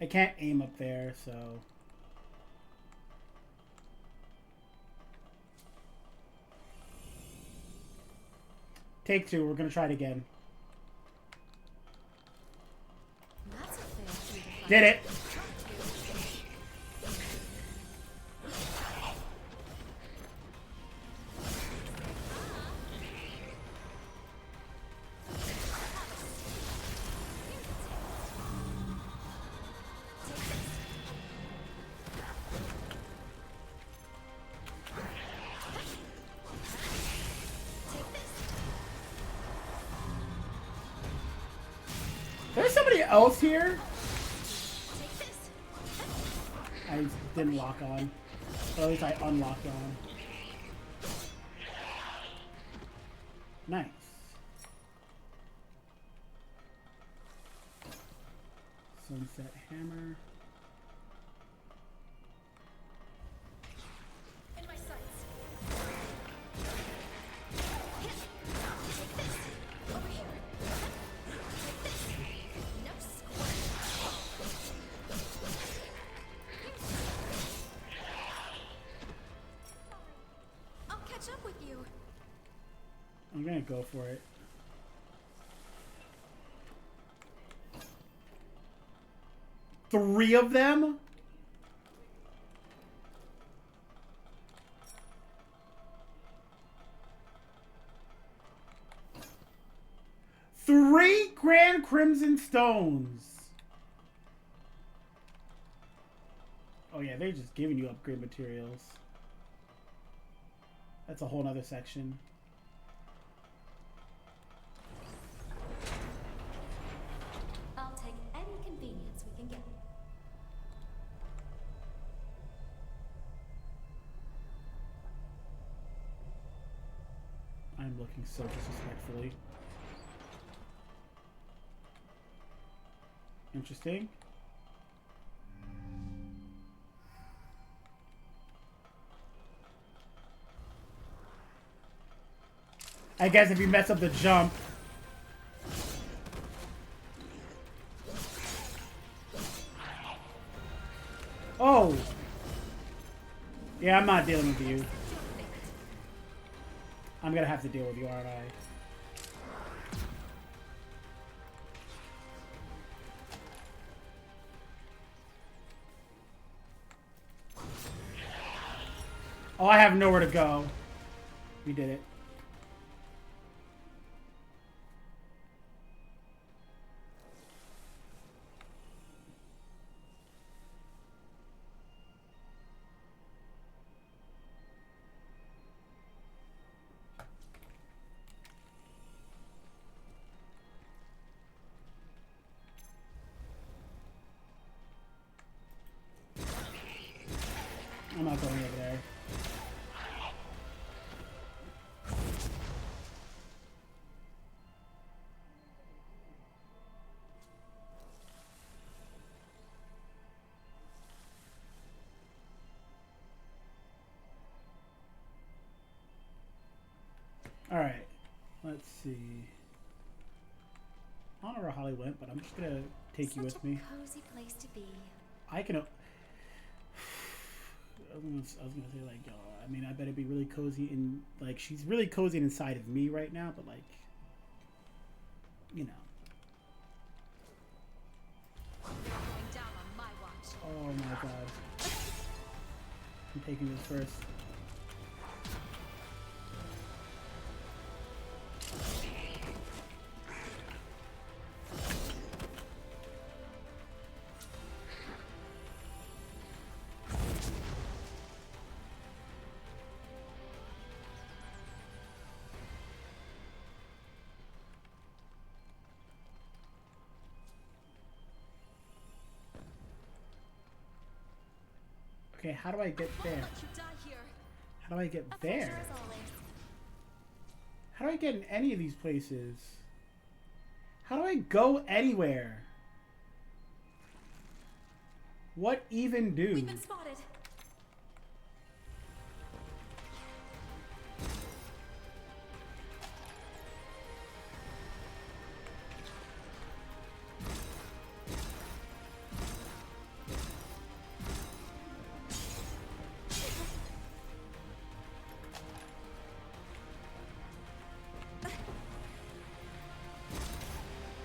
I can't aim up there, so... Take two, we're gonna try it again. That's a fair few to find. Did it! There's somebody else here? I didn't lock on. Or at least I unlocked on. Nice. Sunset hammer. In my sights. Take this. Over here. Take this. No squirt. I'll catch up with you. I'm gonna go for it. Three of them? Three Grand Crimson Stones. Oh yeah, they're just giving you upgrade materials. That's a whole nother section. I'll take any convenience we can get. I'm looking so disrespectfully. Interesting. I guess if you mess up the jump. Oh! Yeah, I'm not dealing with you. I'm gonna have to deal with you, aren't I? Oh, I have nowhere to go. We did it. I'm not going over there. All right, let's see. I don't know where Holly went, but I'm just gonna take you with me. Cozy place to be. I can. I was gonna say like, I mean, I better be really cozy in like she's really cozy inside of me right now, but like, you know. Going down on my watch. Oh my god. I'm taking this first. Okay, how do I get there? How do I get there? How do I get in any of these places? How do I go anywhere? What even do? We've been spotted.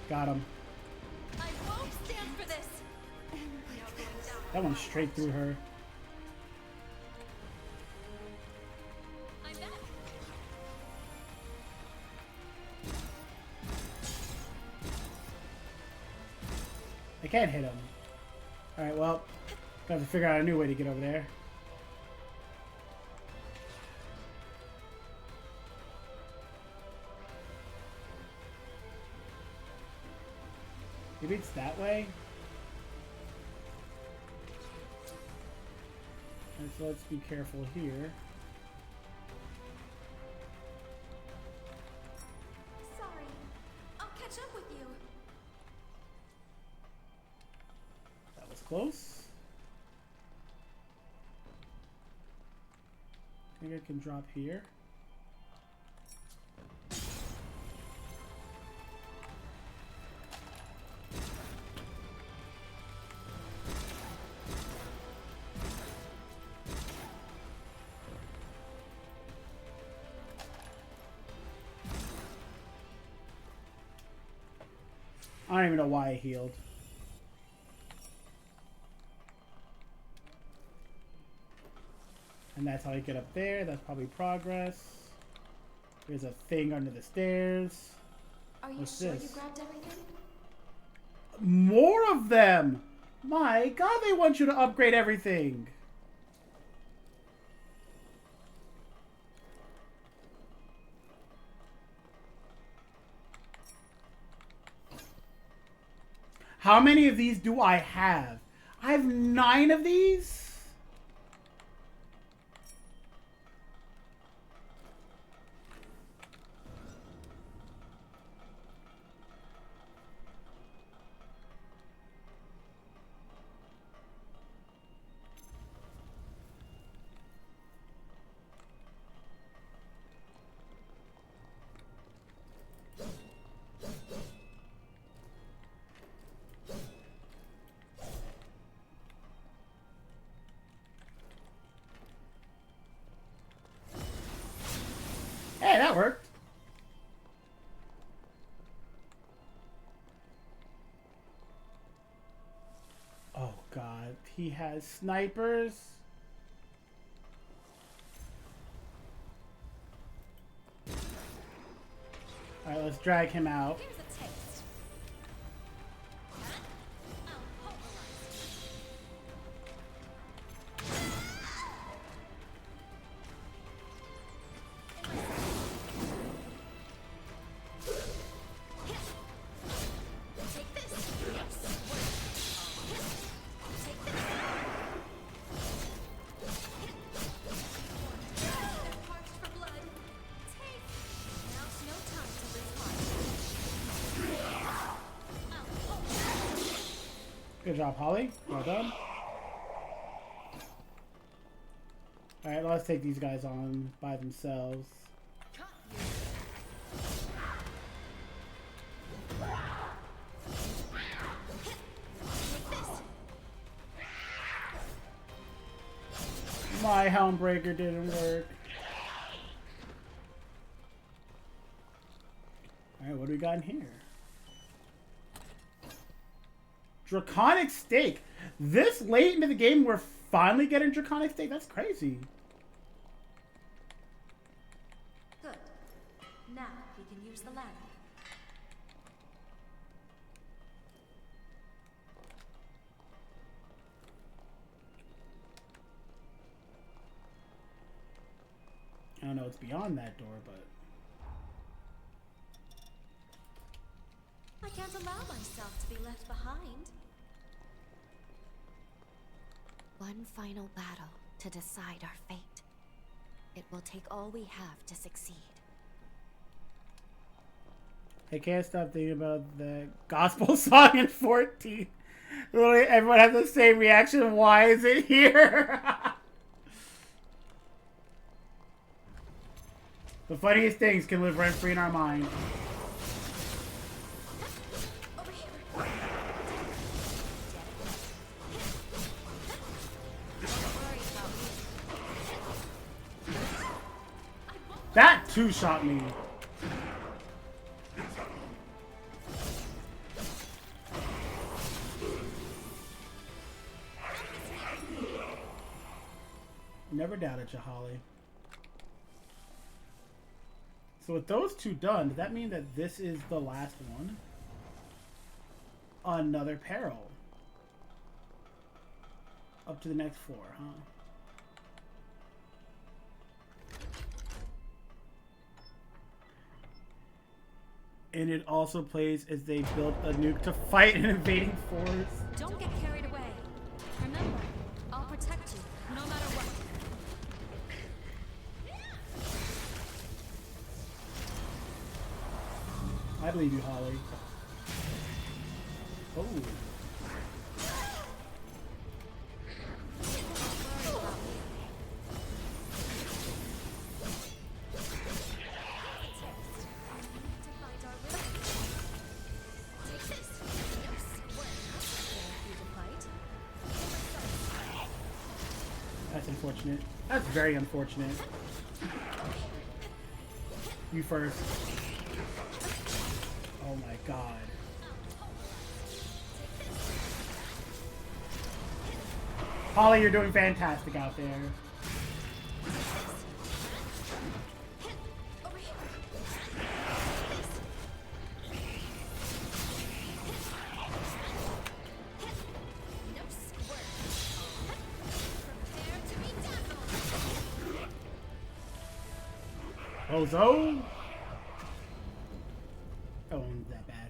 Got him. I won't stand for this. That went straight through her. I'm back. I can't hit him. Alright, well, got to figure out a new way to get over there. Maybe it's that way? And so let's be careful here. Sorry. I'll catch up with you. That was close. I think I can drop here. I don't even know why I healed. And that's how I get up there. That's probably progress. There's a thing under the stairs. Are you What's sure this? you grabbed everything? More of them! My god, they want you to upgrade everything! How many of these do I have? I have 9 of these? Hey, that worked. Oh god, he has snipers. Alright, let's drag him out. Here's a taste. I'll pulverize. Take this. Yes. Take this. They're parched for blood. Take. Now's no time to lose heart. I'll pulverize. Good job, Holly. Well done. Alright, let's take these guys on by themselves. My Helmbreaker didn't work. Alright, what do we got in here? Draconic Stake. This late into the game, we're finally getting Draconic Stake? That's crazy. Good. Now we can use the ladder. I don't know what's beyond that door, but... I can't allow myself to be left behind. one final battle to decide our fate. It will take all we have to succeed. I can't stop thinking about the gospel song in 14. Literally, everyone has the same reaction. Why is it here? The funniest things can live rent free in our mind. That too shot me. Never doubted you, Holly. So with those two done, does that mean that this is the last one? Another peril. Up to the next 4, huh? And it also plays as they build a nuke to fight an invading force. Don't get carried away. Remember, I'll protect you, no matter what. I believe you, Holly. Oh. That's unfortunate. That's very unfortunate. You first. Oh my god. Holly, you're doing fantastic out there. Ozo? Oh, wasn't that bad.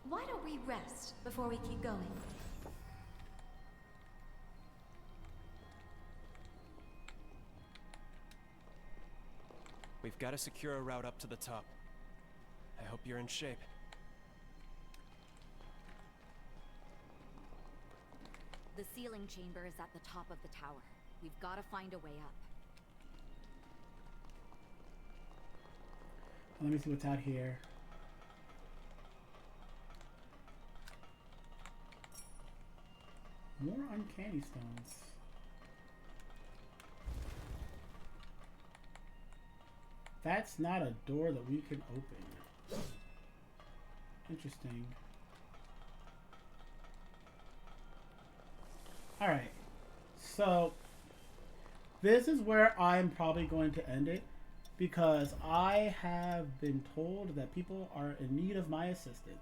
Why don't we rest before we keep going? We've got to secure a route up to the top. I hope you're in shape. The sealing chamber is at the top of the tower. We've got to find a way up. Let me see what's out here. More uncanny stones. That's not a door that we can open. Interesting. Alright. So, this is where I'm probably going to end it, because I have been told that people are in need of my assistance.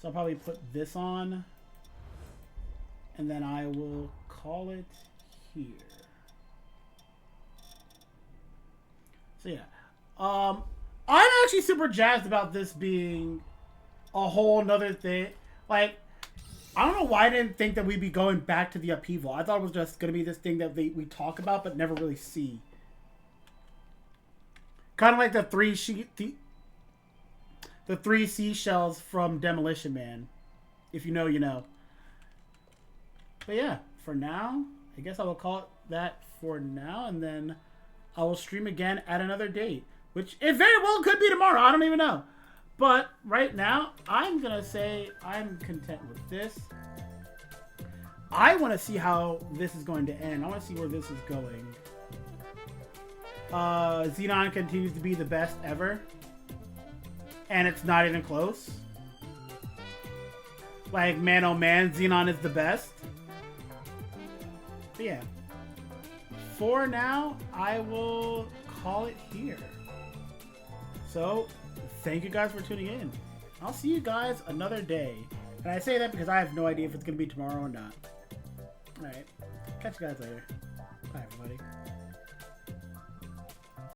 So I'll probably put this on, and then I will call it here. So yeah, I'm actually super jazzed about this being a whole nother thing. Like, I don't know why I didn't think that we'd be going back to the upheaval. I thought it was just going to be this thing that we talk about but never really see. Kind of like the three seashells from Demolition Man. If you know, you know. But yeah, for now, I guess I will call it that for now, and then I will stream again at another date, which it very well could be tomorrow. I don't even know. But right now, I'm going to say I'm content with this. I want to see how this is going to end. I want to see where this is going. Xenon continues to be the best ever. And it's not even close. Like, man oh man, Xenon is the best. But yeah. for now, I will call it here. So, thank you guys for tuning in. I'll see you guys another day. And I say that because I have no idea if it's going to be tomorrow or not. Alright. Catch you guys later. Bye, everybody.